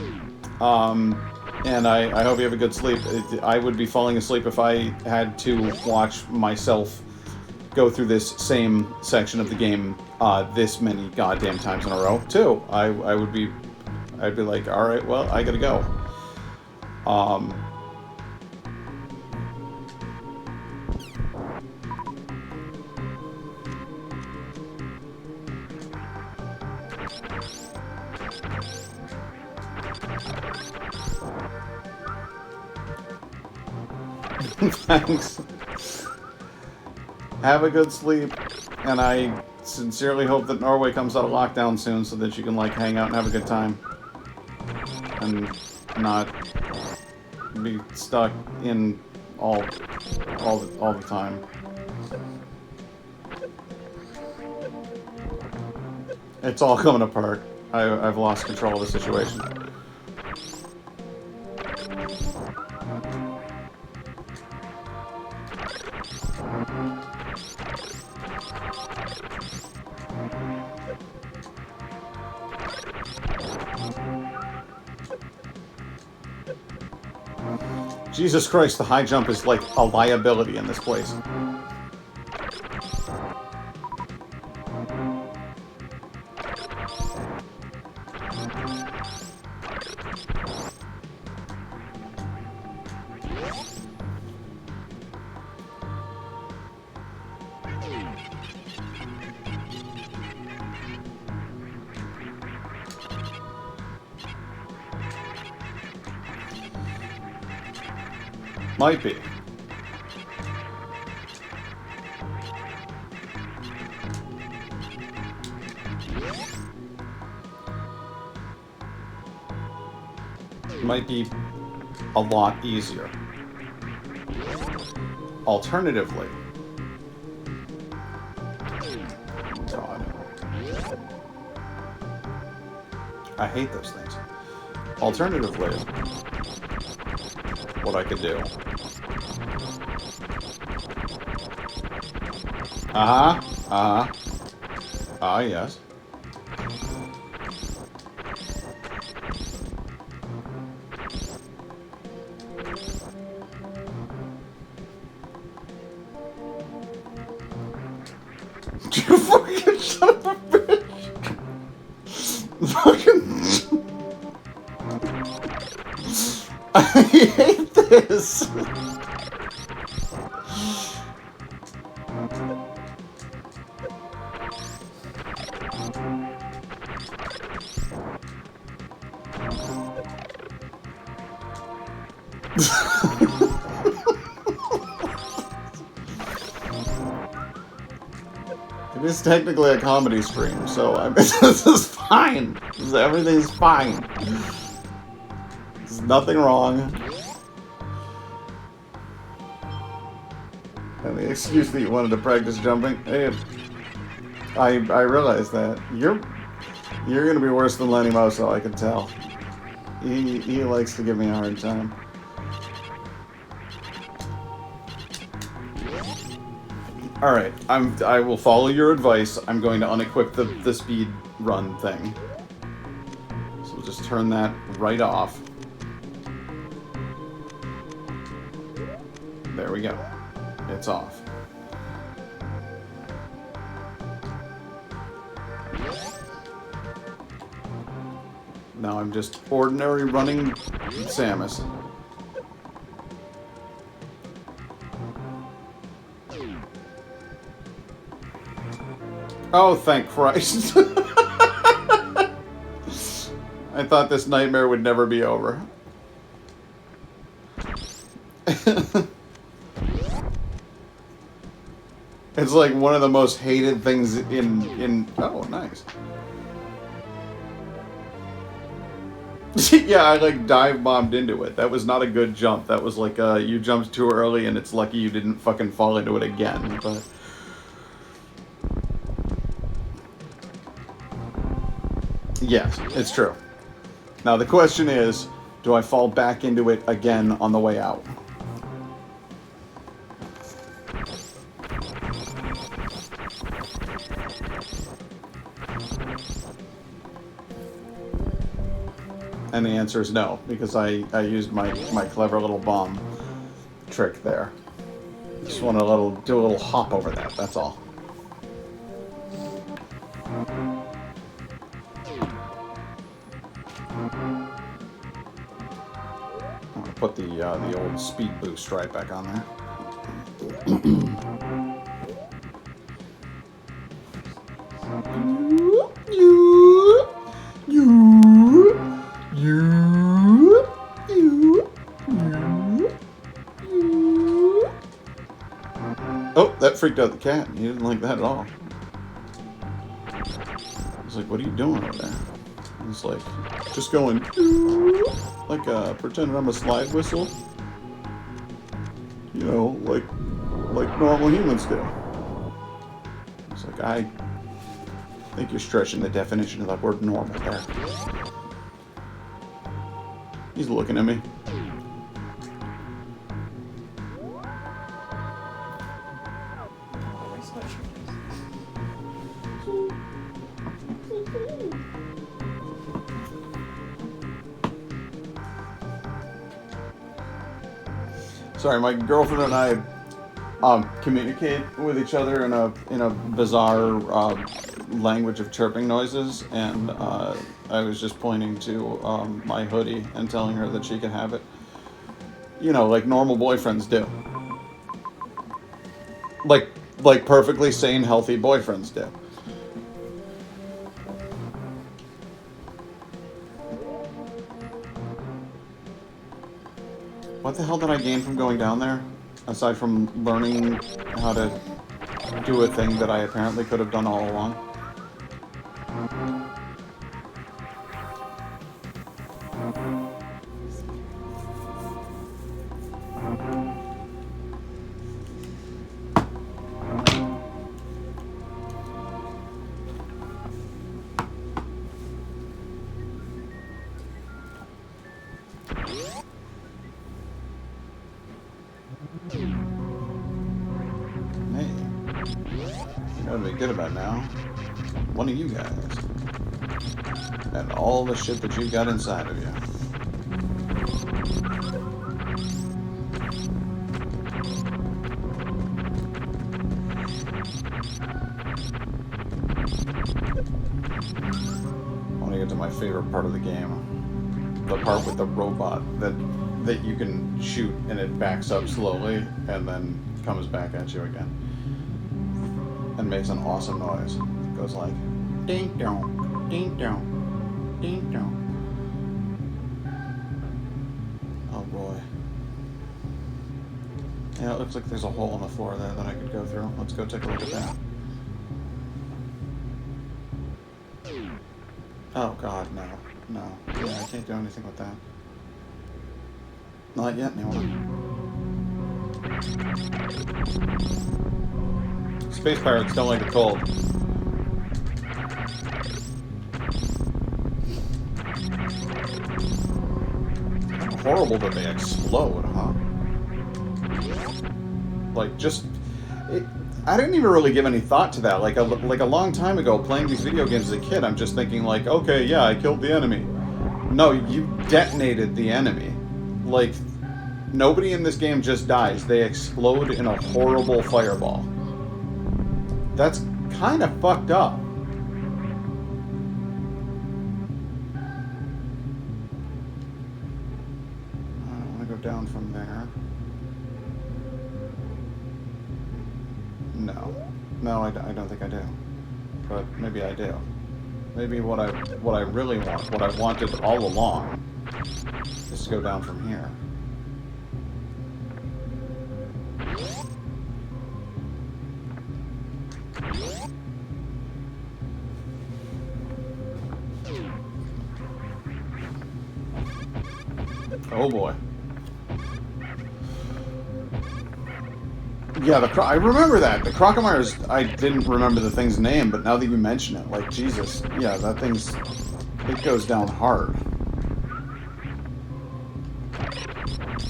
And I hope you have a good sleep. I would be falling asleep if I had to watch myself go through this same section of the game this many goddamn times in a row, too. I'd be like, alright, well, I gotta go. Thanks. Have a good sleep, and I sincerely hope that Norway comes out of lockdown soon so that you can, like, hang out and have a good time. And not be stuck in all the time. It's all coming apart. I've lost control of the situation. Jesus Christ, the high jump is like a liability in this place. Might be. Might be a lot easier. Alternatively, God, I hate those things. Alternatively, what I could do. Yes. You fucking son of a bitch! Fucking... I hate this! It is technically a comedy stream, so I mean, this is fine. Everything's fine. There's nothing wrong. And the excuse that you wanted to practice jumping, hey, I realize that you're gonna be worse than Lenny Moso, I can tell. He likes to give me a hard time. All right, I will follow your advice. I'm going to unequip the speed run thing. So we'll just turn that right off. There we go. It's off. Now I'm just ordinary running Samus. Oh, thank Christ. I thought this nightmare would never be over. It's like one of the most hated things in oh, nice. Yeah, I like dive bombed into it. That was not a good jump. That was like you jumped too early and it's lucky you didn't fucking fall into it again, but yes, it's true. Now the question is, do I fall back into it again on the way out? And the answer is no, because I used my clever little bomb trick there. Just want to do a little hop over that, that's all. I'm gonna put the old speed boost right back on there. Oh, that freaked out the cat. He didn't like that at all. He's like, what are you doing over there? He's like, just going, like pretending I'm a slide whistle. You know, like normal humans do. It's like, I think you're stretching the definition of the word normal there. He's looking at me. Sorry, my girlfriend and I communicate with each other in a bizarre language of chirping noises, and I was just pointing to my hoodie and telling her that she can have it. You know, like normal boyfriends do. Like perfectly sane, healthy boyfriends do. What the hell did I gain from going down there? Aside from learning how to do a thing that I apparently could have done all along. Good about now. One of you guys. And all the shit that you've got inside of you. I want to get to my favorite part of the game. The part with the robot that you can shoot and it backs up slowly and then comes back at you again. And makes an awesome noise. It goes like ding dong, ding dong, ding dong. Oh boy. Yeah, it looks like there's a hole in the floor there that I could go through. Let's go take a look at that. Oh god, no. No. Yeah, I can't do anything with that. Not yet, anyway. Space pirates don't like it cold. How horrible that they explode, huh? Like, just... I didn't even really give any thought to that. Like a long time ago, playing these video games as a kid, I'm just thinking like, okay, yeah, I killed the enemy. No, you detonated the enemy. Like, nobody in this game just dies. They explode in a horrible fireball. That's kind of fucked up. I don't want to go down from there. No. No, I don't think I do. but maybe I do. Maybe what I really want, what I wanted all along, is to go down from here. Oh boy. Yeah, I remember that. The Crocomires, I didn't remember the thing's name, but now that you mention it, like, Jesus. Yeah, that thing's... It goes down hard.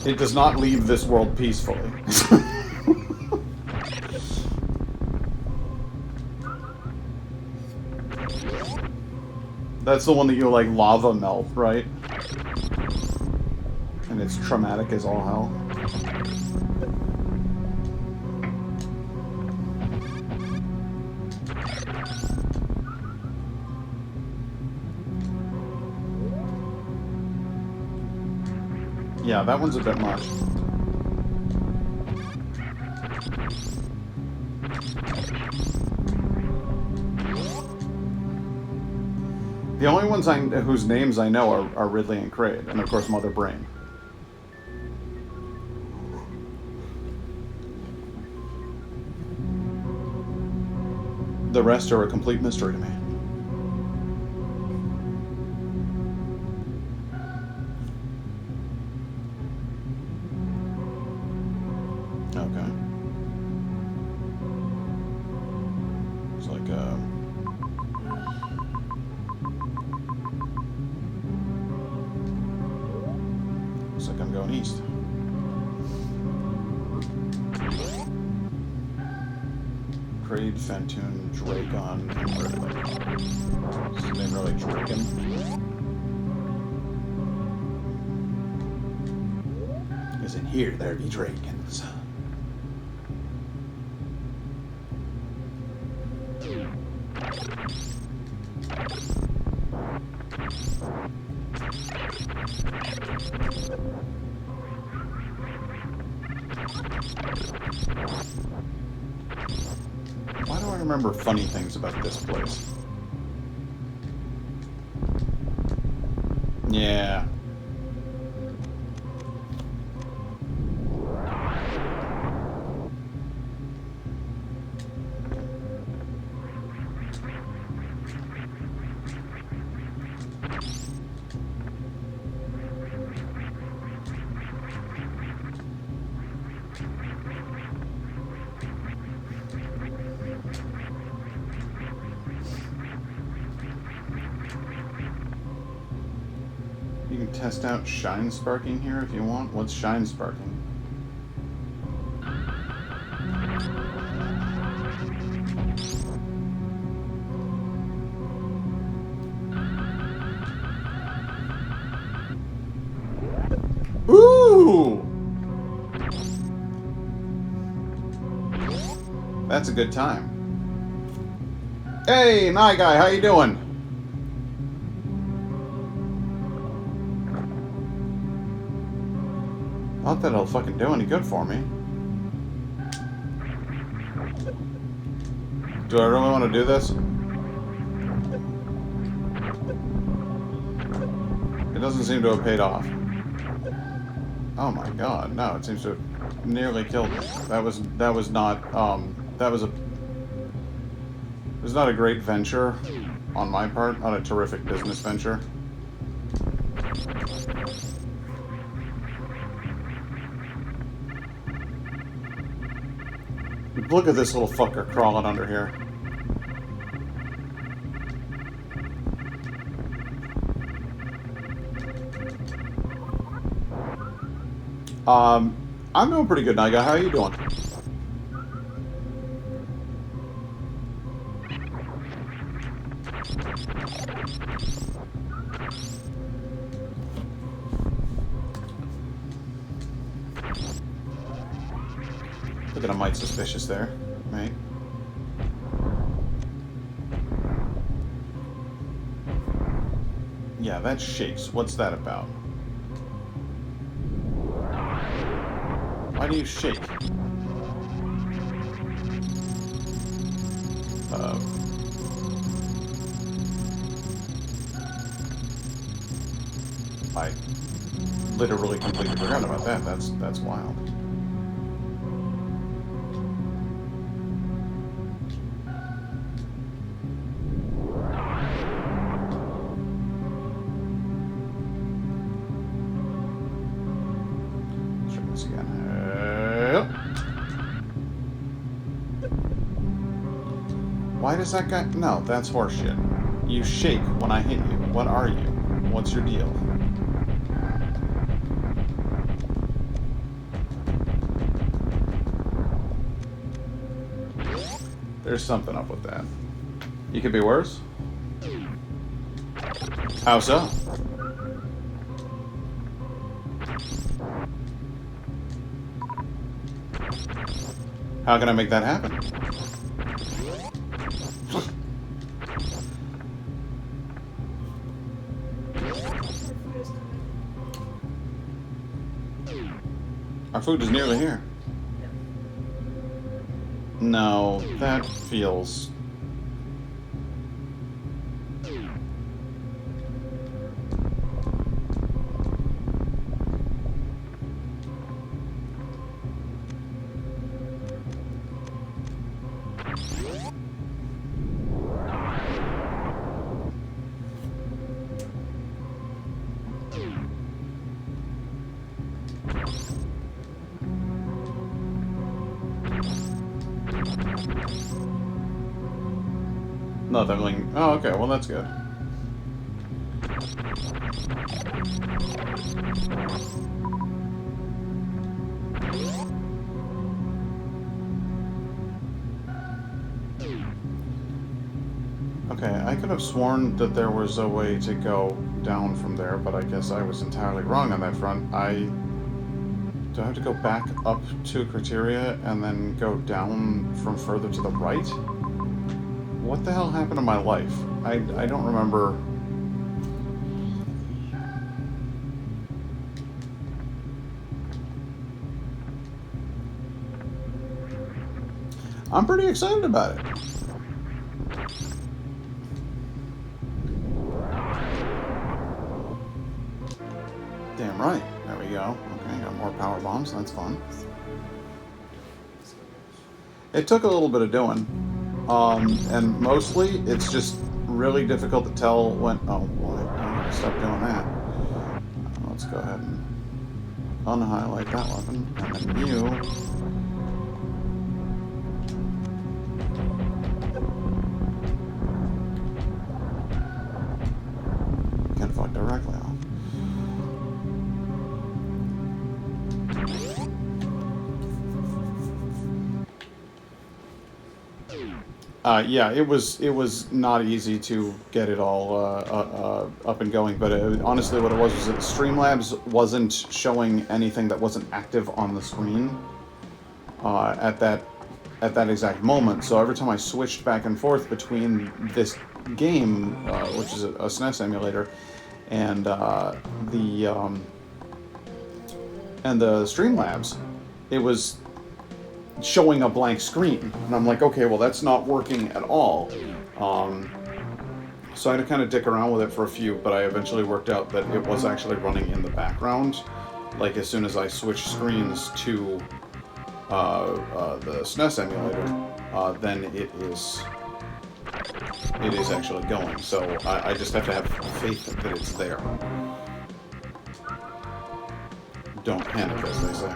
It does not leave this world peacefully. That's the one that you, like, lava melt, right? And it's traumatic as all hell. Yeah, that one's a bit much. The only ones whose names I know are Ridley and Kraid, and of course Mother Brain. The rest are a complete mystery to me. Okay. It's like looks like I'm going east. Kraid, Fentoon, Dracon, and Ridley. Is his name really Draken? Is it here there be Drakens? Why do I remember funny things about this place? Yeah. You can test out shine sparking here if you want. What's shine sparking? Ooh! That's a good time. Hey, my guy, how you doing? Not that it'll fucking do any good for me. Do I really want to do this? It doesn't seem to have paid off. Oh my god, no, it seems to have nearly killed me. That was not, it was not a great venture on my part, not a terrific business venture. Look at this little fucker crawling under here. I'm doing pretty good, Niga. How are you doing? Looking a mite suspicious there, mate. Yeah, that shakes. What's that about? Why do you shake? literally completely forgot about that. That's wild. Let's try this again. Why does that guy... No, that's horseshit. You shake when I hit you. What are you? What's your deal? There's something up with that. You could be worse? How so? How can I make that happen? Our food is nearly here. No, that feels... Nothing. Oh, okay. Well, that's good. Okay, I could have sworn that there was a way to go down from there, but I guess I was entirely wrong on that front. Do I have to go back up to Criteria and then go down from further to the right? What the hell happened to my life? I don't remember. I'm pretty excited about it. Damn right. There we go. Okay, got more power bombs. That's fun. It took a little bit of doing. And mostly, it's just really difficult to tell when... Oh, boy. I'm going to stop doing that. Let's go ahead and unhighlight that weapon. And then you... can fuck directly off. Yeah, it was not easy to get it all up and going, but honestly what it was that Streamlabs wasn't showing anything that wasn't active on the screen at that exact moment. So every time I switched back and forth between this game, which is a SNES emulator, and the Streamlabs, it was showing a blank screen, and I'm like, okay, well that's not working at all. So I had to kind of dick around with it for a few, but I eventually worked out that it was actually running in the background. Like as soon as I switched screens to the SNES emulator, then it is actually going. So I just have to have faith that it's there. Don't panic, as they say.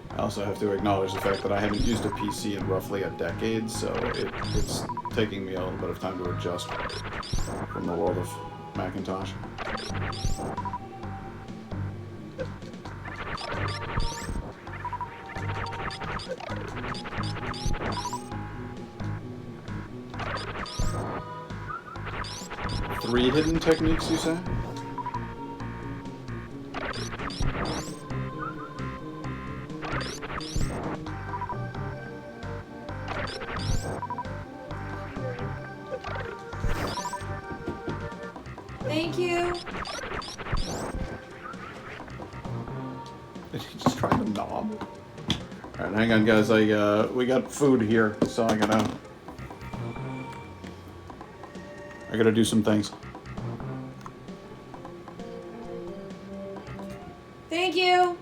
I also have to acknowledge the fact that I haven't used a PC in roughly a decade, so it's taking me a little bit of time to adjust from the world of Macintosh. Three hidden techniques, you say? Thank you. Did he just try the knob? Alright, hang on, guys. We got food here, so I gotta do some things. Thank you.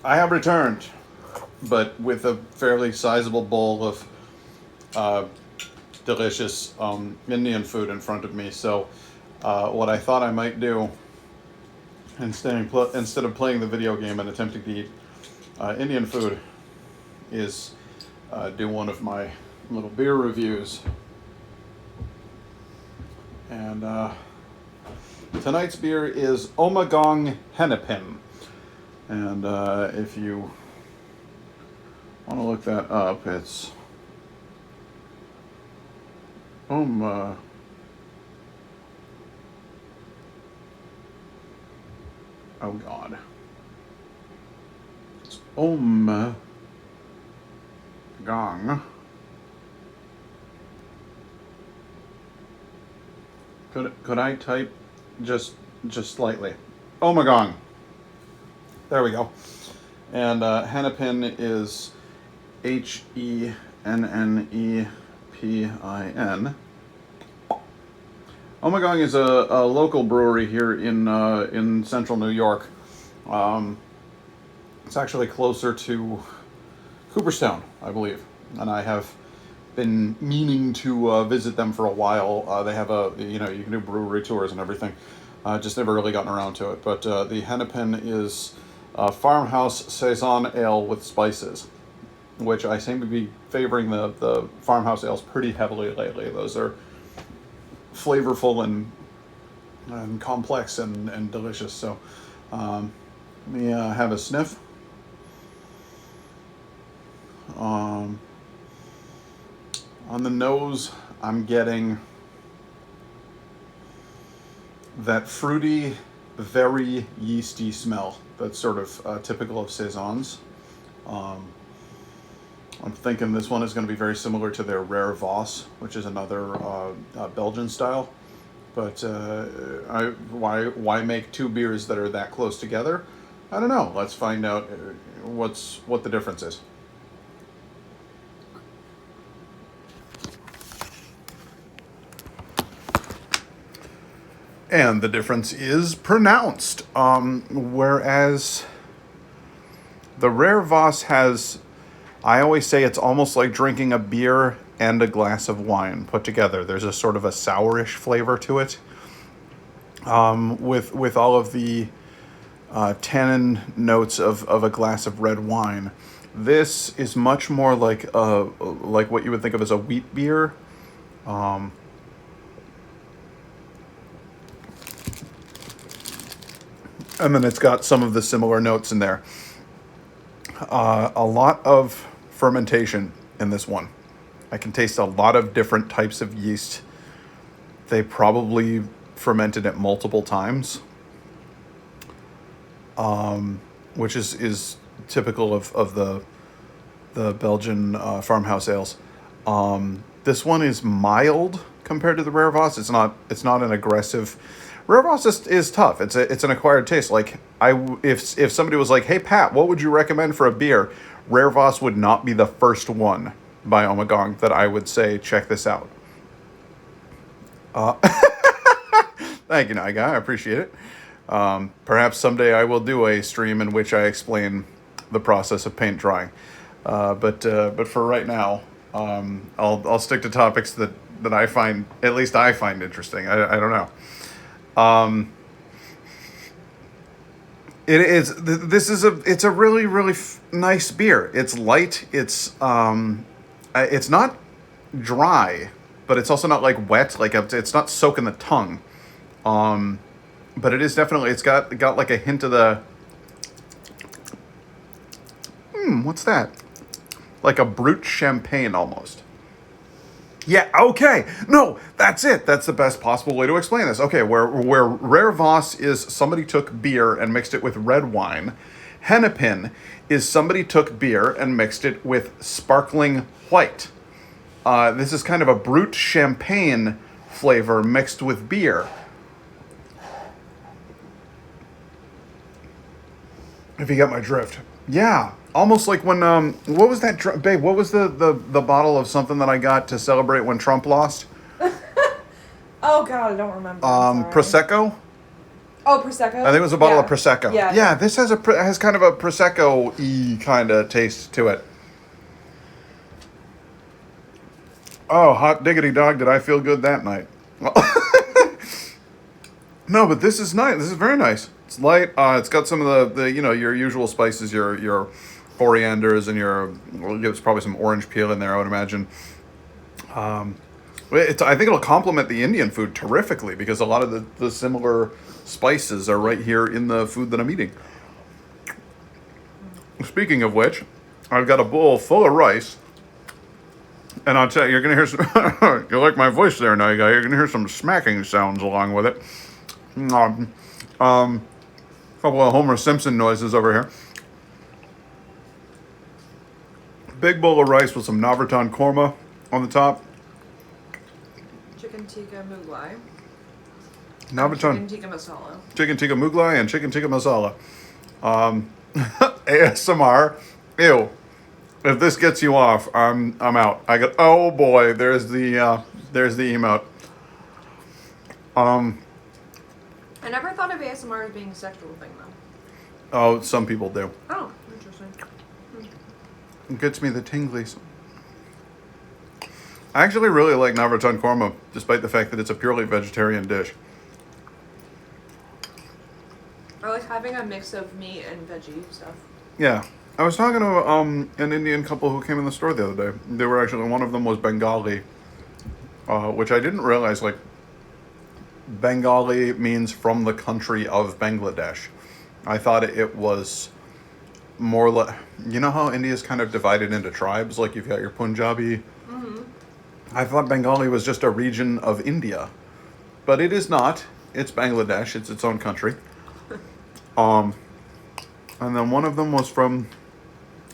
I have returned, but with a fairly sizable bowl of delicious Indian food in front of me. So, what I thought I might do, instead of playing the video game and attempting to eat Indian food, is do one of my little beer reviews. And tonight's beer is Omagong Hennepin. And if you want to look that up, it's oh God. It's Gong. Could I type just slightly? Omagong. There we go. And Hennepin is Hennepin. Omagong is a local brewery here in central New York. It's actually closer to Cooperstown, I believe, and I have been meaning to visit them for a while. They have you can do brewery tours and everything. Just never really gotten around to it. But the Hennepin is farmhouse saison ale with spices, which I seem to be favoring the farmhouse ales pretty heavily lately. Those are flavorful and complex and delicious. So let me have a sniff. On the nose, I'm getting that fruity, very yeasty smell that's sort of typical of saisons. I'm thinking this one is going to be very similar to their Rare Vos, which is another Belgian style. But why make two beers that are that close together? I don't know. Let's find out what the difference is. And the difference is pronounced. Whereas the Rare Vos has, I always say it's almost like drinking a beer and a glass of wine put together. There's a sort of a sourish flavor to it. With all of the tannin notes of a glass of red wine. This is much more like what you would think of as a wheat beer. And then it's got some of the similar notes in there. A lot of fermentation in this one. I can taste a lot of different types of yeast. They probably fermented it multiple times, which is typical of the Belgian farmhouse ales. This one is mild compared to the Rare Vos. It's not an aggressive. Rare Vos is tough. It's an acquired taste. Like if somebody was like, "Hey Pat, what would you recommend for a beer?" Rare Vos would not be the first one by Omagong that I would say check this out. Thank you, Naiga. I appreciate it. Perhaps someday I will do a stream in which I explain the process of paint drying. But for right now, I'll stick to topics that I find, at least I find interesting. I don't know. It's a really, really nice beer. It's light. It's not dry, but it's also not like wet. Like it's not soaking the tongue. But it is definitely, it's got like a hint of the, what's that? Like a brut champagne almost. Yeah, okay. No, that's it. That's the best possible way to explain this. Okay, where Rare Vos is somebody took beer and mixed it with red wine. Hennepin is somebody took beer and mixed it with sparkling white. This is kind of a brut champagne flavor mixed with beer. If you get my drift. Yeah, almost like when, what was that, babe, what was the bottle of something that I got to celebrate when Trump lost? Oh, God, I don't remember. Prosecco? Oh, Prosecco? I think it was a bottle of Prosecco. Yeah. Yeah, this has kind of a Prosecco-y kind of taste to it. Oh, hot diggity dog, did I feel good that night? No, but this is nice. This is very nice. It's light. It's got some of the your usual spices, your corianders, and there's probably some orange peel in there, I would imagine. I think it'll complement the Indian food terrifically because a lot of the similar spices are right here in the food that I'm eating. Speaking of which, I've got a bowl full of rice. And I'll tell you, you're going to hear some... you like my voice there now, you guys. You're going to hear some smacking sounds along with it. Couple of Homer Simpson noises over here. Big bowl of rice with some Navratan korma on the top. Chicken tikka mughlai. Navratan... Chicken tikka masala. Chicken tikka mughlai and chicken tikka masala. ASMR. Ew. If this gets you off, I'm out. Oh boy, there's the emote. I never thought of ASMR as being a sexual thing though. Oh, some people do. Oh, interesting. It gets me the tinglies. I actually really like Navratan korma, despite the fact that it's a purely vegetarian dish. I like having a mix of meat and veggie stuff. Yeah. I was talking to an Indian couple who came in the store the other day. They were actually, one of them was Bengali, which I didn't realize, like, Bengali means from the country of Bangladesh. I thought it was more like, you know how India is kind of divided into tribes? Like you've got your Punjabi. Mm-hmm. I thought Bengali was just a region of India. But it is not. It's Bangladesh. It's its own country. And then one of them was from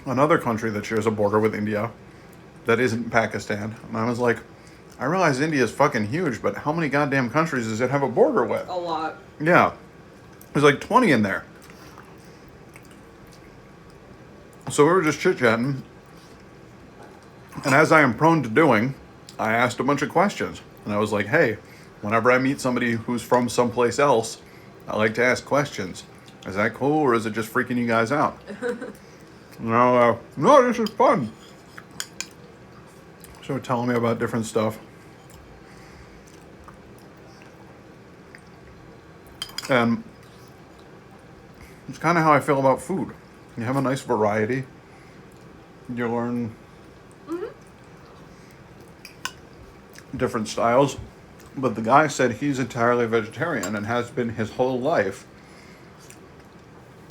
another country that shares a border with India that isn't Pakistan. And I was like, I realize India is fucking huge, but how many goddamn countries does it have a border with? A lot. Yeah. There's like 20 in there. So we were just chit-chatting. And as I am prone to doing, I asked a bunch of questions. And I was like, hey, whenever I meet somebody who's from someplace else, I like to ask questions. Is that cool, or is it just freaking you guys out? No, this is fun. So telling me about different stuff. And it's kind of how I feel about food. You have a nice variety. You learn different styles. But the guy said he's entirely vegetarian and has been his whole life.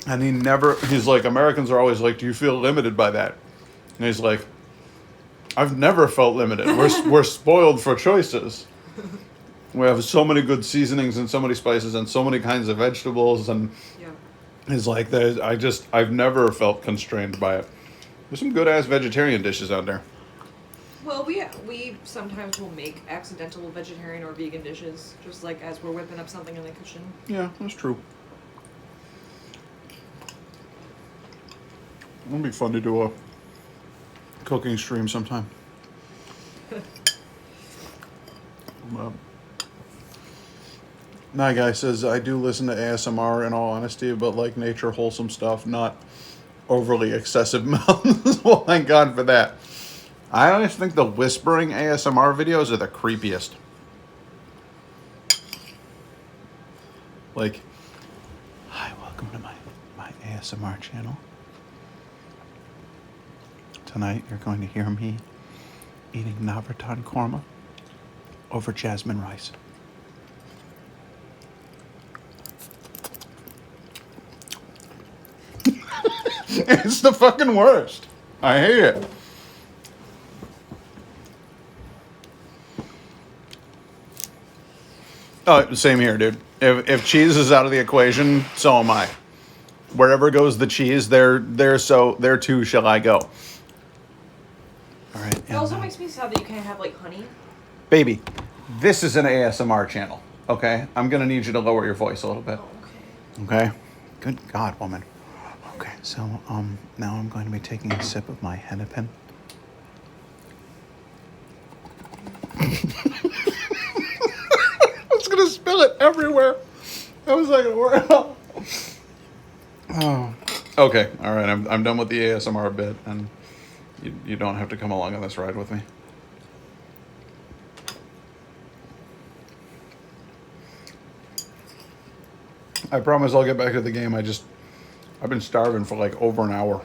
And he's like, Americans are always like, do you feel limited by that? And he's like, I've never felt limited. We're spoiled for choices. We have so many good seasonings and so many spices and so many kinds of vegetables. And he's like, I've never felt constrained by it. There's some good ass vegetarian dishes out there. Well, we sometimes will make accidental vegetarian or vegan dishes, just like as we're whipping up something in the kitchen. Yeah, that's true. It'll be fun to do a cooking stream sometime. My guy says, I do listen to ASMR in all honesty, but like nature, wholesome stuff, not overly excessive mountains. Well, thank God for that. I always think the whispering ASMR videos are the creepiest. Like, hi, welcome to my ASMR channel. Tonight, you're going to hear me eating Navratan korma over jasmine rice. It's the fucking worst. I hate it. Oh, same here, dude. If cheese is out of the equation, so am I. Wherever goes the cheese, there too shall I go. All right. It also makes me sad that you can't have like honey. Baby, this is an ASMR channel, okay? I'm gonna need you to lower your voice a little bit. Oh, Okay? Good God, woman. Okay, so now I'm going to be taking a sip of my hennepin. I was gonna spill it everywhere. That was like a word. Oh. Okay. All right. I'm done with the ASMR bit, and you don't have to come along on this ride with me. I promise I'll get back to the game. I've been starving for like over an hour.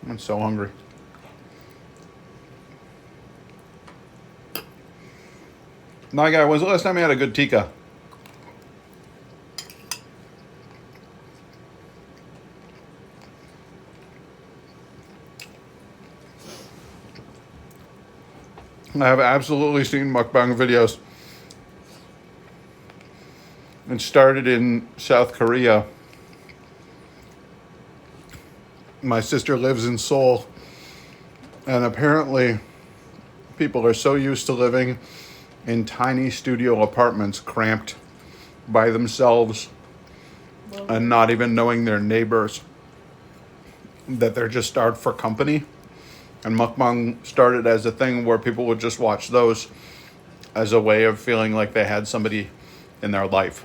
I'm so hungry. Nah, guy, when's the last time you had a good tikka? I have absolutely seen mukbang videos. It started in South Korea. My sister lives in Seoul, and apparently people are so used to living in tiny studio apartments cramped by themselves and not even knowing their neighbors that they're just starved for company. And mukbang started as a thing where people would just watch those as a way of feeling like they had somebody in their life.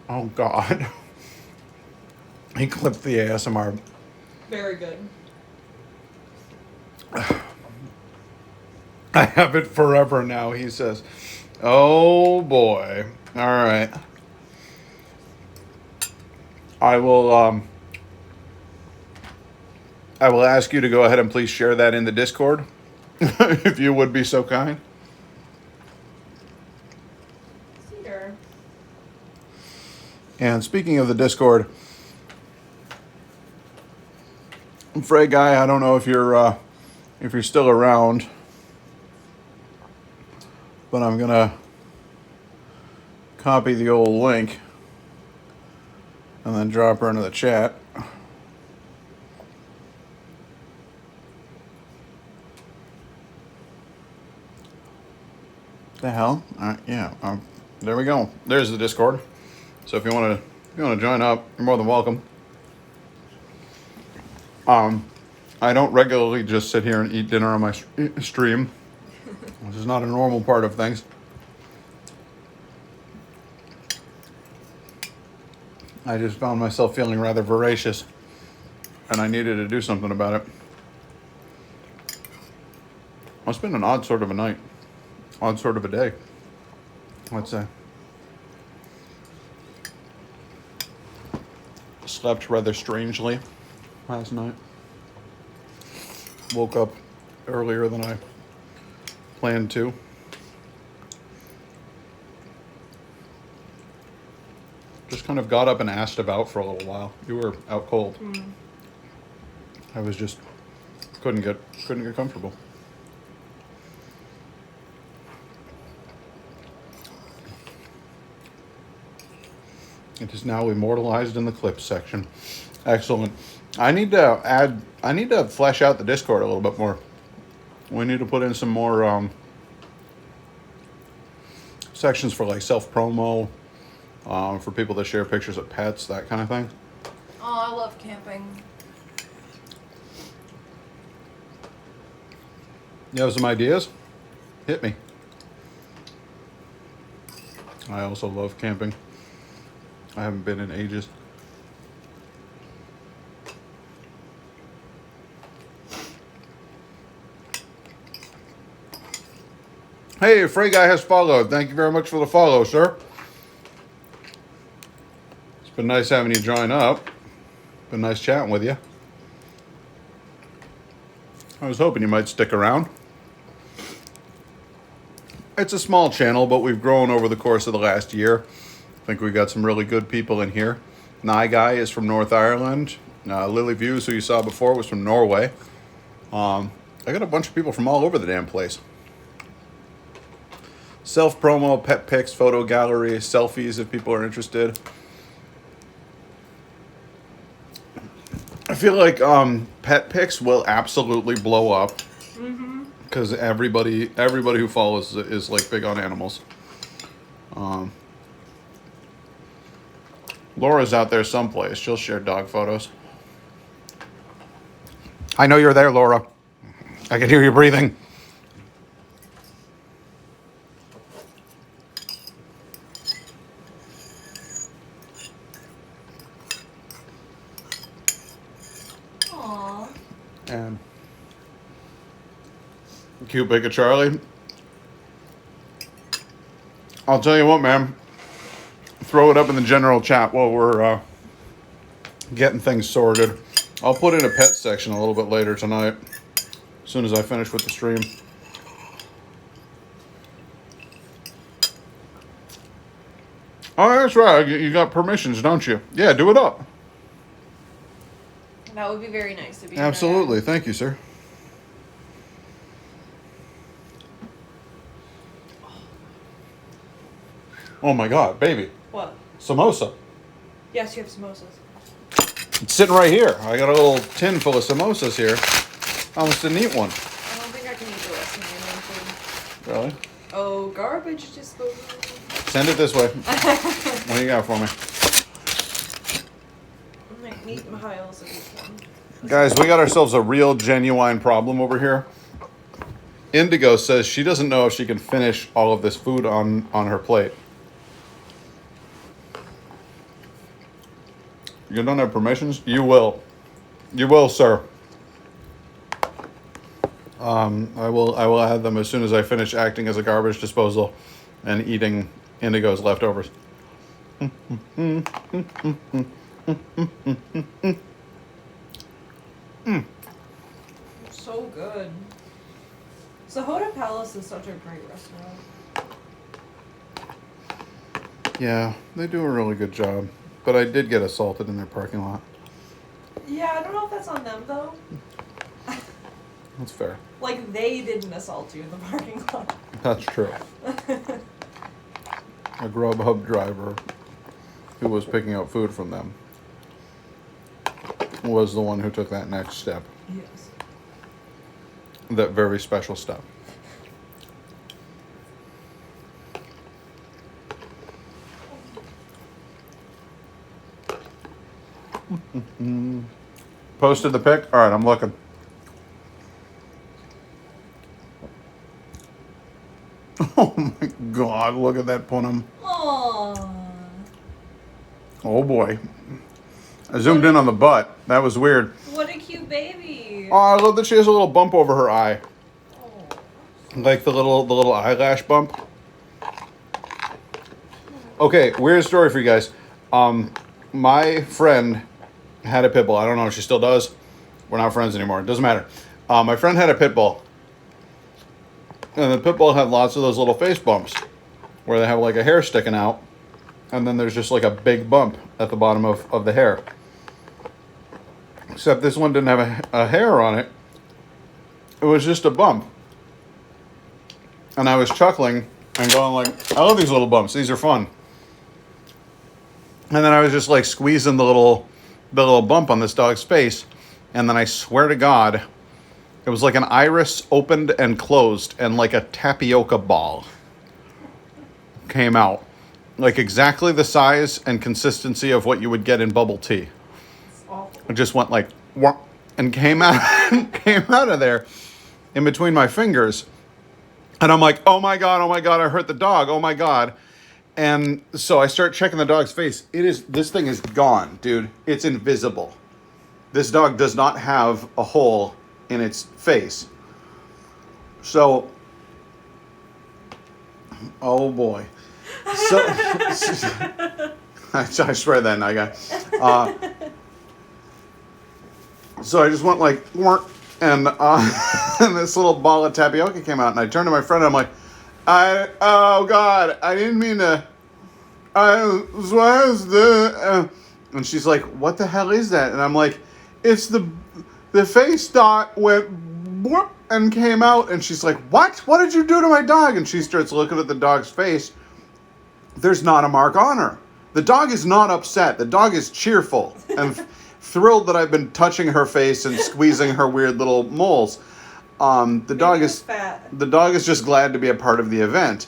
Oh, God. He clipped the ASMR. Very good. I have it forever now, he says. Oh, boy. All right. I will ask you to go ahead and please share that in the Discord, if you would be so kind. Cedar. And speaking of the Discord, Frey guy, I don't know if you're still around, but I'm gonna copy the old link and then drop her into the chat. The hell? Yeah. There we go. There's the Discord. So if you want to join up, you're more than welcome. I don't regularly just sit here and eat dinner on my stream, which is not a normal part of things. I just found myself feeling rather voracious, and I needed to do something about it. It's been an odd sort of a night, odd sort of a day, let's say. Slept rather strangely last night. Woke up earlier than I planned to. Just kind of got up and asked about for a little while. You were out cold. I was just couldn't get comfortable. It is now immortalized in the clips section. Excellent. I need to flesh out the Discord a little bit more. We need to put in some more sections for like self-promo, for people that share pictures of pets, that kind of thing. Oh, I love camping. You have some ideas? Hit me. I also love camping. I haven't been in ages. Hey, Frey Guy has followed. Thank you very much for the follow, sir. It's been nice having you join up. Been nice chatting with you. I was hoping you might stick around. It's a small channel, but we've grown over the course of the last year. I think we got some really good people in here. Nye Guy is from North Ireland. Lily Views, who you saw before, was from Norway. I got a bunch of people from all over the damn place. Self-promo, pet pics, photo gallery, selfies if people are interested. I feel like pet pics will absolutely blow up. Because everybody who follows is like big on animals. Laura's out there someplace. She'll share dog photos. I know you're there, Laura. I can hear you breathing. Cute Big Charlie. I'll tell you what, man. Throw it up in the general chat while we're getting things sorted. I'll put in a pet section a little bit later tonight, as soon as I finish with the stream. Oh, that's right. You got permissions, don't you? Yeah, do it up. That would be very nice to be. Absolutely. Thank you, sir. Oh my God, baby. What? Samosa. Yes, you have samosas. It's sitting right here. I got a little tin full of samosas here. I almost didn't eat one. I don't think I can eat the rest of my own food. Really? Oh, garbage disposal. Send it this way. What do you got for me? I'm like neat miles of each one. Guys, we got ourselves a real genuine problem over here. Indigo says she doesn't know if she can finish all of this food on her plate. You don't have permissions? You will. You will, sir. I will add them as soon as I finish acting as a garbage disposal and eating Indigo's leftovers. So good. Sahota Palace is such a great restaurant. Yeah, they do a really good job. But I did get assaulted in their parking lot. Yeah, I don't know if that's on them though. That's fair. Like they didn't assault you in the parking lot. That's true. A Grubhub driver who was picking up food from them was the one who took that next step. Yes. That very special step. Posted the pic? Alright, I'm looking. Oh my God, look at that punum. Aww. Oh boy. I zoomed in on the butt. That was weird. What a cute baby. Oh, I love that she has a little bump over her eye. Oh. Like the little eyelash bump. Okay, weird story for you guys. My friend had a pit bull. I don't know if she still does. We're not friends anymore. It doesn't matter. My friend had a pit bull. And the pit bull had lots of those little face bumps where they have like a hair sticking out. And then there's just like a big bump at the bottom of the hair. Except this one didn't have a hair on it. It was just a bump. And I was chuckling and going like, I love these little bumps. These are fun. And then I was just like squeezing the little bump on this dog's face. And then I swear to God, it was like an iris opened and closed and like a tapioca ball came out. Like exactly the size and consistency of what you would get in bubble tea. It's awful. It just went like, wah, and came out of there in between my fingers. And I'm like, oh my God, I hurt the dog. Oh my God. And so I start checking the dog's face. This thing is gone, dude. It's invisible. This dog does not have a hole in its face. So, oh boy. So, I swear that I got. So I just went like, and and this little ball of tapioca came out, and I turned to my friend, and I'm like, oh God, I didn't mean to. And she's like, what the hell is that? And I'm like, it's the face dot went whoop and came out. And she's like, what? What did you do to my dog? And she starts looking at the dog's face. There's not a mark on her. The dog is not upset. The dog is cheerful and thrilled that I've been touching her face and squeezing her weird little moles. The dog is just glad to be a part of the event.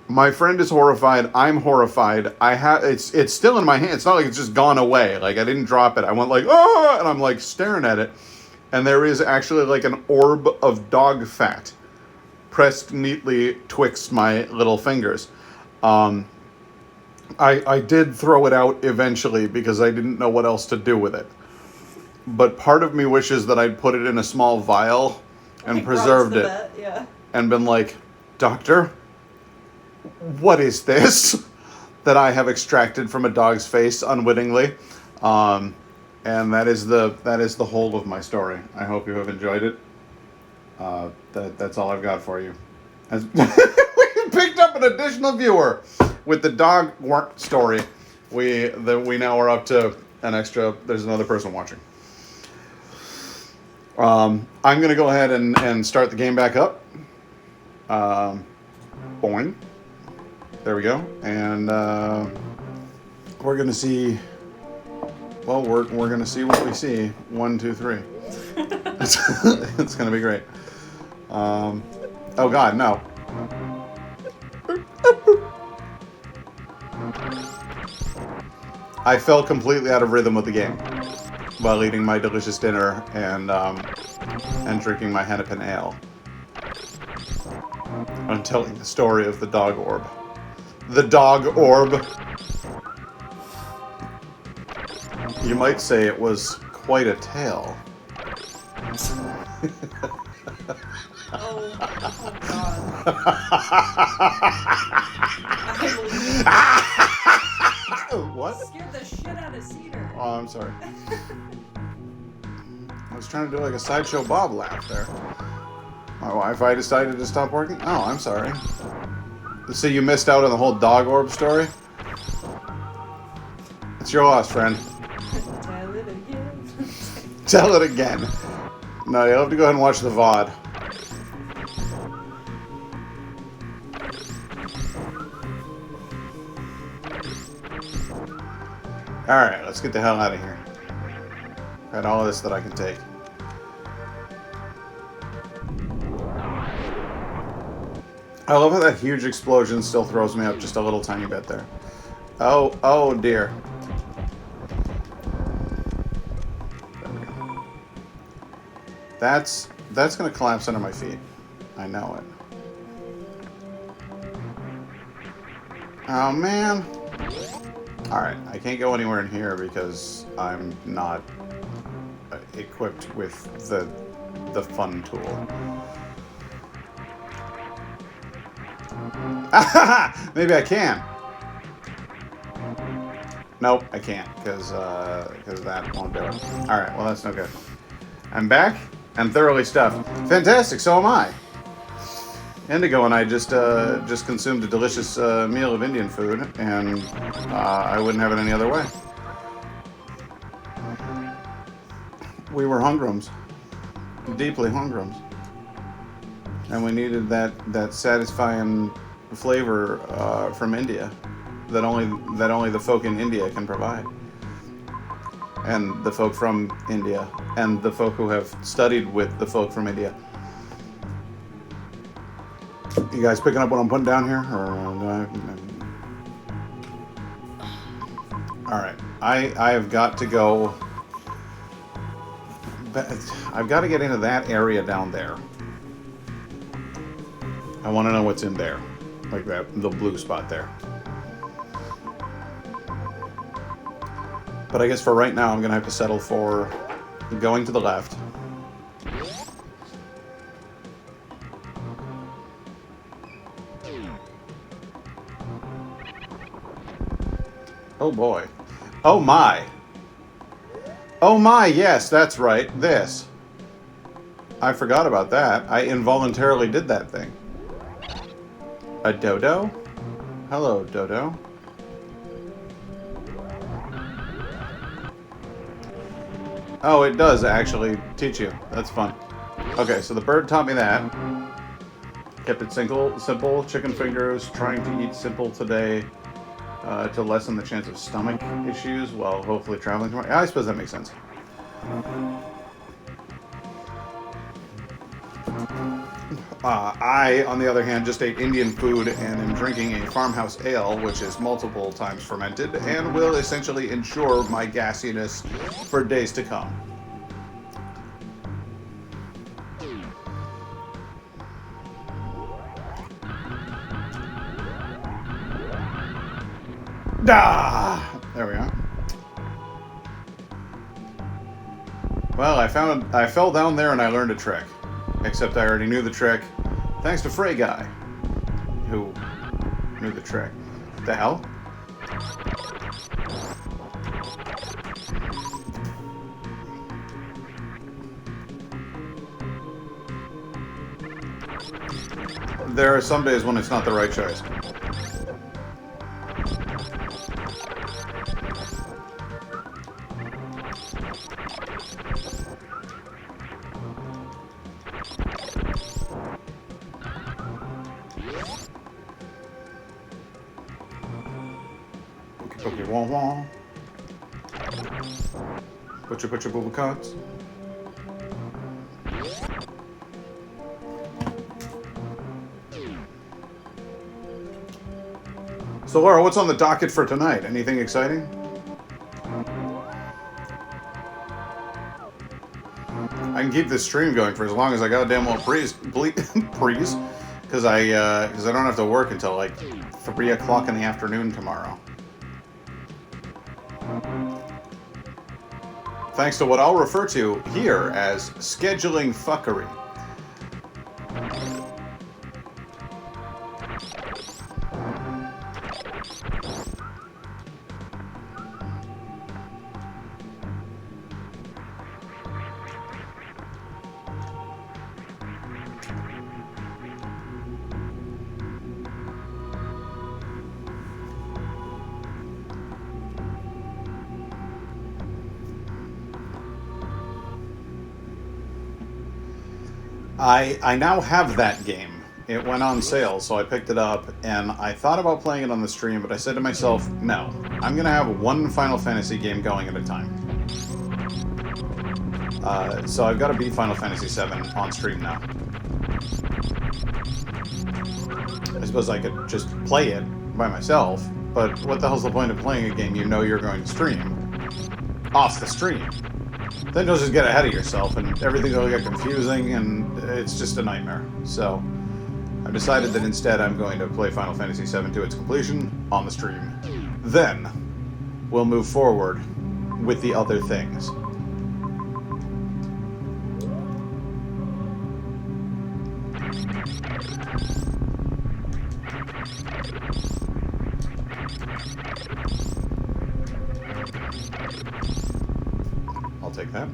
My friend is horrified. I'm horrified. It's still in my hand. It's not like it's just gone away. Like I didn't drop it. I went like, oh, and I'm like staring at it. And there is actually like an orb of dog fat pressed neatly twixt my little fingers. I did throw it out eventually because I didn't know what else to do with it. But part of me wishes that I'd put it in a small vial Brought and to preserved the it vet, yeah. and been like, "Doctor, what is this that I have extracted from a dog's face unwittingly?" And that is the whole of my story. I hope you have enjoyed it. That's all I've got for you. As we picked up an additional viewer with the dog work story. We now are up to an extra. There's another person watching. I'm gonna go ahead and start the game back up. Boing. There we go. And we're gonna see. Well, we're gonna see what we see. 1, 2, 3. It's gonna be great. Oh God, no. I fell completely out of rhythm with the game while eating my delicious dinner and drinking my hennepin ale. I'm telling the story of the dog orb. The dog orb. You might say it was quite a tale. Oh God. What? Scared the shit out of Cedar. Oh, I'm sorry. I was trying to do like a Sideshow Bob laugh there. My Wi-Fi decided to stop working? Oh, I'm sorry. So you missed out on the whole dog orb story? It's your loss, friend. Tell it again. Tell it again. No, you'll have to go ahead and watch the VOD. Alright, let's get the hell out of here. Got all of this that I can take. I love how that huge explosion still throws me up just a little tiny bit there. Oh dear. There we go. That's gonna collapse under my feet. I know it. Oh man. Alright, I can't go anywhere in here because I'm not equipped with the fun tool. Maybe I can. Nope, I can't because that won't do it. All right, well that's no good. I'm back and thoroughly stuffed. Fantastic. So am I. Indigo and I just consumed a delicious meal of Indian food, and I wouldn't have it any other way. We were hungrums, deeply hungrums, and we needed that satisfying flavor from India that only the folk in India can provide, and the folk from India, and the folk who have studied with the folk from India. You guys picking up what I'm putting down here, or all right? I have got to go. I've got to get into that area down there. I want to know what's in there, like the blue spot there. But I guess for right now, I'm gonna have to settle for going to the left. Oh boy. Oh my. Oh my, yes, that's right. This. I forgot about that. I involuntarily did that thing. A dodo? Hello, dodo. Oh, it does actually teach you. That's fun. Okay, so the bird taught me that. Kept it simple. Chicken fingers. Trying to eat simple today to lessen the chance of stomach issues while hopefully traveling tomorrow. I suppose that makes sense. I, on the other hand, just ate Indian food and am drinking a farmhouse ale, which is multiple times fermented and will essentially ensure my gassiness for days to come. There we go. Well, I fell down there and I learned a trick. Except I already knew the trick. Thanks to Frey Guy, who knew the trick. The hell? There are some days when it's not the right choice. Pokey wah wah. Butcher booba cuts. So Laura, what's on the docket for tonight? Anything exciting? I can keep this stream going for as long as I goddamn well please, because I don't have to work until like 3 o'clock in the afternoon tomorrow. Thanks to what I'll refer to here as scheduling fuckery. I now have that game. It went on sale, so I picked it up, and I thought about playing it on the stream, but I said to myself, no, I'm going to have one Final Fantasy game going at a time. So I've got to beat Final Fantasy VII on stream now. I suppose I could just play it by myself, but what the hell's the point of playing a game you know you're going to stream off the stream? Then you'll just get ahead of yourself, and everything will get confusing, and it's just a nightmare. So I've decided that instead I'm going to play Final Fantasy VII to its completion on the stream. Then we'll move forward with the other things. I'll take that.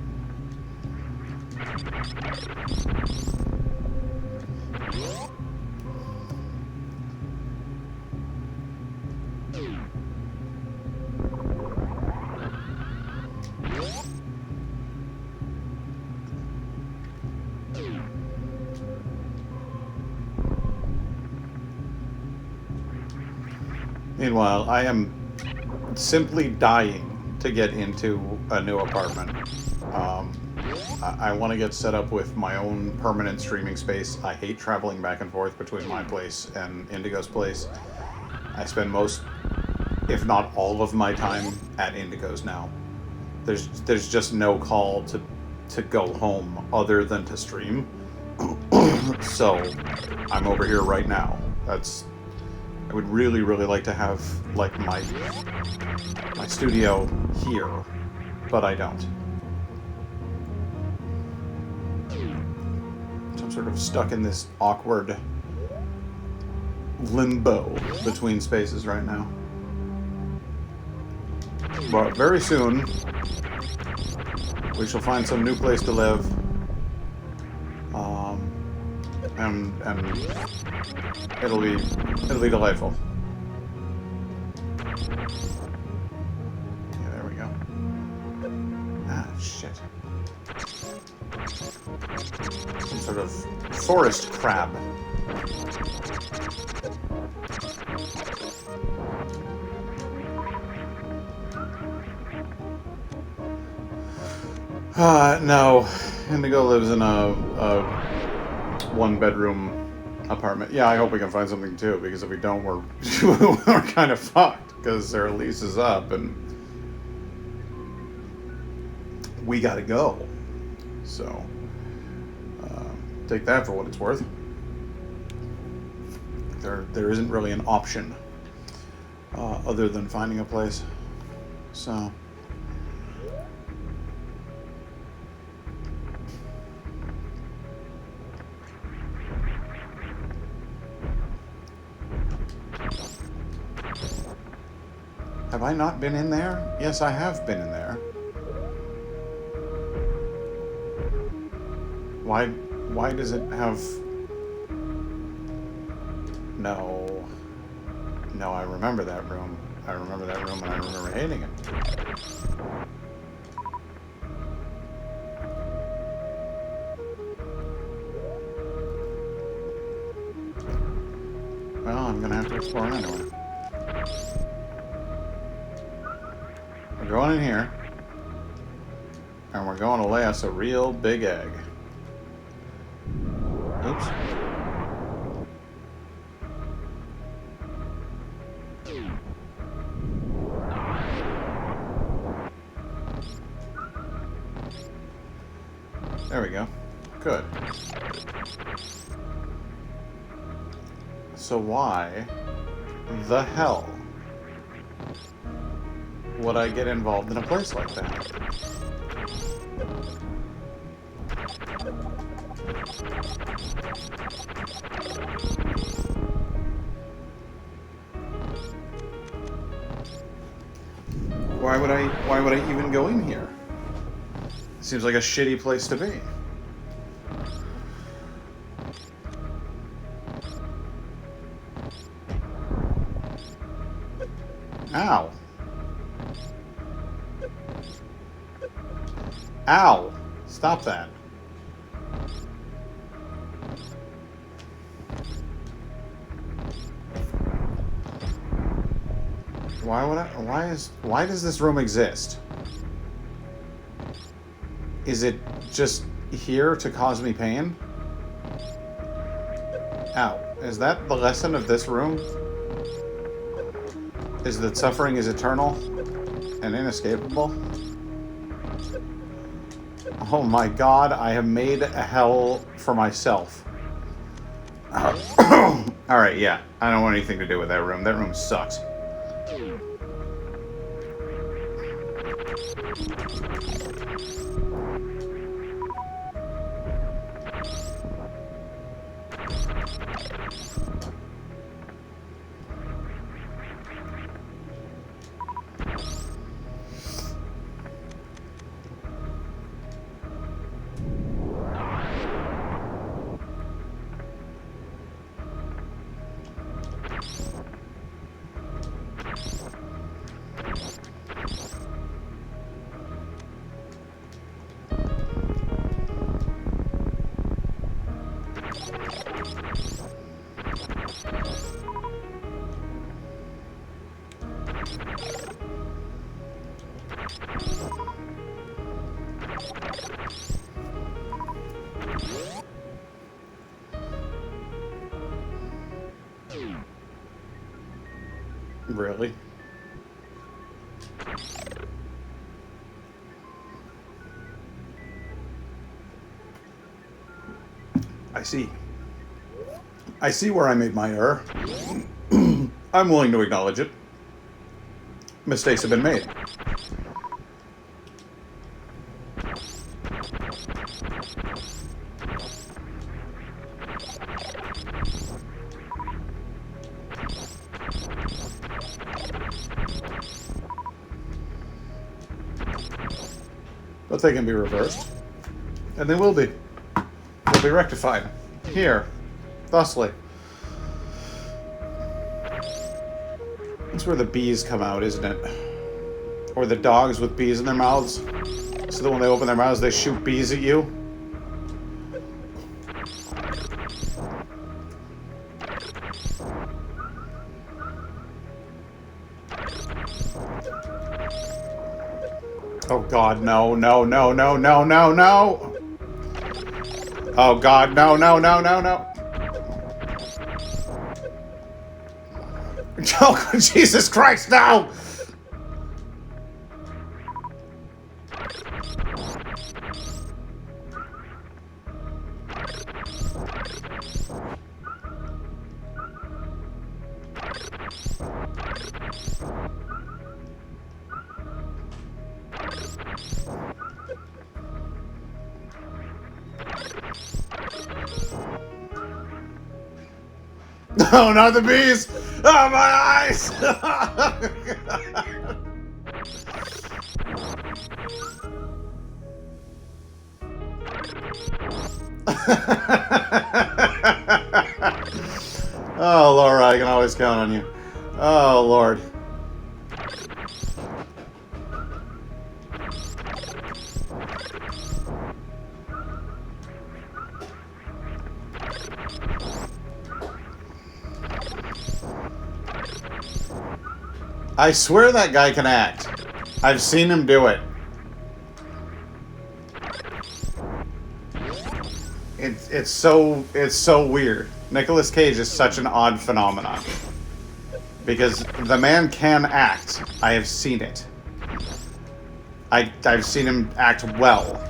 Meanwhile, I am simply dying to get into a new apartment. I want to get set up with my own permanent streaming space. I hate traveling back and forth between my place and Indigo's place. I spend most, if not all of my time at Indigo's now. There's just no call to go home other than to stream. So I'm over here right now. I would really, really like to have like my studio here, but I don't. So I'm sort of stuck in this awkward limbo between spaces right now. But very soon, we shall find some new place to live. And it'll be delightful. Yeah, there we go. Ah, shit. Some sort of forest crab. No. Indigo lives in a one-bedroom apartment. Yeah, I hope we can find something too, because if we don't, we're kind of fucked, because their lease is up and we gotta go. So, take that for what it's worth. There isn't really an option other than finding a place. So. Have I not been in there? Yes, I have been in there. Why does it have... No. No, I remember that room. I remember that room and I remember hating it. Well, I'm gonna have to explore anyway. We're going in here. And we're going to lay us a real big egg. Oops. There we go. Good. So why the hell would I get involved in a place like that? Why would I even go in here? Seems like a shitty place to be. Ow. Ow. Stop that. Why does this room exist? Is it just here to cause me pain? Ow. Is that the lesson of this room? Is that suffering is eternal and inescapable? Oh my god, I have made a hell for myself. Alright, yeah. I don't want anything to do with that room. That room sucks. Really? I see. I see where I made my error. I'm willing to acknowledge it. Mistakes have been made. But they can be reversed. And they will be. They'll be rectified. Here. Thusly. That's where the bees come out, isn't it? Or the dogs with bees in their mouths. So that when they open their mouths, they shoot bees at you. Oh god, no, no, no, no, no, no, no! Oh god, no, no, no, no, no! Oh, Jesus Christ, no! No, not the bees! Oh, my eyes! Oh, Laura, I can always count on you. Oh, Lord. I swear that guy can act. I've seen him do it. It's so weird. Nicolas Cage is such an odd phenomenon. Because the man can act. I have seen it. I've seen him act well.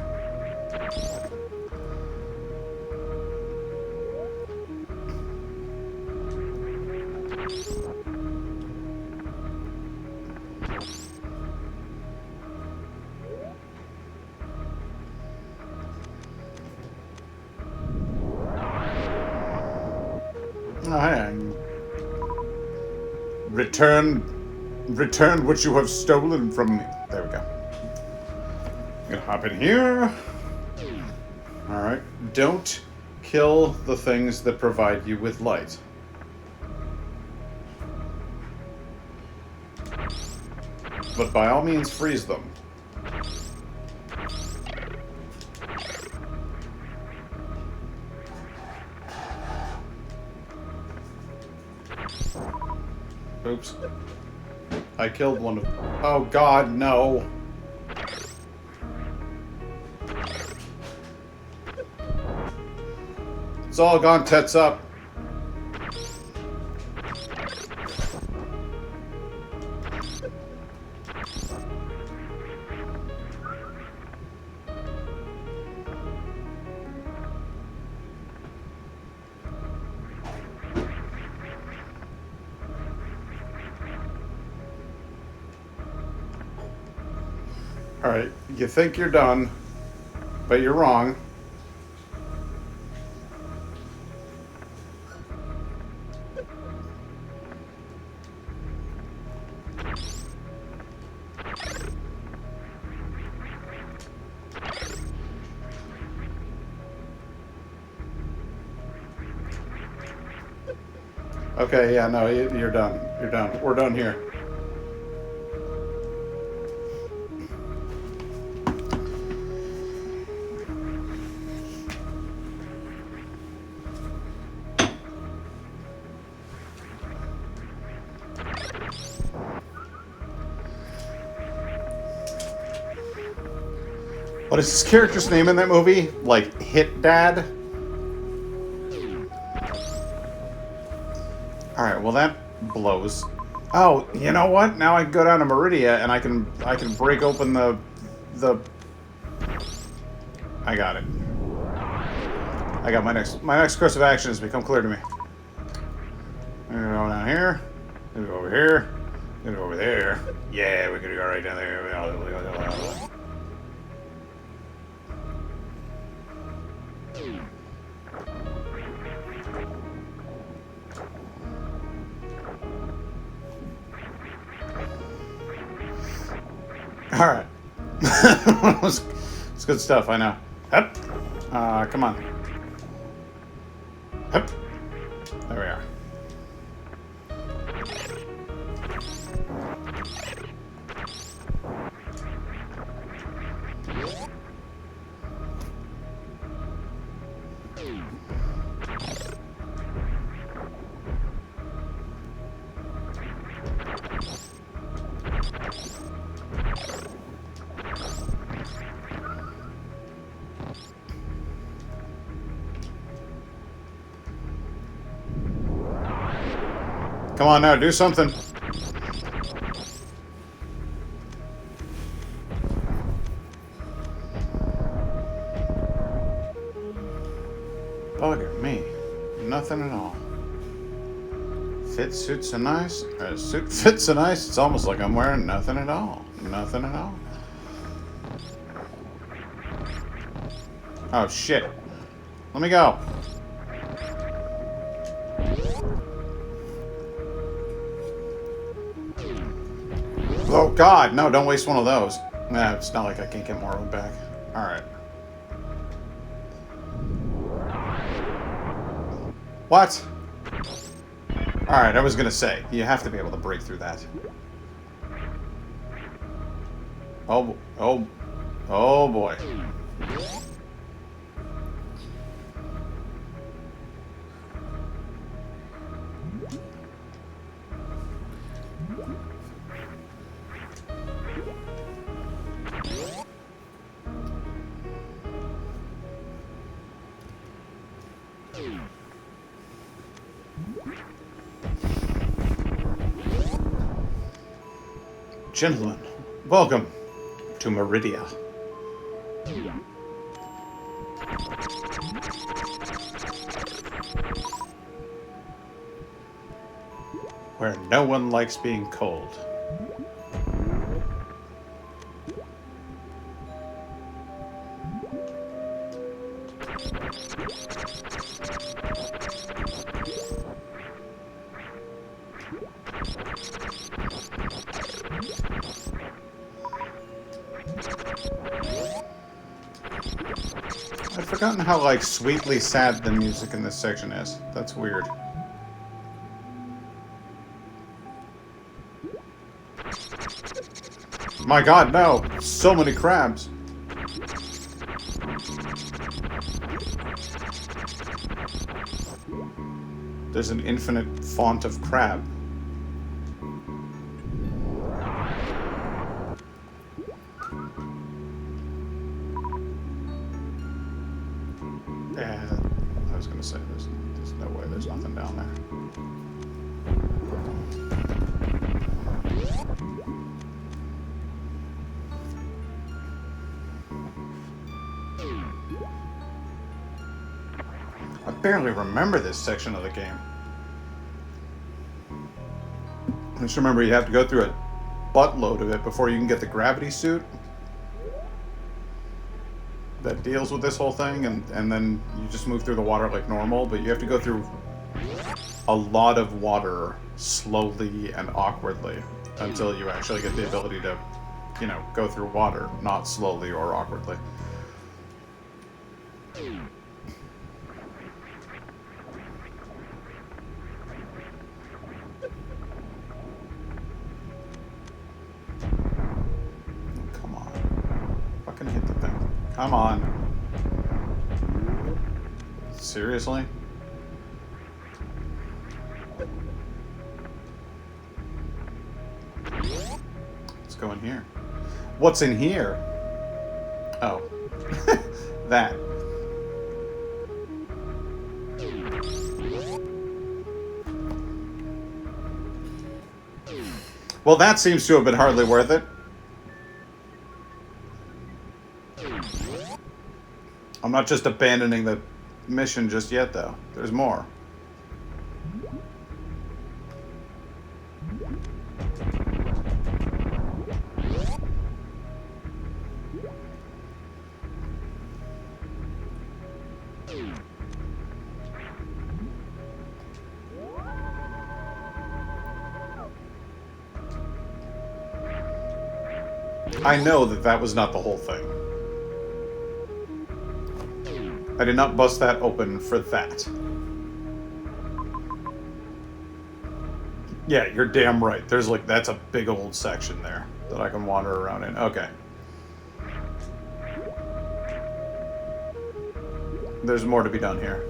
Oh, hey. Return what you have stolen from me. There we go. I'm gonna hop in here. Alright. Don't kill the things that provide you with light. But by all means, freeze them. Oops. I killed one of... Oh, God, no. It's all gone tits up. Alright, you think you're done, but you're wrong. Okay, yeah, no, you're done. You're done. We're done here. What is his character's name in that movie? Like, Hit Dad? Alright, well that blows. Oh, you know what? Now I can go down to Meridia and I can break open the I got it. I got my next course of action has become clear to me. I'm gonna go down here. I'm gonna go over here. I'm gonna go over there. Yeah, we're gonna go right down there. Alright. It's good stuff, I know. Up. Come on. Up. There we are. Come on now, do something. Bugger me. Nothing at all. Suit so nice. Suit fits so nice, it's almost like I'm wearing nothing at all. Nothing at all. Oh, shit. Let me go. Oh God, no! Don't waste one of those. Nah, it's not like I can't get more of them back. All right. What? All right, I was gonna say you have to be able to break through that. Oh, oh, oh boy. Gentlemen, welcome to Meridia. Where no one likes being cold. I've forgotten how, like, sweetly sad the music in this section is. That's weird. My God, no! So many crabs! There's an infinite font of crab. Yeah, I was gonna say there's no way there's nothing down there. I barely remember this section of the game. I just remember you have to go through a buttload of it before you can get the gravity suit that deals with this whole thing, and then you just move through the water like normal, but you have to go through a lot of water slowly and awkwardly until you actually get the ability to, you know, go through water, not slowly or awkwardly. Come on. Fucking hit the thing. Come on. Seriously? Let's go in here. What's in here? Oh. That. Well, that seems to have been hardly worth it. I'm not just abandoning the mission just yet, though. There's more. I know that that was not the whole thing. I did not bust that open for that. Yeah, you're damn right. There's like, that's a big old section there that I can wander around in. Okay. There's more to be done here.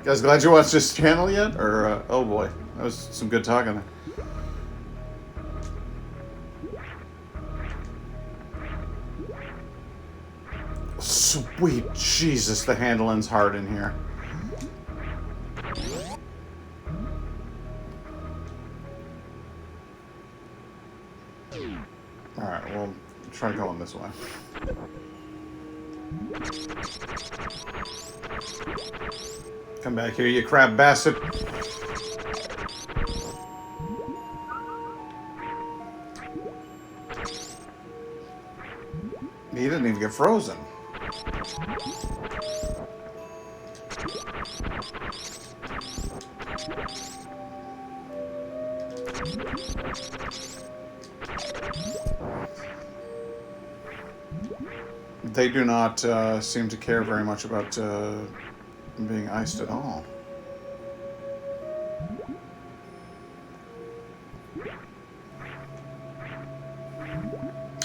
You guys glad you watched this channel yet? Or, oh boy, that was some good talking there. Sweet Jesus, the handling's hard in here. Alright, well, try going this way. Come back here, you crab bastard. He didn't even get frozen. They do not seem to care very much about being iced at all.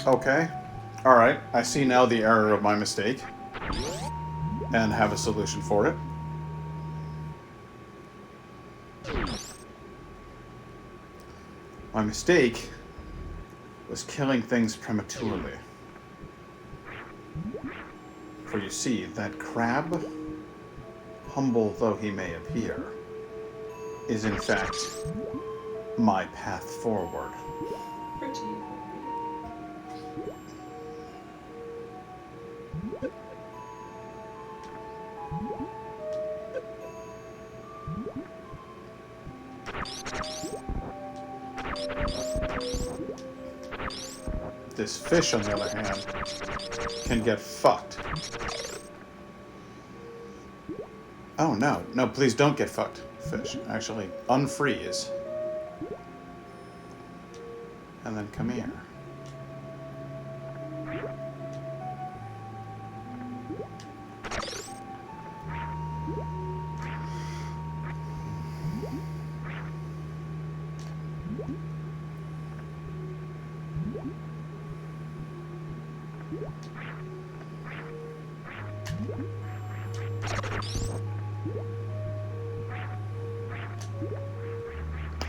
Okay. Alright, I see now the error of my mistake. And have a solution for it. My mistake was killing things prematurely. For you see, that crab, humble though he may appear, is in fact my path forward. Pretty. This fish, on the other hand, can get fucked. Oh no, no, please don't get fucked, fish. Actually, unfreeze. And then come here.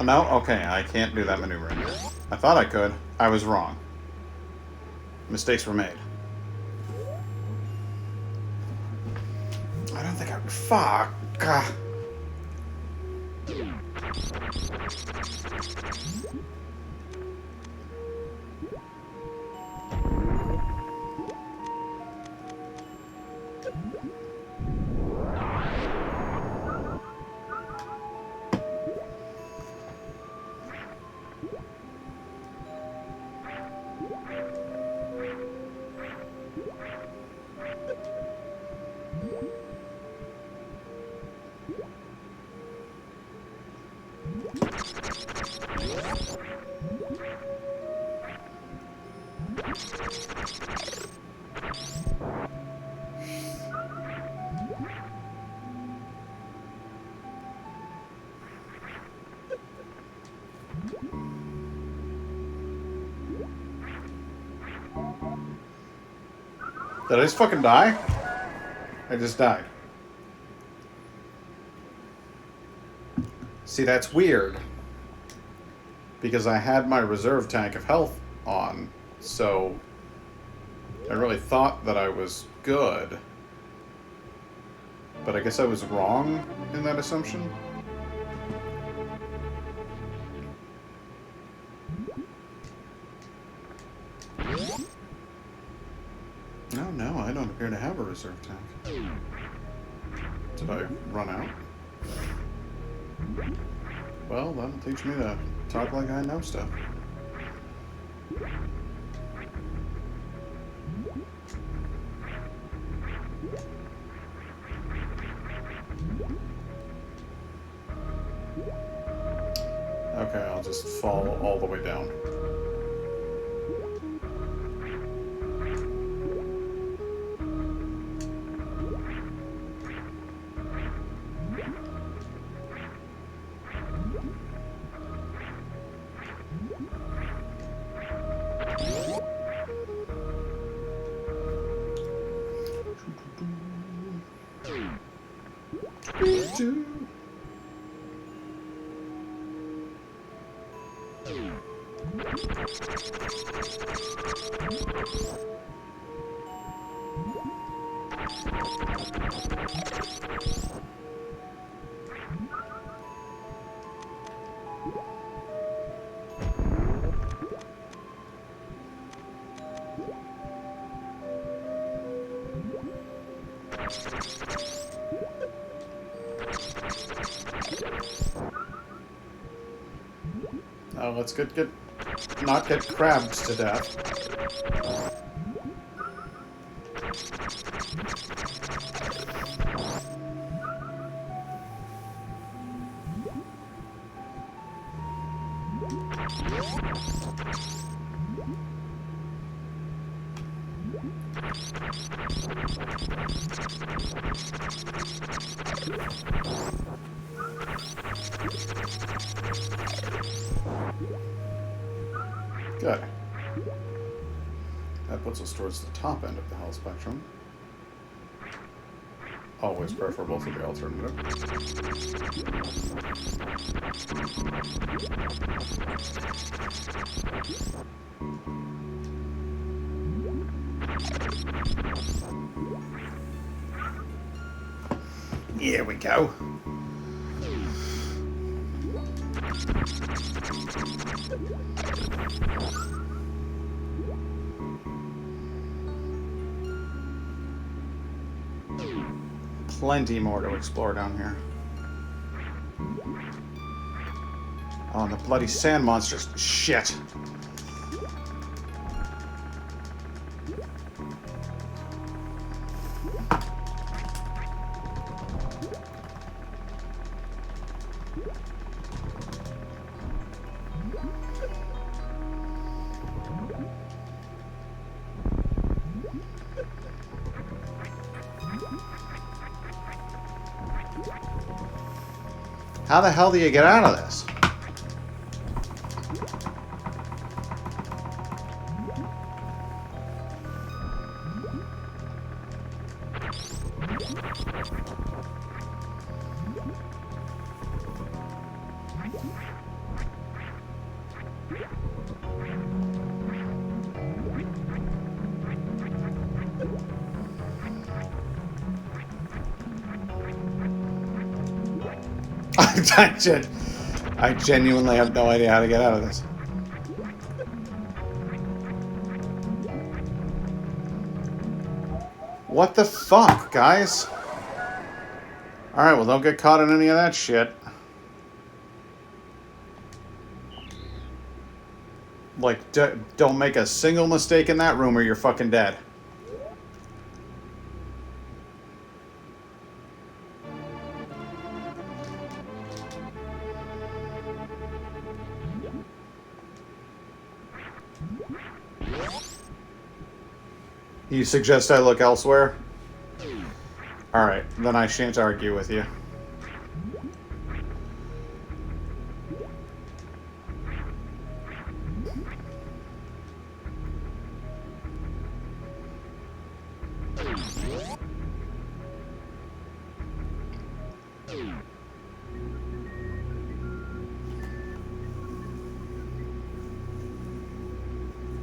No? Okay, I can't do that maneuver in here. I thought I could. I was wrong. Mistakes were made. I don't think I... Fuck! Ah. Did I just fucking die? I just died. See, that's weird. Because I had my reserve tank of health on, so I really thought that I was good. But I guess I was wrong in that assumption. No, I don't appear to have a reserve tank. Did I run out? Well, that'll teach me to talk like I know stuff. Okay, I'll just fall all the way down. Oh, let's not get crabbed to death. Good. That puts us towards the top end of the health spectrum. Always preferable to the alternative. Here we go. Plenty more to explore down here. Oh, and the bloody sand monsters. Shit. How the hell do you get out of this? I genuinely have no idea how to get out of this. What the fuck, guys? Alright, well, don't get caught in any of that shit. Like, don't make a single mistake in that room or you're fucking dead. You suggest I look elsewhere? Alright, then I shan't argue with you.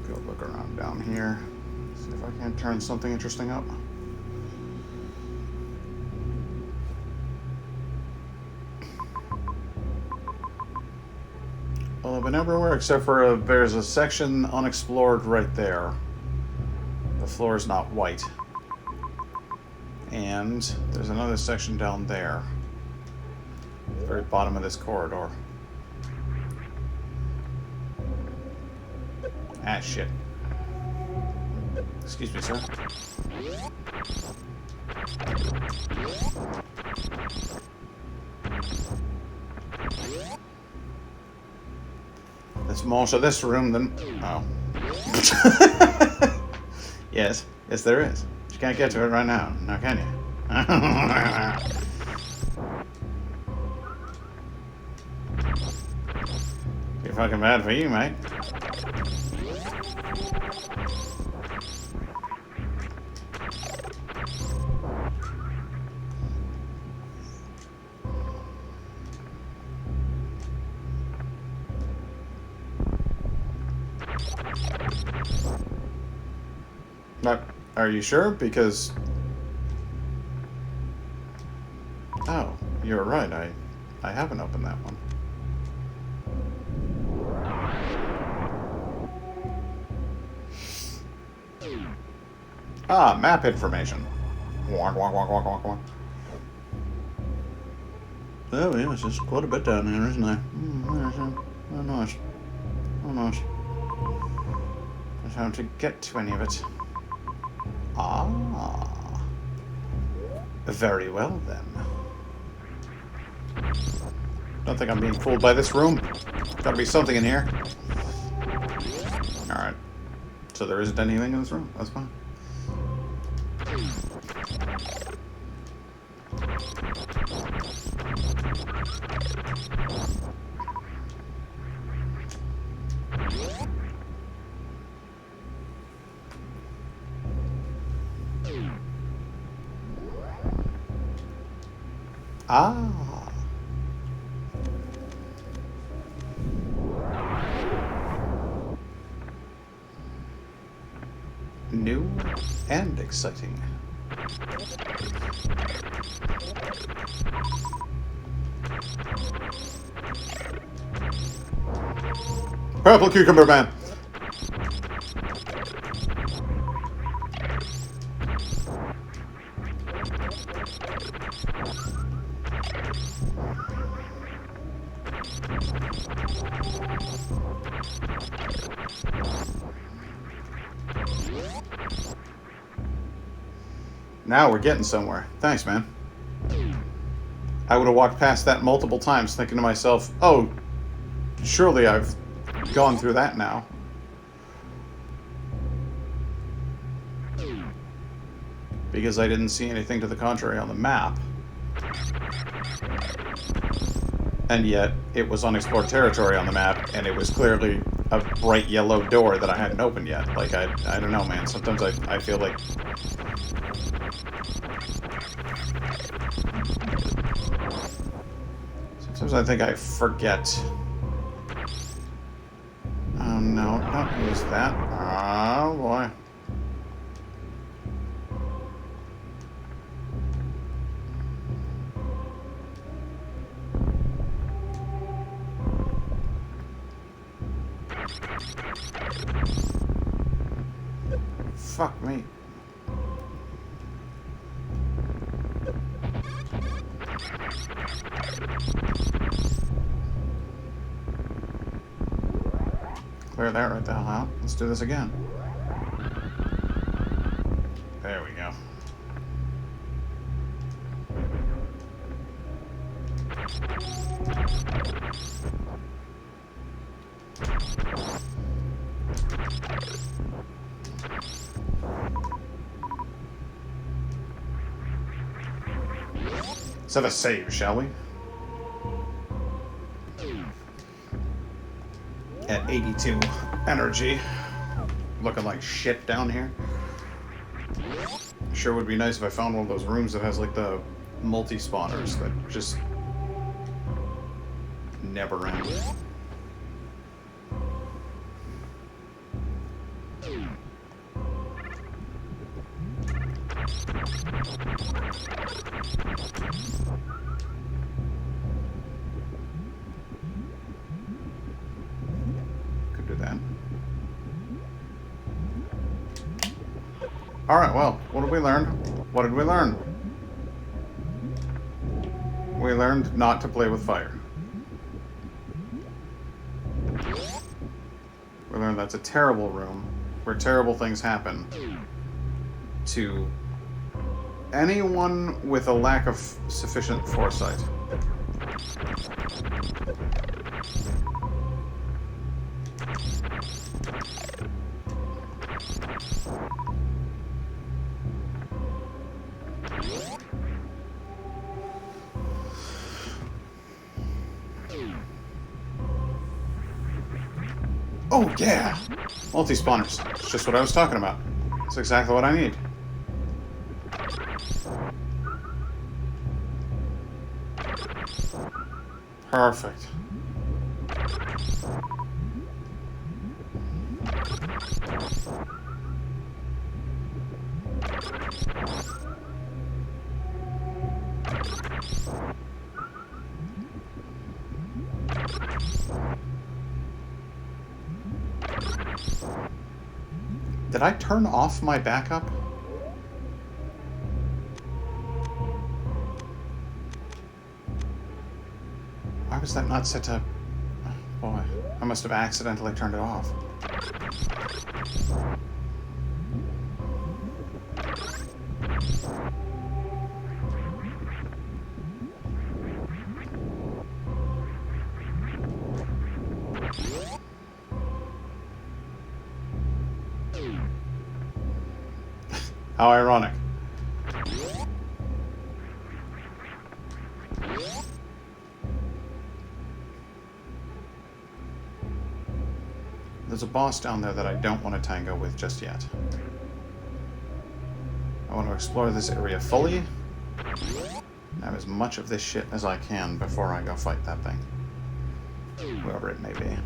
Go look around down here. See if I can't turn something interesting up. Well, I've been everywhere except for there's a section unexplored right there. The floor is not white. And there's another section down there. At the very bottom of this corridor. Ah, shit. Excuse me, sir. Let's march this room, then. Oh. Yes. Yes, there is. You can't get to it right now. Now, can you? Too fucking bad for you, mate. Are you sure? Because... Oh, you're right. I haven't opened that one. Ah, map information. Walk, walk, walk, walk, walk, walk. Oh, yeah, it's just quite a bit down here, isn't it? Oh, nice. Oh, nice. Just how to get to any of it. Ah. Very well, then. Don't think I'm being fooled by this room. Gotta be something in here. Alright. So there isn't anything in this room. That's fine. Ah. New and exciting. Purple cucumber man. Now we're getting somewhere. Thanks, man. I would have walked past that multiple times thinking to myself, oh, surely I've gone through that now. Because I didn't see anything to the contrary on the map. And yet, it was unexplored territory on the map, and it was clearly a bright yellow door that I hadn't opened yet. Like, I don't know, man. Sometimes I feel like... Sometimes I think I forget. Oh, no. Don't use that. Oh, boy. Fuck me. Clear that right the hell out. Let's do this again. There we go. Let's have a save, shall we? At 82 energy. Looking like shit down here. Sure would be nice if I found one of those rooms that has like the multi-spawners that just never end. Could do that. Alright, well, what did we learn? What did we learn? We learned not to play with fire. We learned that's a terrible room where terrible things happen to anyone with a lack of sufficient foresight. Oh, yeah! Multi-spawners. It's just what I was talking about. It's exactly what I need. Perfect. Did I turn off my backup? Why was that not set to... Boy, I must have accidentally turned it off. How ironic. There's a boss down there that I don't want to tango with just yet. I want to explore this area fully. Have as much of this shit as I can before I go fight that thing. Whoever it may be.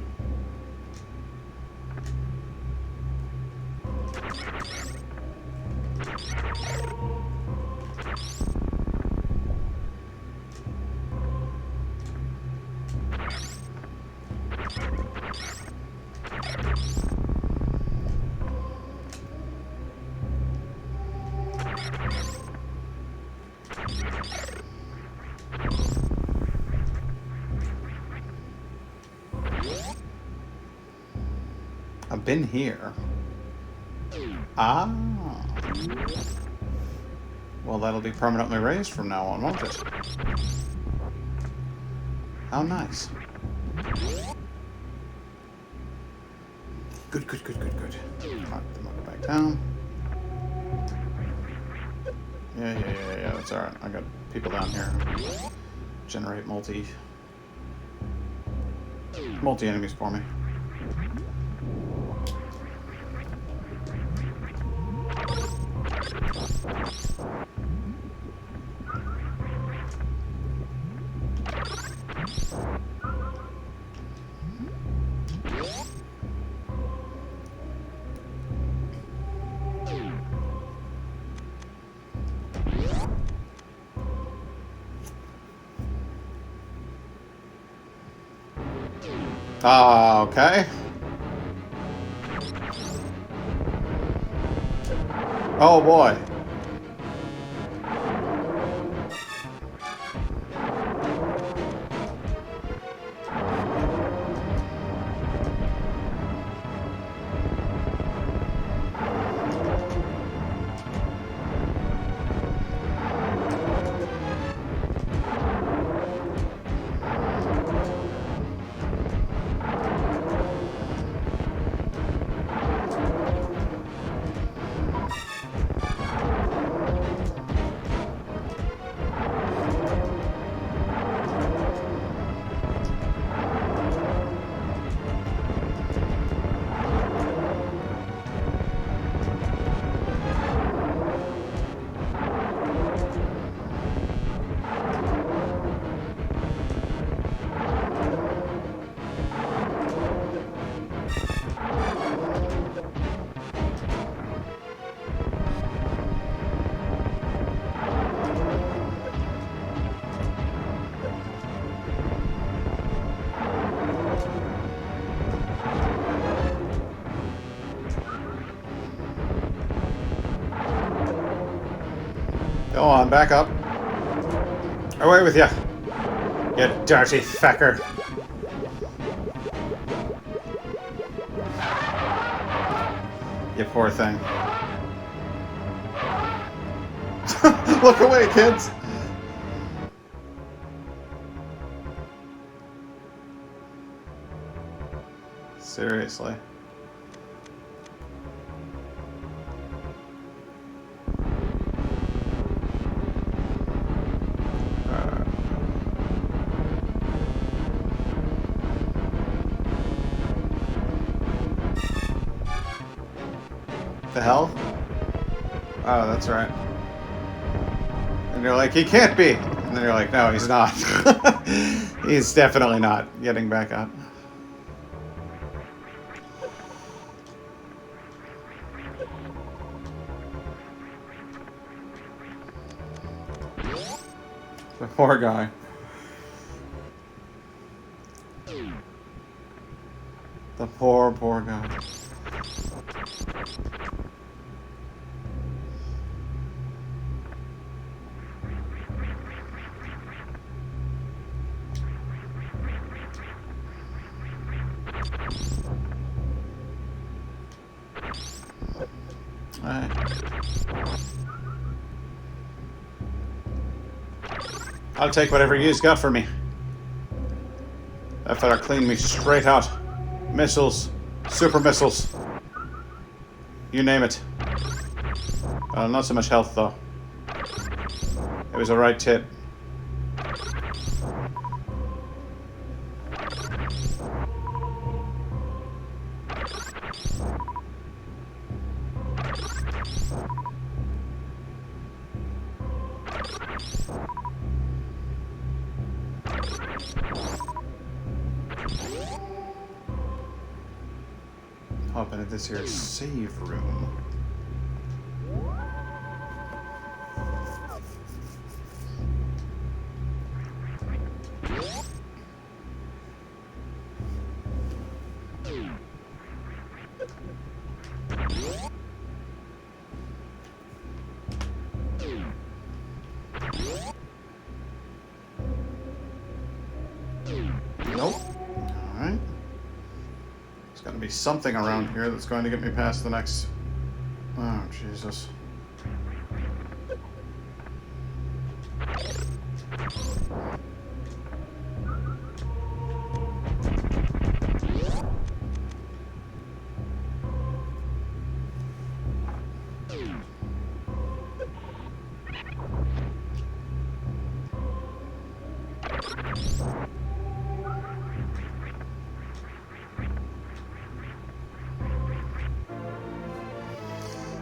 I've been here. Ah. Well, that'll be permanently raised from now on, won't it? How nice. Good. Knock the mug back down. Yeah, that's alright. I got people down here. Generate multi enemies for me. Okay. Oh boy. Go on, back up. Away with you, you dirty fecker. You poor thing. Look away, kids! Seriously. The hell? Oh, that's right. And you're like, he can't be. And then you're like, no, he's not. He's definitely not getting back up. The poor guy. The poor guy. Alright. I'll take whatever you's got for me. That fella cleaned me straight out. Missiles, super missiles. You name it. Not so much health, though. It was a right tit. Hop into this here save room. Nope. Alright. There's got to be something around here that's going to get me past the next... Oh, Jesus.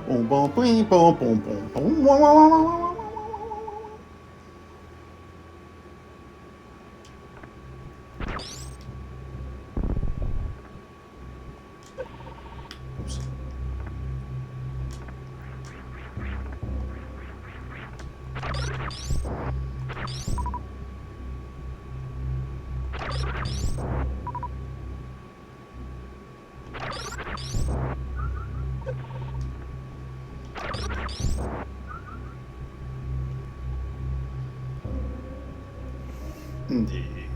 Boom, boom, boom, boom, boom, boom, boom. Wah, wah, wah, wah, wah, wah, wah, wah. Oops.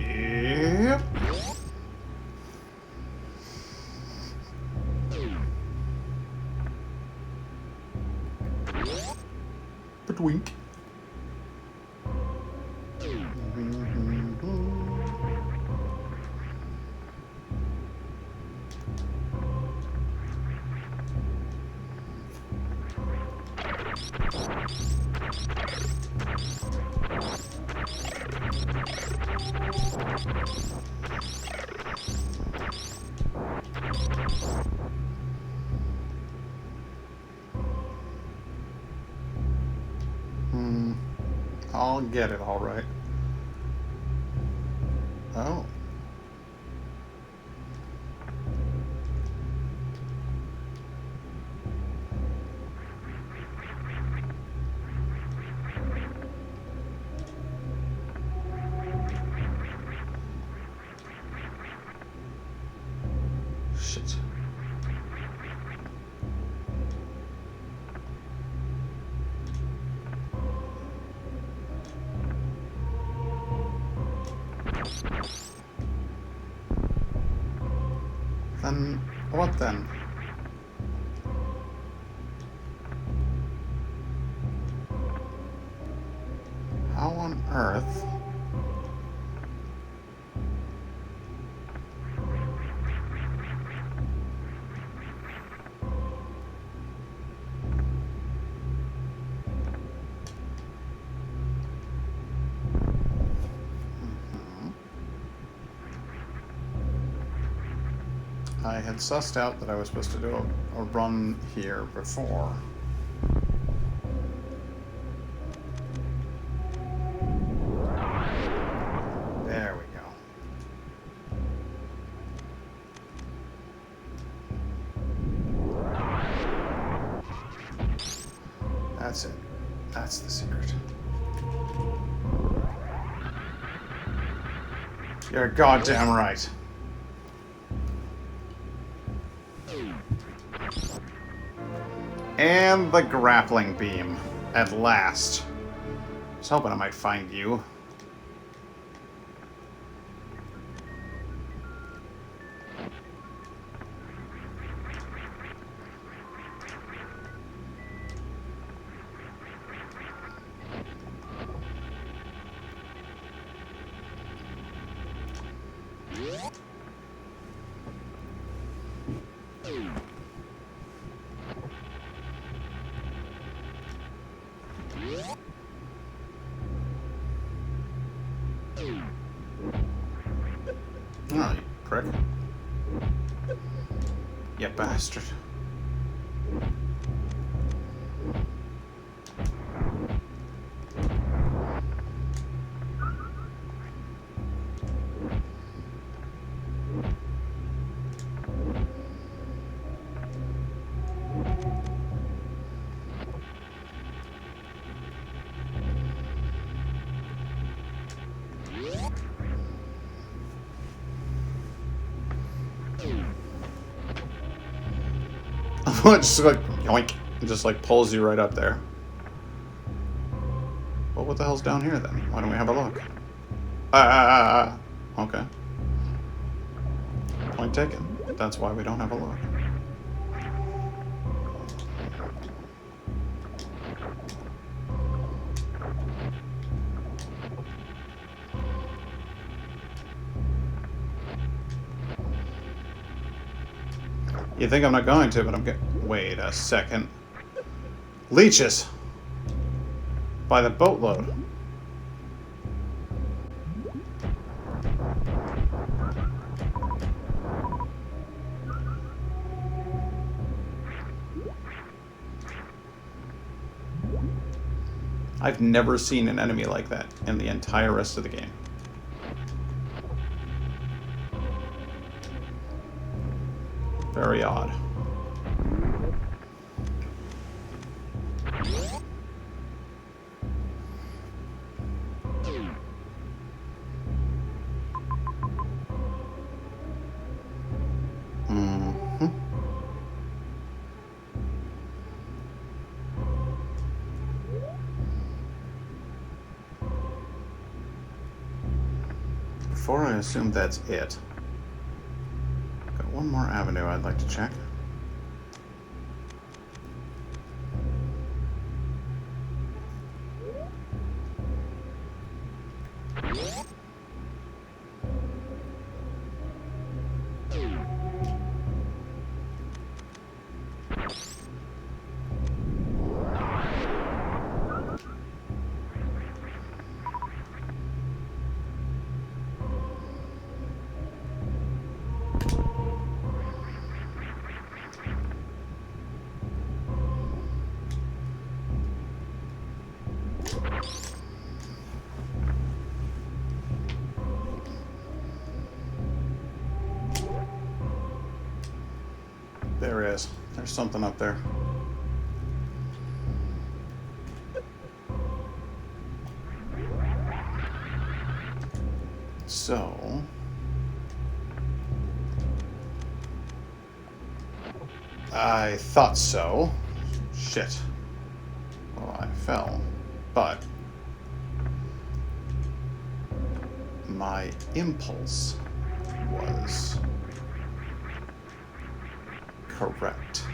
Yep. But wink. I'll get it all right. Oh. Shit. Then what then? How on earth? I had sussed out that I was supposed to do a run here before. There we go. That's it. That's the secret. You're goddamn right. And the grappling beam, at last. I was hoping I might find you. bastard. Just like yoink, it just like pulls you right up there. Well, what the hell's down here then? Why don't we have a look? Okay. Point taken. That's why we don't have a look. You think I'm not going to, but I'm getting... Wait a second. Leeches! By the boatload. I've never seen an enemy like that in the entire rest of the game. Very odd. Before I assume that's it, got one more avenue I'd like to check. There is. There's something up there. So... I thought so. Shit. Well, I fell. But... my impulse was... correct.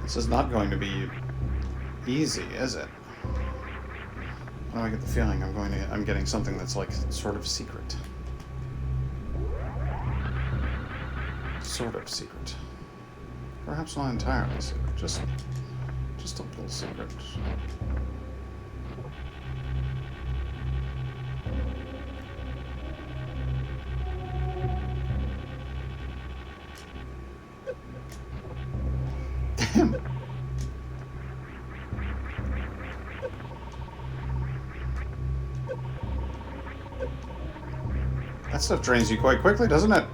This is not going to be easy, is it? Why do I get the feeling I'm getting something that's like sort of secret? Sort of secret. Perhaps not entirely secret, just a little secret. Damn. That stuff drains you quite quickly, doesn't it?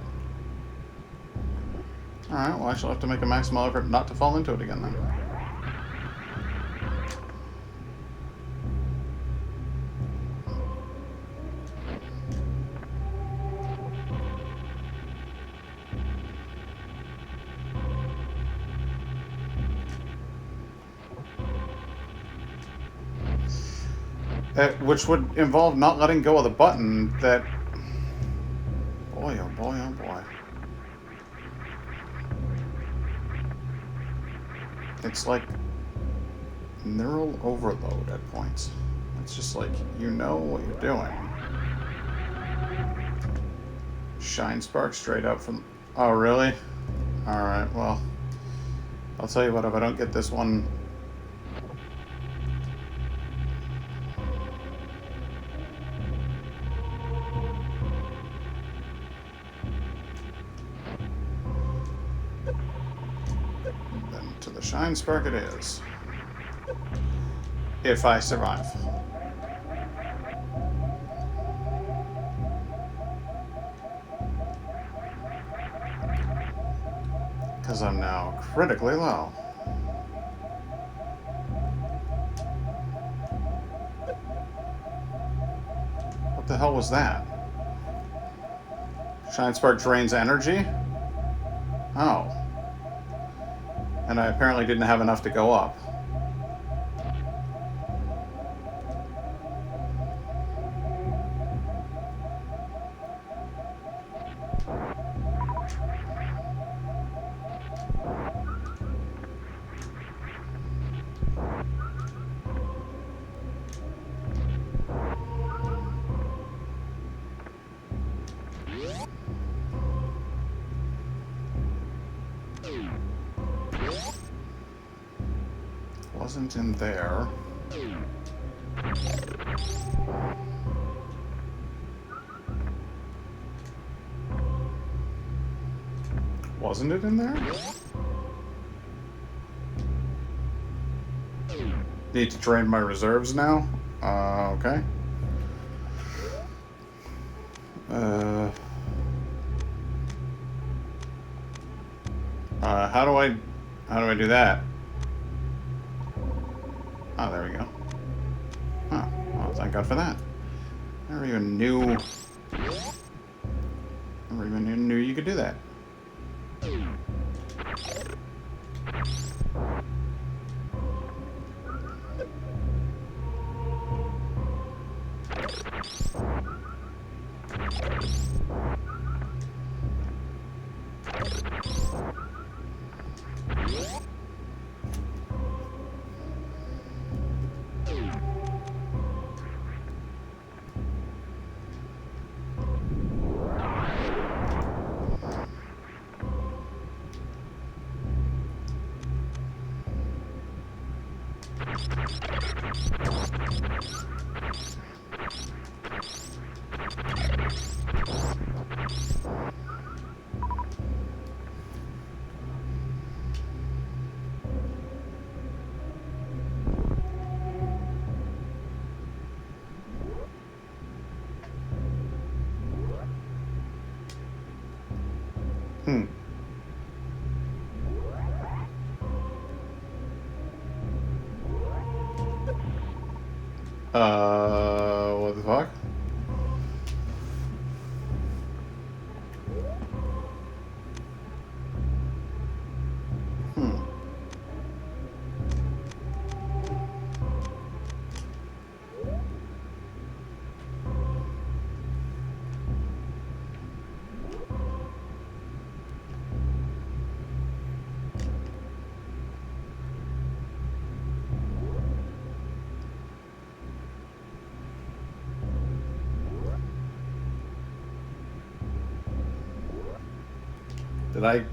Alright, well I shall have to make a maximal effort not to fall into it again then. Which would involve not letting go of the button that... Boy, oh boy, oh boy. It's like neural overload at points. It's just like, you know what you're doing. Shine spark straight up from... Oh, really? Alright, well, I'll tell you what, if I don't get this one... then to the shine spark it is. If I survive. Because I'm now critically low. What the hell was that? Shine spark drains energy? Oh. And I apparently didn't have enough to go up. Wasn't in there. Wasn't it in there? Need to drain my reserves now? Okay. How do I do that? Oh, there we go. Oh, well, thank God for that. I never even knew you could do that. What the fuck? Did I...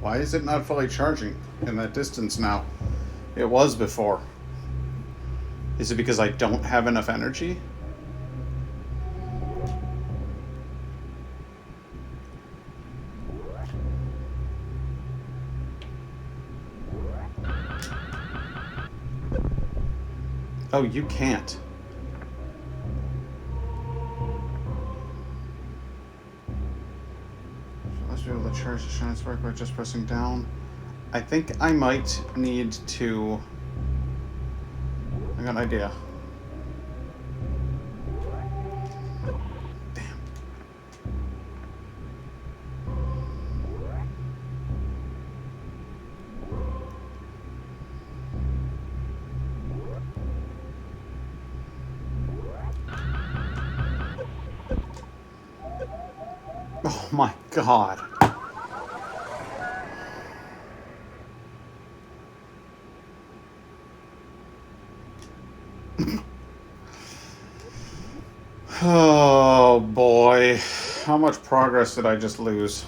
Why is it not fully charging in that distance now? It was before. Is it because I don't have enough energy? Oh, you can't. So let's be able to charge the shine spark by just pressing down. I think I might need to... I got an idea. Damn. Oh my god. Oh boy. How much progress did I just lose?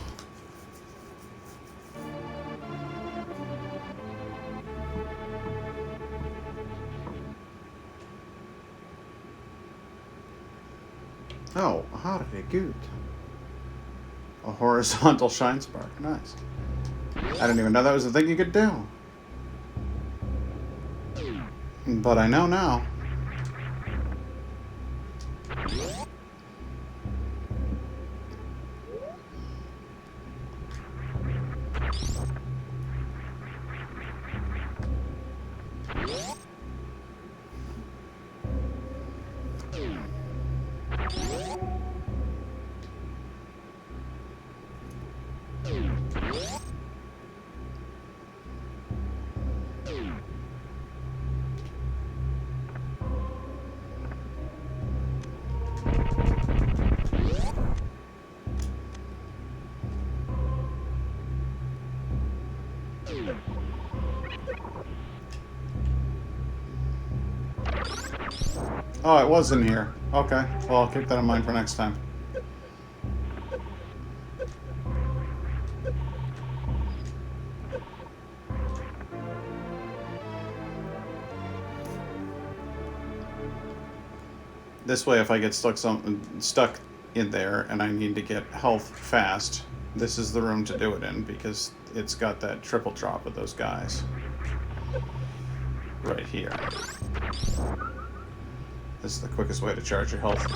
Oh, how did it good? A horizontal shine spark. Nice. I didn't even know that was a thing you could do. But I know now. Oh, it was in here. Okay. Well, I'll keep that in mind for next time. This way, if I get stuck in there and I need to get health fast, this is the room to do it in because it's got that triple drop of those guys. Right here. This is the quickest way to charge your health.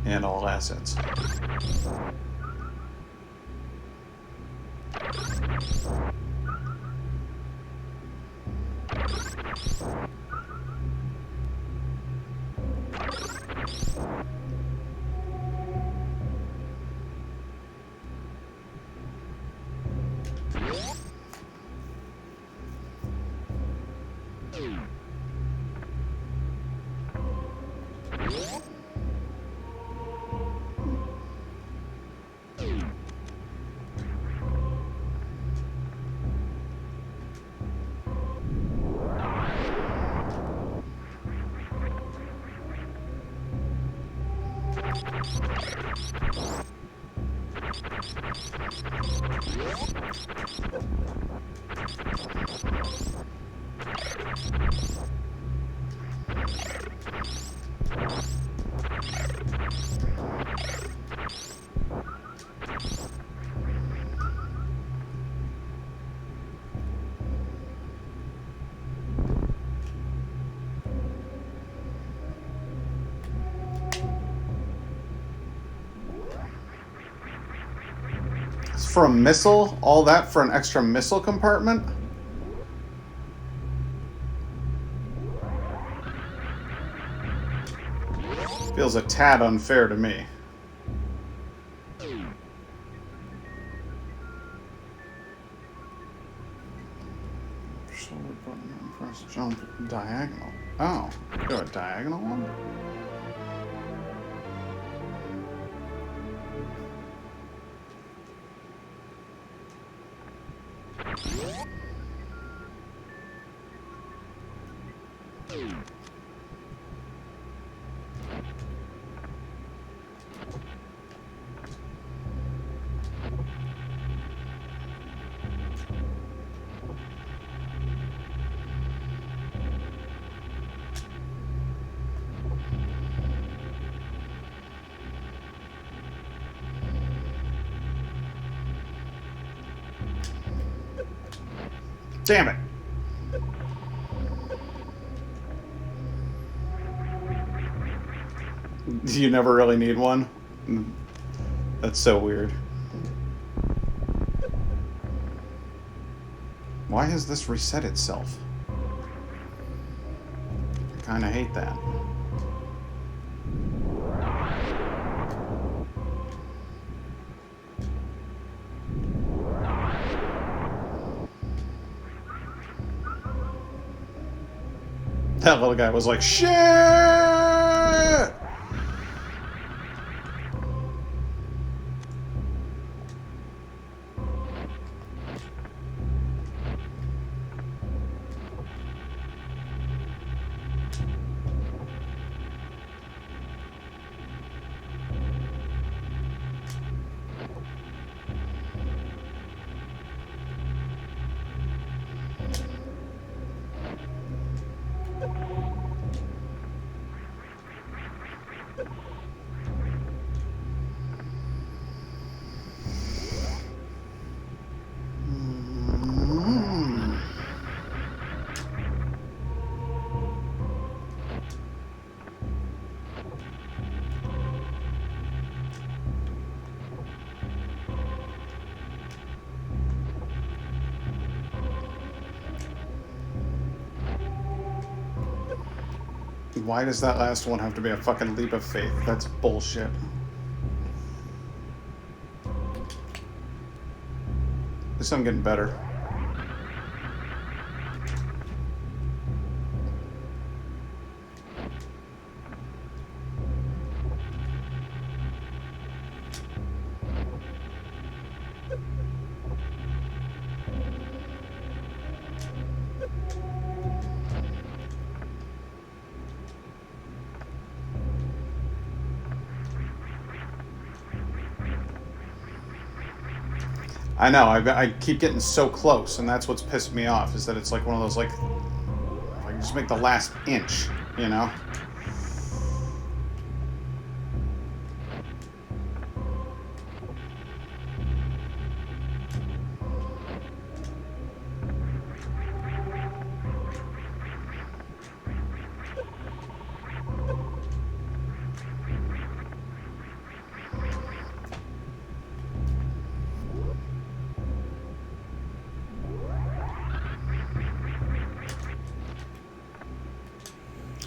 And all assets. For a missile? All that for an extra missile compartment? Feels a tad unfair to me. Shoulder button and press jump diagonal. Oh, do a diagonal one? Damn it. You never really need one. That's so weird. Why has this reset itself? I kind of hate that. That little guy was like, shit! Why does that last one have to be a fucking leap of faith? That's bullshit. At least I'm getting better. I know, I keep getting so close, and that's what's pissing me off, is that it's like one of those, like, if I can just make the last inch, you know?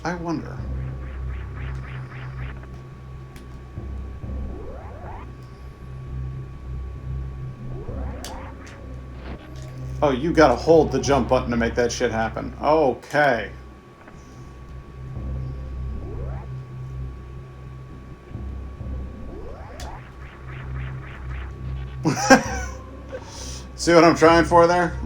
I wonder. Oh, you gotta hold the jump button to make that shit happen. Okay. See what I'm trying for there?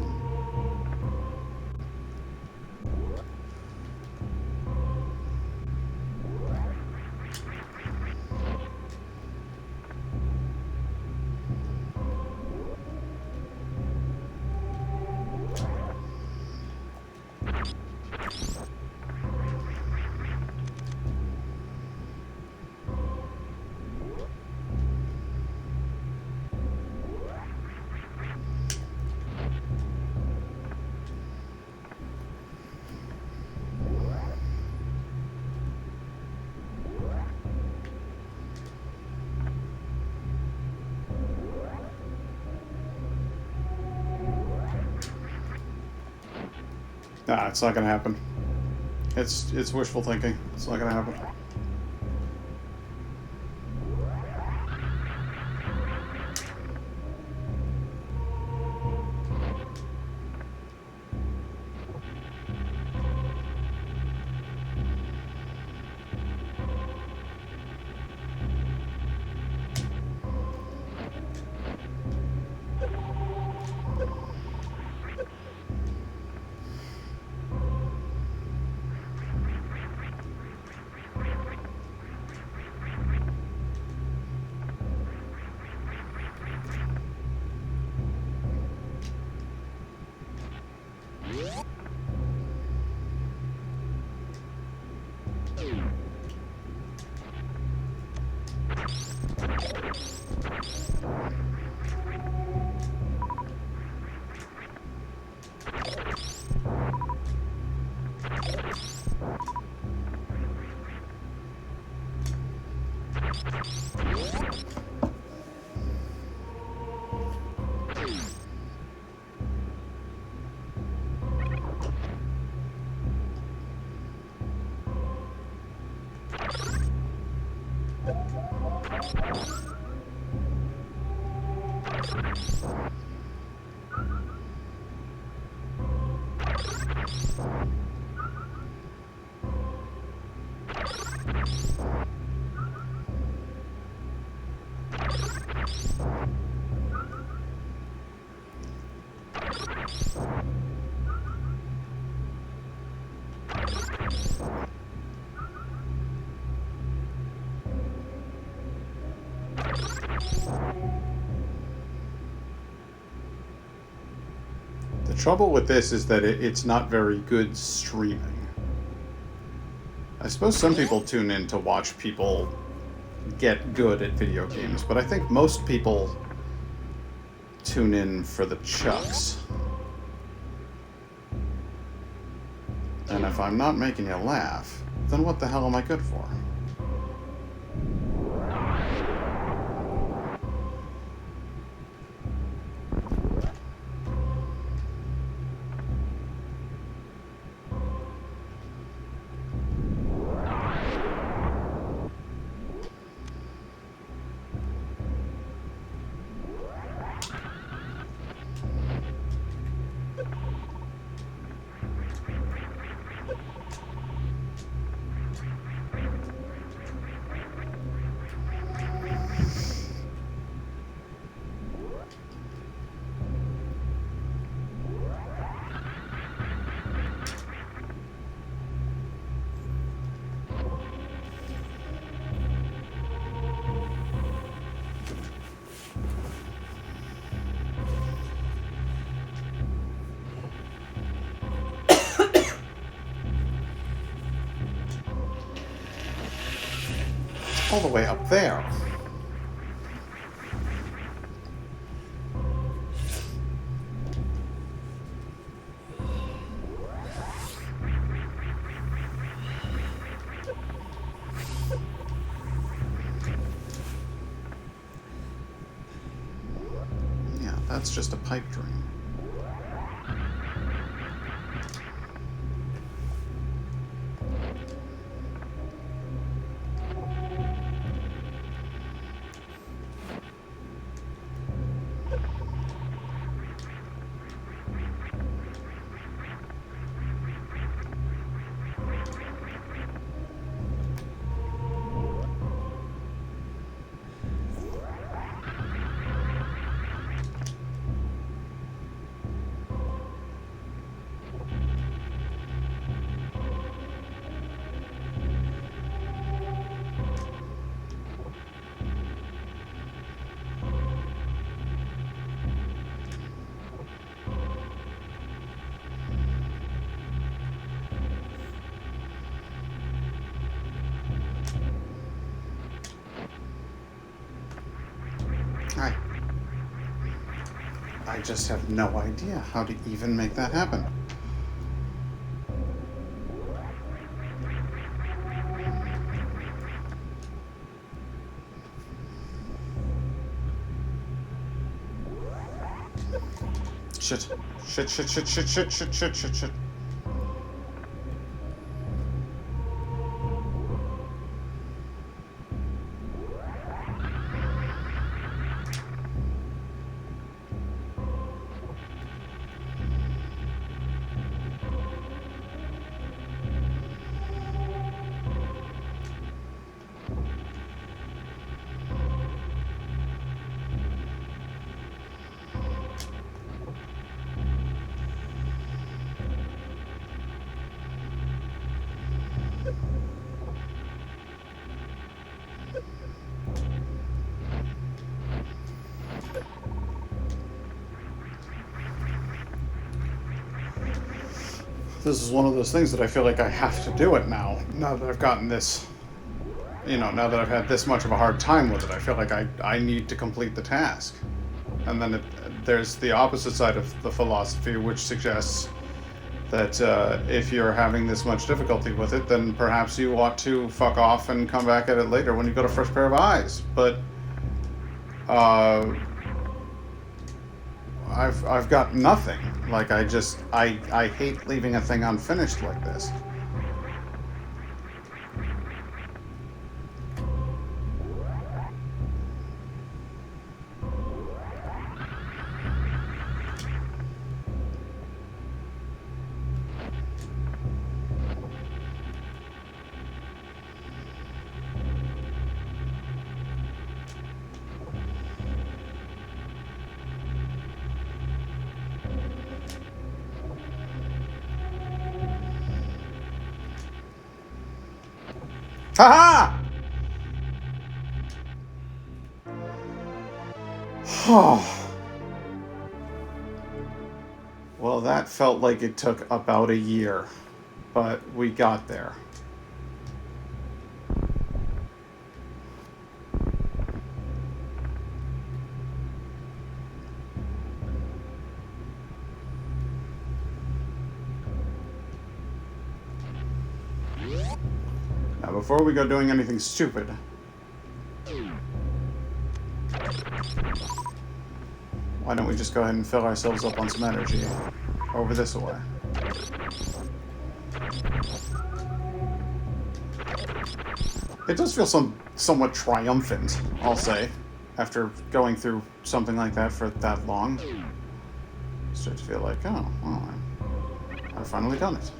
Nah, it's not gonna happen. It's wishful thinking. It's not gonna happen. The trouble with this is that it's not very good streaming. I suppose some people tune in to watch people get good at video games, but I think most people tune in for the chucks. And if I'm not making you laugh, then what the hell am I good for? All the way up there. Yeah, that's just a pipe dream. I just have no idea how to even make that happen. Shit. Shit, shit, shit, shit, shit, shit, shit, shit, shit. This is one of those things that I feel like I have to do it now that I've gotten this, now that I've had this much of a hard time with it. I feel like I need to complete the task. And then there's the opposite side of the philosophy, which suggests that if you're having this much difficulty with it, then perhaps you ought to fuck off and come back at it later when you've got a fresh pair of eyes. But I've got nothing. Like, I hate leaving a thing unfinished like this. Ha ha! Well, that felt like it took about a year, but we got there. Now, before we go doing anything stupid, why don't we just go ahead and fill ourselves up on some energy over this way? It does feel somewhat triumphant, I'll say, after going through something like that for that long. Start to feel like, oh, well, I've finally done it.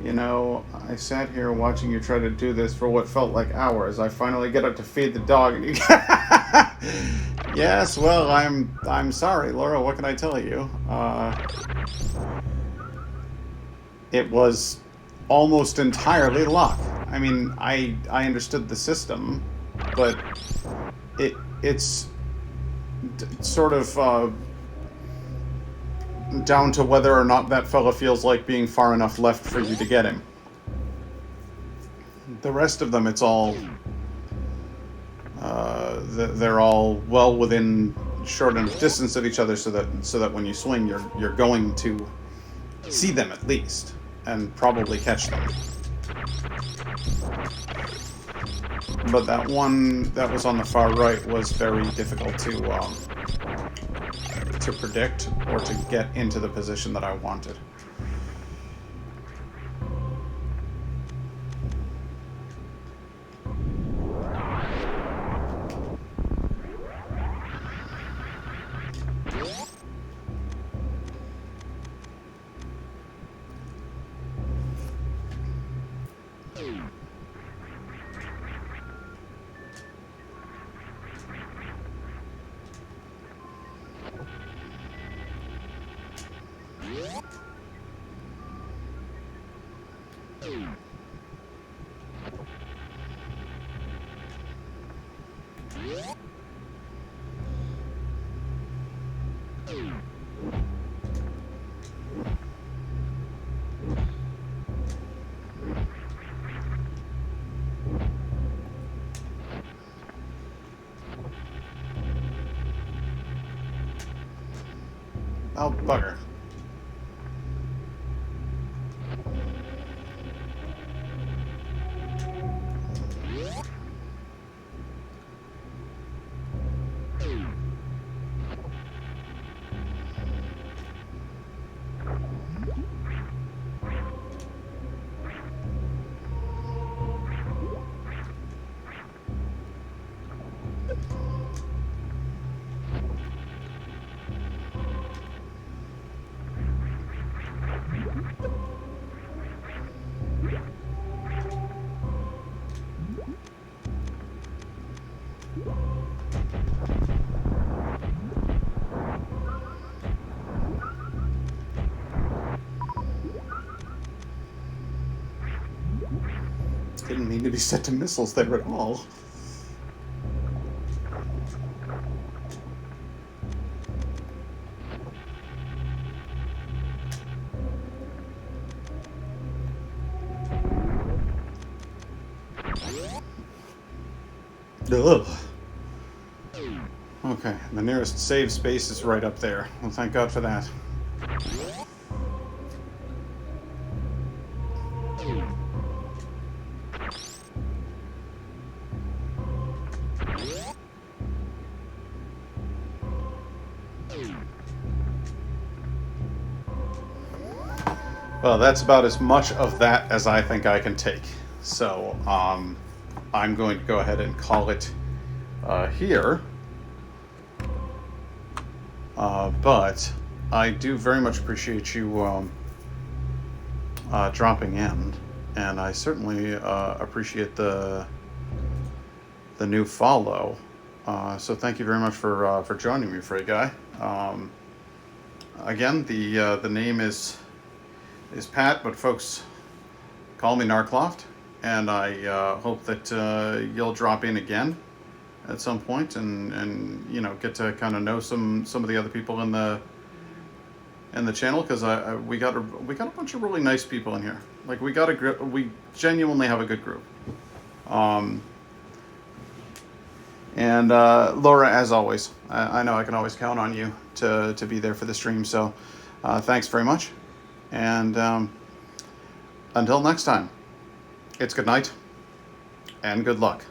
You know, I sat here watching you try to do this for what felt like hours. I finally get up to feed the dog and you... Yes, well, I'm sorry, Laura, what can I tell you? It was almost entirely luck. I mean, I understood the system, but it's sort of down to whether or not that fella feels like being far enough left for you to get him. The rest of them, it's all... they're all well within short enough distance of each other so that when you swing, you're going to see them at least, and probably catch them. But that one that was on the far right was very difficult to predict or to get into the position that I wanted. Oh, bugger. Didn't mean to be set to missiles there at all. Ugh. Okay, the nearest save space is right up there. Well, thank God for that. Well, that's about as much of that as I think I can take. So, I'm going to go ahead and call it here. But I do very much appreciate you dropping in, and I certainly appreciate the new follow. So thank you very much for joining me, Free Guy. Again, the name is Pat, but folks call me Narcloft, and I hope that you'll drop in again at some point, and get to kind of know some of the other people in the channel, because we got a bunch of really nice people in here. Like, we genuinely have a good group. And Laura, as always, I know I can always count on you to be there for the stream. So thanks very much. And until next time, it's good night and good luck.